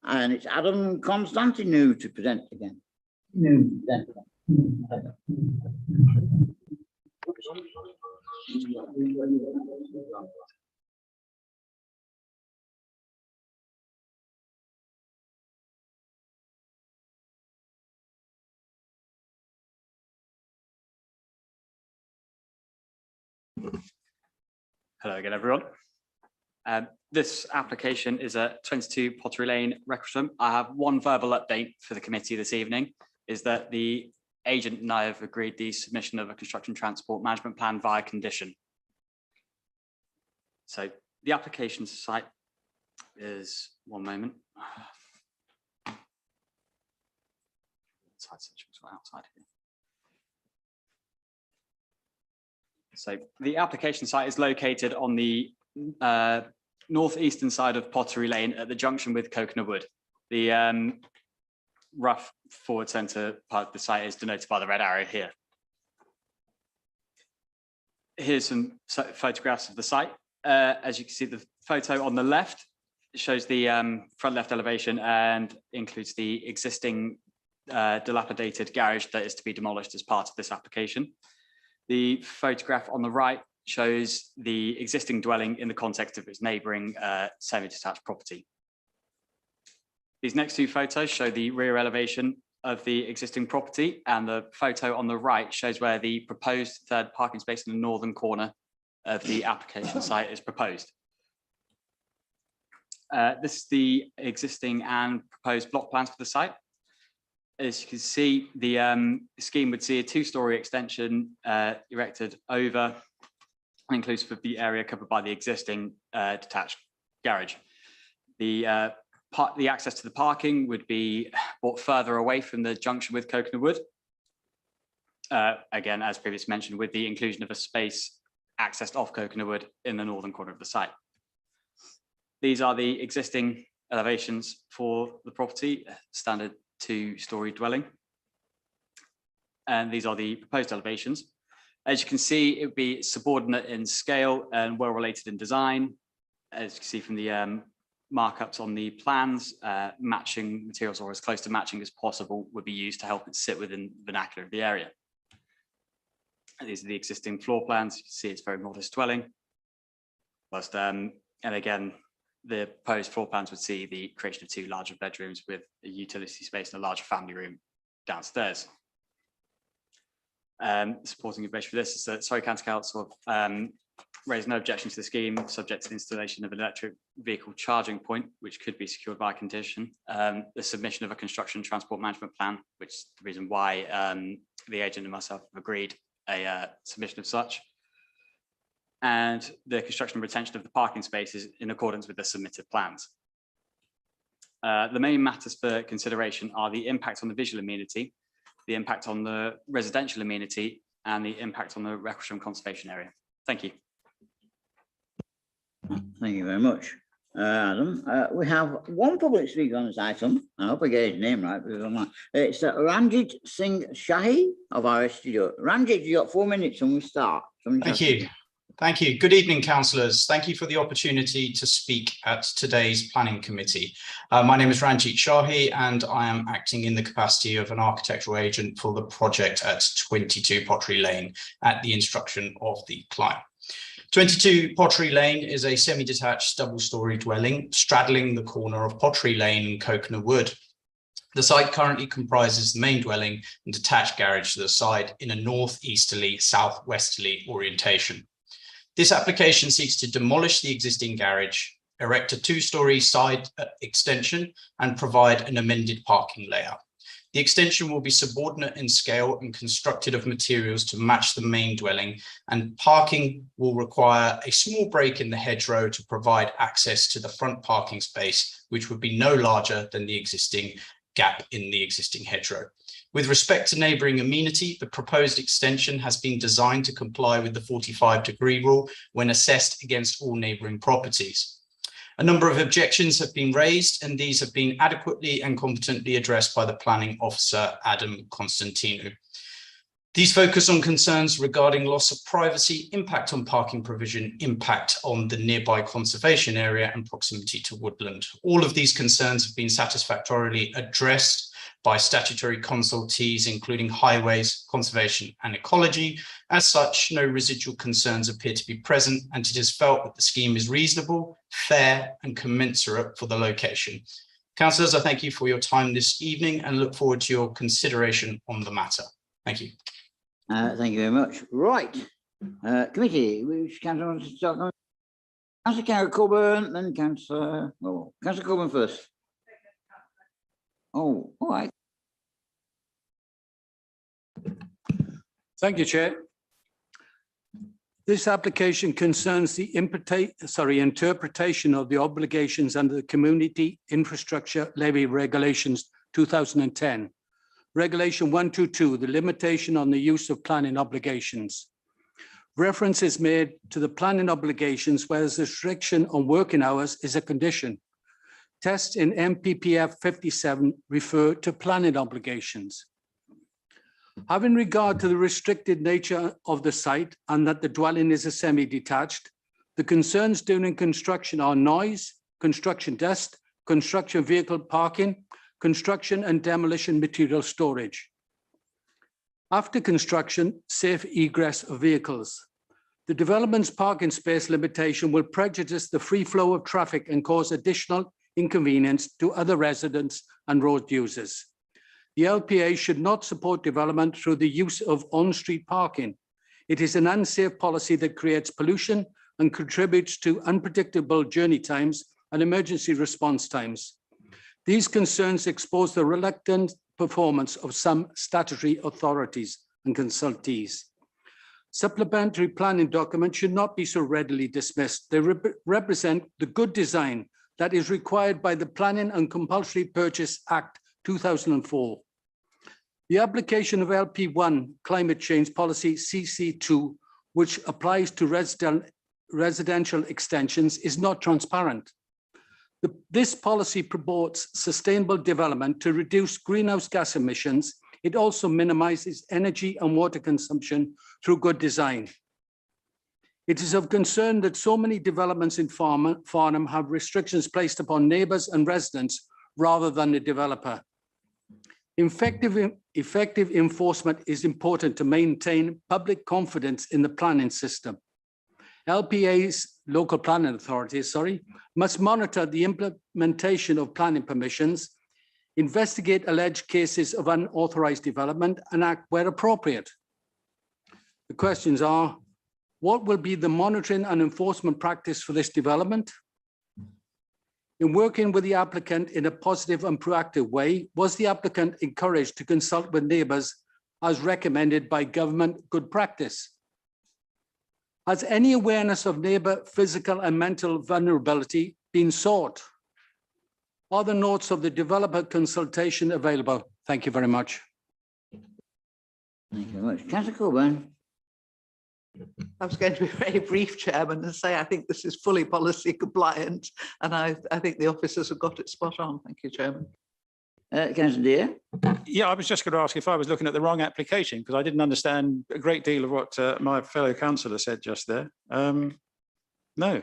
And it's Adam Constantinu to present again. Hello again, everyone. This application is at 22 Pottery Lane, Recklesham. I have one verbal update for the committee this evening, is that the agent and I have agreed the submission of a construction transport management plan via condition. So the application site is, one moment. Outside here. So the application site is located on the northeastern side of Pottery Lane at the junction with Coconut Wood. The rough forward centre part of the site is denoted by the red arrow here. Here's some photographs of the site. As you can see, the photo on the left shows the front left elevation and includes the existing dilapidated garage that is to be demolished as part of this application. The photograph on the right shows the existing dwelling in the context of its neighbouring semi-detached property. These next two photos show the rear elevation of the existing property, and the photo on the right shows where the proposed third parking space in the northern corner of the application site is proposed. This is the existing and proposed block plans for the site. As you can see, the scheme would see a two-storey extension erected over, inclusive of the area covered by the existing detached garage. The access to the parking would be brought further away from the junction with Coconut Wood. Again, as previously mentioned, with the inclusion of a space accessed off Coconut Wood in the northern corner of the site. These are the existing elevations for the property, standard two-storey dwelling. And these are the proposed elevations. As you can see, it would be subordinate in scale and well related in design. As you can see from the markups on the plans, matching materials, or as close to matching as possible, would be used to help it sit within the vernacular of the area. And these are the existing floor plans. You can see it's a very modest dwelling. Whilst, and again, the proposed floor plans would see the creation of two larger bedrooms with a utility space and a larger family room downstairs. Supporting information for this is that Surrey County Council raised no objection to the scheme, subject to the installation of an electric vehicle charging point, which could be secured by condition. The submission of a construction transport management plan, which is the reason why the agent and myself have agreed a submission of such. And the construction and retention of the parking spaces in accordance with the submitted plans. The main matters for consideration are the impact on the visual amenity, the impact on the residential amenity, and the impact on the Recklesham conservation area. Thank you. Thank you very much, Adam. We have one public speaker on this item. I hope I get his name right, because I'm not. It's Ranjit Singh Shahi of our studio. Ranjit, you got 4 minutes and we start. Thank you. Thank you. Good evening, councillors. Thank you for the opportunity to speak at today's planning committee. My name is Ranjit Shahi, and I am acting in the capacity of an architectural agent for the project at 22 Pottery Lane at the instruction of the client. 22 Pottery Lane is a semi-detached double-storey dwelling straddling the corner of Pottery Lane and Coconut Wood. The site currently comprises the main dwelling and detached garage to the side in a northeasterly, southwesterly orientation. This application seeks to demolish the existing garage, erect a two-storey side extension, and provide an amended parking layout. The extension will be subordinate in scale and constructed of materials to match the main dwelling, and parking will require a small break in the hedgerow to provide access to the front parking space, which would be no larger than the existing gap in the existing hedgerow. With respect to neighbouring amenity, the proposed extension has been designed to comply with the 45-degree rule when assessed against all neighbouring properties. A number of objections have been raised, and these have been adequately and competently addressed by the planning officer, Adam Constantinou. These focus on concerns regarding loss of privacy, impact on parking provision, impact on the nearby conservation area, and proximity to woodland. All of these concerns have been satisfactorily addressed by statutory consultees, including highways, conservation, and ecology. As such, no residual concerns appear to be present, and it is felt that the scheme is reasonable, fair, and commensurate for the location. Councillors, I thank you for your time this evening and look forward to your consideration on the matter. Thank you. Thank you very much. Right. Committee, which councillor wants to start? Councillor Carol Coburn, then Councillor Coburn first. Oh, all right. Thank you, Chair. This application concerns the interpretation of the obligations under the Community Infrastructure Levy Regulations 2010. Regulation 122, the limitation on the use of planning obligations. Reference is made to the planning obligations, whereas the restriction on working hours is a condition. Tests in MPPF 57 refer to planning obligations. Having regard to the restricted nature of the site and that the dwelling is a semi-detached, the concerns during construction are noise, construction dust, construction vehicle parking, construction and demolition material storage. After construction, safe egress of vehicles. The development's parking space limitation will prejudice the free flow of traffic and cause additional inconvenience to other residents and road users. The LPA should not support development through the use of on-street parking. It is an unsafe policy that creates pollution and contributes to unpredictable journey times and emergency response times. These concerns expose the reluctant performance of some statutory authorities and consultees. Supplementary planning documents should not be so readily dismissed. They represent the good design that is required by the Planning and Compulsory Purchase Act 2004. The application of LP1 Climate Change Policy CC2, which applies to residential extensions, is not transparent. This policy promotes sustainable development to reduce greenhouse gas emissions. It also minimizes energy and water consumption through good design. It is of concern that so many developments in Farnham have restrictions placed upon neighbours and residents rather than the developer. Effective enforcement is important to maintain public confidence in the planning system. LPA's, local planning authorities, must monitor the implementation of planning permissions, investigate alleged cases of unauthorised development, and act where appropriate. The questions are, what will be the monitoring and enforcement practice for this development? In working with the applicant in a positive and proactive way, was the applicant encouraged to consult with neighbours as recommended by government good practice? Has any awareness of neighbour physical and mental vulnerability been sought? Are the notes of the developer consultation available? Thank you very much. Thank you very much. Councillor Coburn. I was going to be very brief, Chairman, and say I think this is fully policy compliant, and I think the officers have got it spot on. Thank you, Chairman. Councillor Deere. Yeah, I was just going to ask if I was looking at the wrong application, because I didn't understand a great deal of what my fellow councillor said just there. No,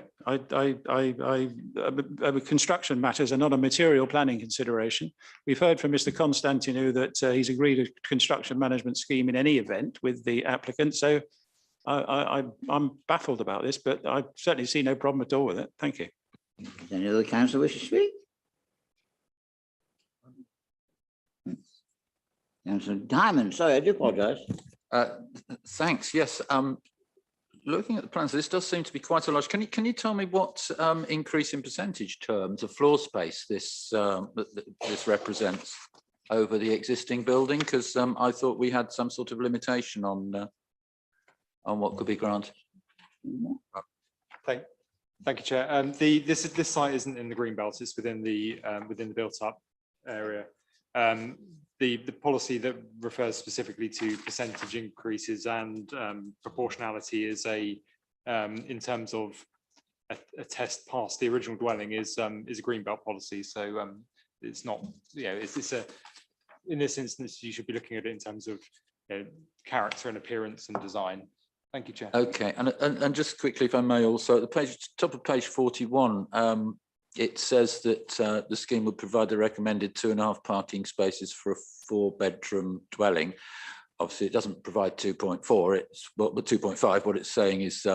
construction matters are not a material planning consideration. We've heard from Mr. Constantinou that he's agreed a construction management scheme in any event with the applicant. So I'm baffled about this, but I certainly see no problem at all with it. Thank you. Does any other councillor wish to speak? Councillor Diamond, sorry, I do apologise. Thanks. Yes. Looking at the plans, this does seem to be quite a large. Can you tell me what increase in percentage terms of floor space this this represents over the existing building? Because I thought we had some sort of limitation on what could be granted. Thank you, Chair. This site isn't in the green belt; it's within the built-up area. The policy that refers specifically to percentage increases and proportionality is in terms of a test past the original dwelling is a green belt policy. So it's not, it's in this instance you should be looking at it in terms of character and appearance and design. Thank you, Chair. Okay, and just quickly, if I may, also at the top of page 41. It says that the scheme would provide the recommended 2.5 parking spaces for a 4-bedroom dwelling. Obviously, it doesn't provide 2.4. It's but 2.5. What it's saying is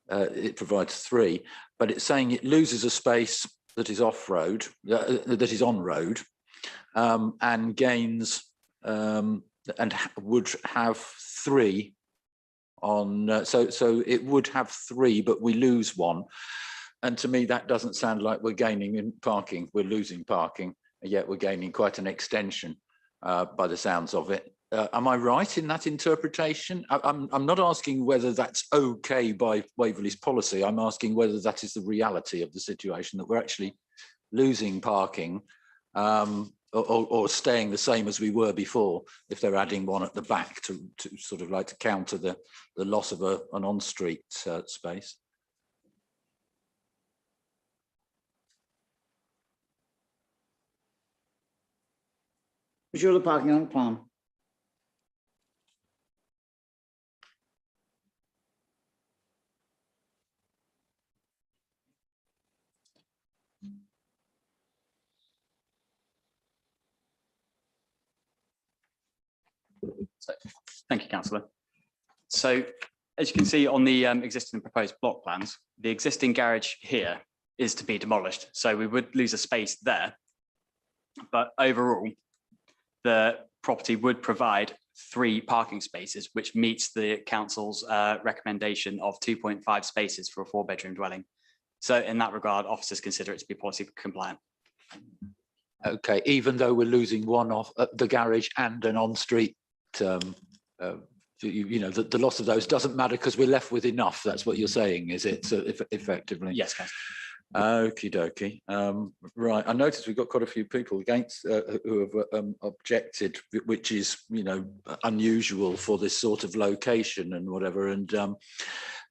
it provides 3, but it's saying it loses a space that is off-road, that is on-road, and gains and would have 3 on. So it would have 3, but we lose 1. And to me, that doesn't sound like we're gaining in parking. We're losing parking, and yet we're gaining quite an extension by the sounds of it. Am I right in that interpretation? I'm not asking whether that's okay by Waverley's policy. I'm asking whether that is the reality of the situation, that we're actually losing parking or staying the same as we were before, if they're adding 1 at the back to sort of like to counter the loss of an on-street space. Show the parking on the plan. So, thank you, Councillor. So, as you can see on the existing proposed block plans, the existing garage here is to be demolished. So we would lose a space there, but overall, the property would provide 3 parking spaces, which meets the council's recommendation of 2.5 spaces for a 4-bedroom dwelling. So in that regard, officers consider it to be policy compliant. Okay, even though we're losing 1 off the garage and an on-street, the loss of those doesn't matter because we're left with enough. That's what you're saying, is it? So effectively, yes, Councillor. Okie dokie. Right, I noticed we've got quite a few people against who have objected, which is unusual for this sort of location and whatever. And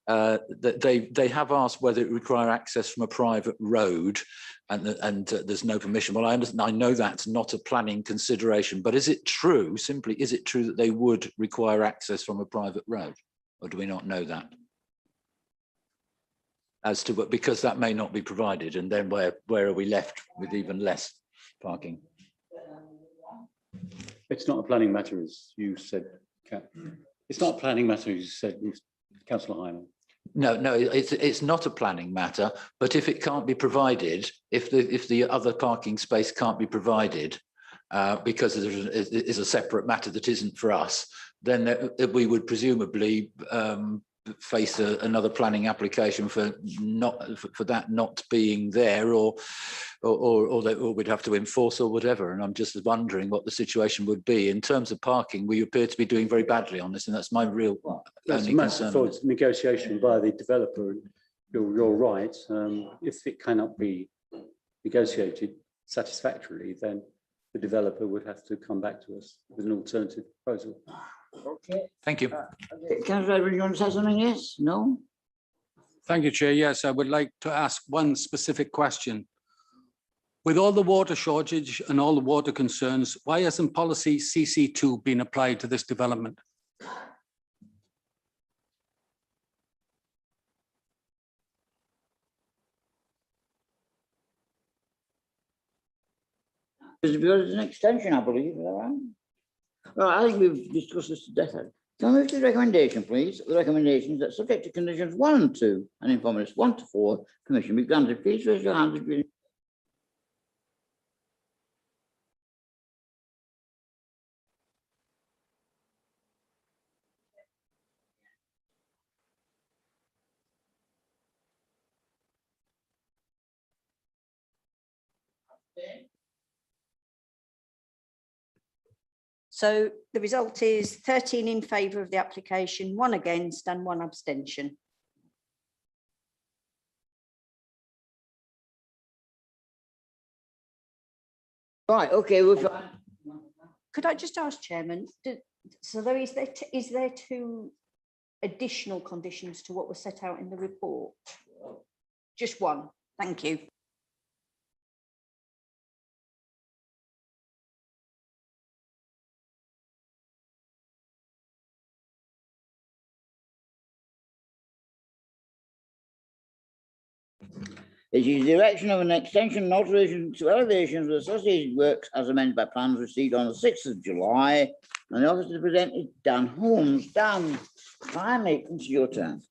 they have asked whether it require access from a private road, and there's no permission. Well, I understand. I know that's not a planning consideration, but is it true? Simply, is it true that they would require access from a private road, or do we not know that? As to what, because that may not be provided, and then where are we left with even less parking? It's not a planning matter, as you said, It's not a planning matter, as you said, Councillor Hyman. No, it's not a planning matter. But if it can't be provided, if the other parking space can't be provided, because there is a separate matter that isn't for us, then we would presumably face another planning application for that not being there, or we'd have to enforce or whatever. And I'm just wondering what the situation would be in terms of parking. We appear to be doing very badly on this, and that's my real That's a only matter concern. for negotiation by the developer. And you're right. If it cannot be negotiated satisfactorily, then the developer would have to come back to us with an alternative proposal. Okay. Thank you. Councillor Edward, you want to say something? Yes? No? Thank you, Chair. Yes, I would like to ask one specific question. With all the water shortage and all the water concerns, why hasn't policy CC2 been applied to this development? There's an extension, I believe. Is that right? Well, I think we've discussed this to death. Can I move to the recommendation, please? The recommendation is that subject to conditions 1 and 2 and in formats 1 to 4, permission be granted. Please raise your hands. So the result is 13 in favour of the application, 1 against and 1 abstention. Right, okay. Could I just ask, Chairman, so is there 2 additional conditions to what was set out in the report? Just 1, thank you. It is the erection of an extension and alteration to elevations of associated works as amended by plans received on the 6th of July. And the officer presented Dan Holmes. Dan, finally, it's your turn.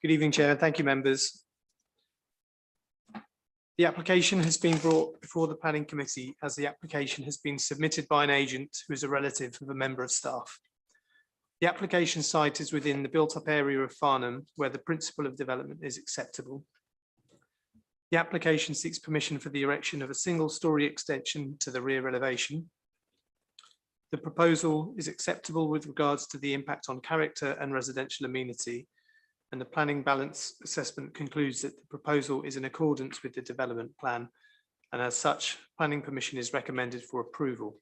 Good evening, Chair. Thank you, members. The application has been brought before the Planning Committee as the application has been submitted by an agent who is a relative of a member of staff. The application site is within the built-up area of Farnham, where the principle of development is acceptable. The application seeks permission for the erection of a single-storey extension to the rear elevation. The proposal is acceptable with regards to the impact on character and residential amenity, and the planning balance assessment concludes that the proposal is in accordance with the development plan, and as such, planning permission is recommended for approval.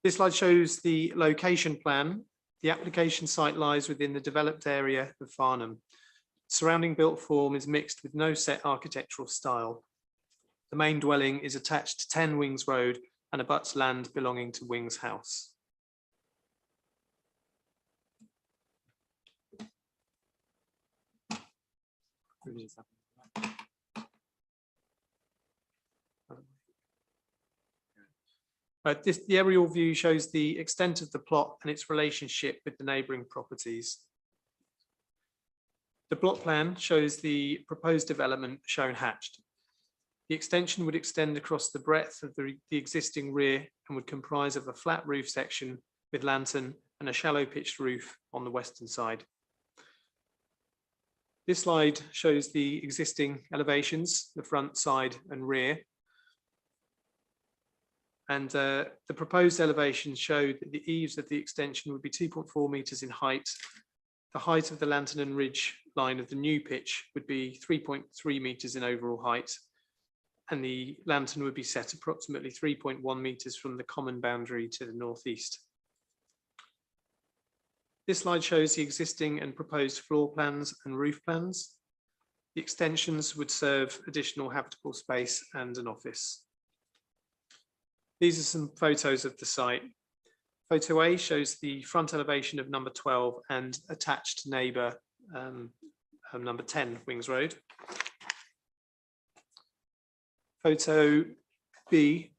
This slide shows the location plan. The application site lies within the developed area of Farnham. Surrounding built form is mixed with no set architectural style. The main dwelling is attached to 10 Wings Road and abuts land belonging to Wings House. The aerial view shows the extent of the plot and its relationship with the neighbouring properties. The plot plan shows the proposed development shown hatched. The extension would extend across the breadth of the existing rear and would comprise of a flat roof section with lantern and a shallow pitched roof on the western side. This slide shows the existing elevations, the front, side and rear. And the proposed elevations show that the eaves of the extension would be 2.4 metres in height. The height of the lantern and ridge line of the new pitch would be 3.3 metres in overall height. And the lantern would be set approximately 3.1 metres from the common boundary to the northeast. This slide shows the existing and proposed floor plans and roof plans. The extensions would serve additional habitable space and an office. These are some photos of the site. Photo A shows the front elevation of number 12 and attached neighbour number 10 Wings Road. Photo B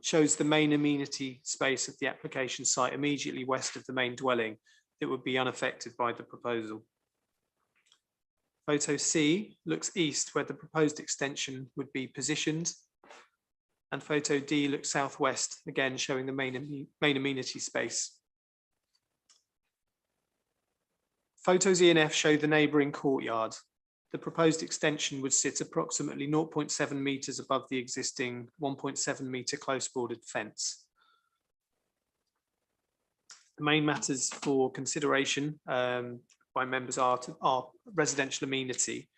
shows the main amenity space of the application site immediately west of the main dwelling that would be unaffected by the proposal. Photo C looks east where the proposed extension would be positioned. And photo D looks southwest, again showing the main amenity space. Photos E and F show the neighbouring courtyard. the proposed extension would sit approximately 0.7 metres above the existing 1.7 metre close bordered fence. The main matters for consideration by members are residential amenity.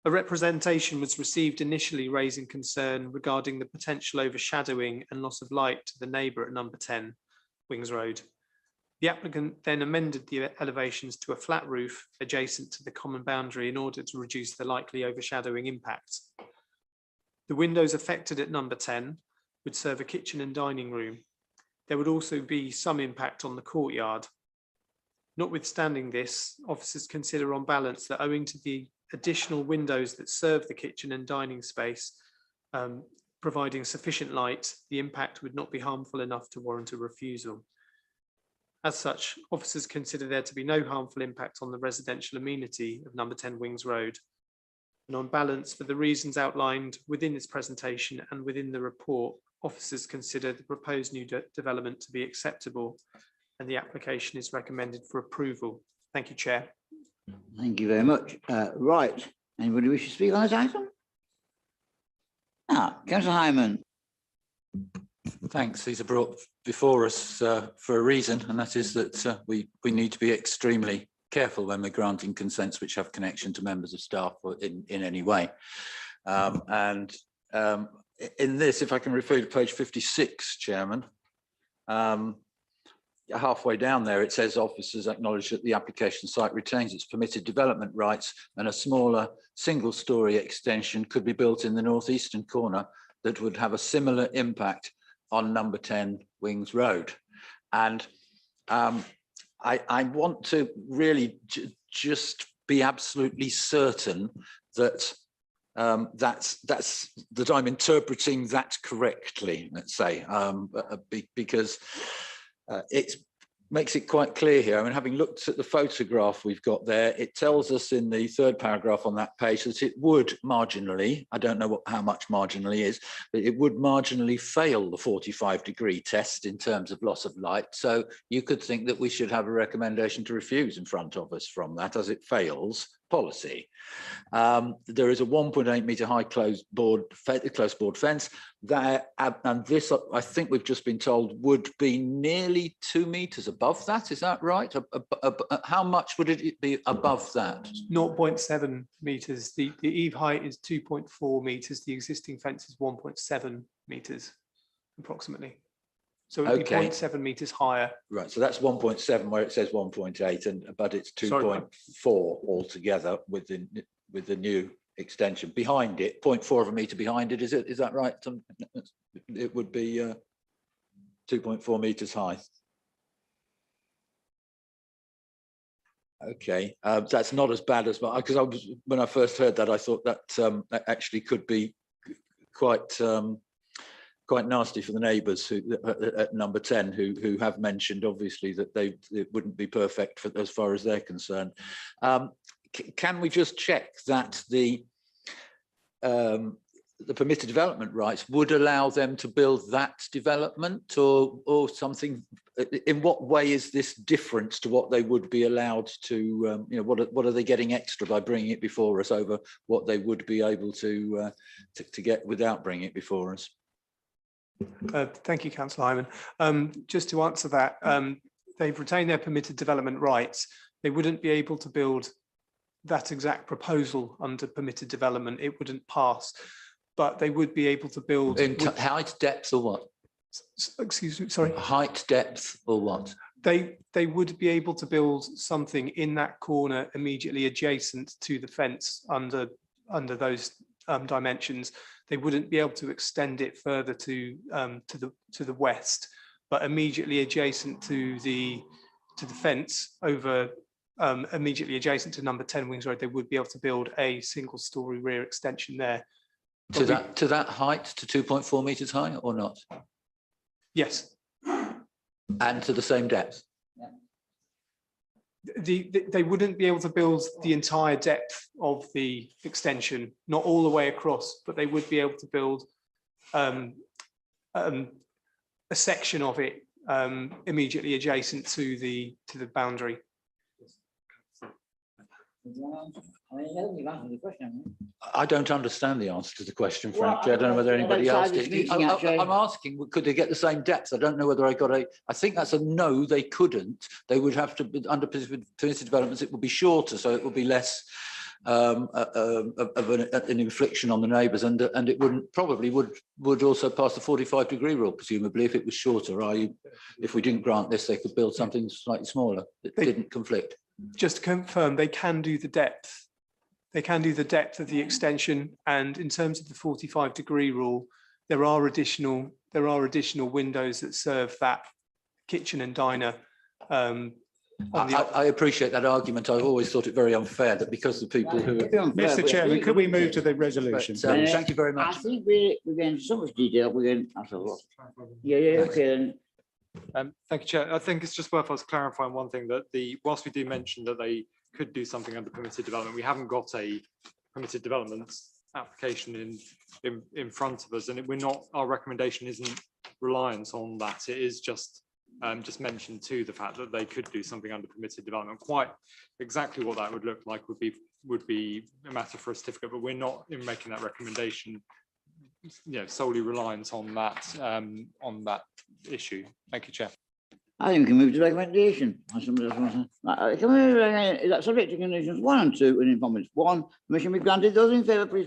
A representation was received initially raising concern regarding the potential overshadowing and loss of light to the neighbour at number 10 Wings Road. The applicant then amended the elevations to a flat roof adjacent to the common boundary in order to reduce the likely overshadowing impact. The windows affected at number 10 would serve a kitchen and dining room. There would also be some impact on the courtyard. Notwithstanding this, officers consider on balance that owing to the additional windows that serve the kitchen and dining space, providing sufficient light, the impact would not be harmful enough to warrant a refusal. As such, officers consider there to be no harmful impact on the residential amenity of number 10 Wings Road. And on balance, for the reasons outlined within this presentation and within the report, officers consider the proposed new development to be acceptable and the application is recommended for approval. Thank you, Chair. Thank you very much. Right, anybody wish to speak on this item? Councillor Hyman. Thanks. These are brought before us for a reason, and that is that we need to be extremely careful when we're granting consents which have connection to members of staff or in any way. In this, if I can refer to page 56, Chairman, halfway down there, it says officers acknowledge that the application site retains its permitted development rights and a smaller single-storey extension could be built in the northeastern corner that would have a similar impact on number 10 Wings Road. And I want to really just be absolutely certain that that I'm interpreting that correctly, let's say, because it makes it quite clear here. I mean, having looked at the photograph we've got there, it tells us in the third paragraph on that page that it would marginally, I don't know how much marginally is, but it would marginally fail the 45-degree test in terms of loss of light. So you could think that we should have a recommendation to refuse in front of us from that as it fails policy. There is a 1.8 metre high closed board fence there, and this, I think we've just been told, would be nearly 2 metres above that. Is that right? How much would it be above that? 0.7 metres. The eave height is 2.4 metres. The existing fence is 1.7 metres approximately. So it'd be 0.7 metres higher. Right, so that's 1.7 where it says 1.8, but it's 2.4 altogether with the new extension behind it. 0.4 of a metre behind it, is that right? It would be 2.4 metres high. Okay, that's not as bad as because when I first heard that, I thought that that actually could be quite nasty for the neighbours who at number 10 who have mentioned obviously that it wouldn't be perfect for as far as they're concerned. Can we just check that the permitted development rights would allow them to build that development or something? In what way is this different to what they would be allowed to, what are they getting extra by bringing it before us over what they would be able to get without bringing it before us? Thank you, Councillor Hyman. Just to answer that, they've retained their permitted development rights. They wouldn't be able to build that exact proposal under permitted development. It wouldn't pass, but they would be able to build in height, depth, or what? Excuse me, sorry. Height, depth, or what? They would be able to build something in that corner immediately adjacent to the fence under those dimensions. They wouldn't be able to extend it further to the west, but immediately adjacent to the fence over immediately adjacent to number 10 Wings Road, they would be able to build a single-storey rear extension there. To that height, to 2.4 metres high, or not? Yes. And to the same depth? They wouldn't be able to build the entire depth of the extension, not all the way across, but they would be able to build a section of it immediately adjacent to the boundary. I don't understand the answer to the question, Well, frankly. I don't know whether anybody else outside this did. meeting, actually. I'm asking, could they get the same depth? I don't know whether I got a, I think that's a no, they couldn't. They would have to, under permitted developments, it would be shorter, so it would be less of an infliction on the neighbours, and it probably would also pass the 45-degree rule, presumably, if it was shorter. I.e., if we didn't grant this, they could build something slightly smaller that didn't conflict. Just to confirm, they can do the depth. They can do the depth of the extension, and in terms of the 45-degree rule, there are additional windows that serve that kitchen and diner. I appreciate that argument. I've always thought it very unfair that because the people who Mr. Chairman, could we move to the resolution? Thank you very much. I think we're going into so much detail. We're going to have a lot. Yeah, okay. Thank you, Chair. I think it's just worth us clarifying one thing, that whilst we do mention that they could do something under permitted development, we haven't got a permitted development application in front of us, and our recommendation isn't reliant on that. It is just mentioned to the fact that they could do something under permitted development. Quite exactly what that would look like would be a matter for a certificate, but we're not in making that recommendation, solely reliant on that issue. Thank you, Chair. I think we can move to recommendation. Somebody else wants to- Can we, is that subject to conditions 1 and 2 and in comments 1? Permission be granted. Those in favour, please.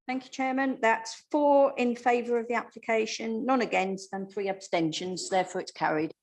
Thank you, Chairman. That's 4 in favour of the application, none against and 3 abstentions. Therefore, it's carried.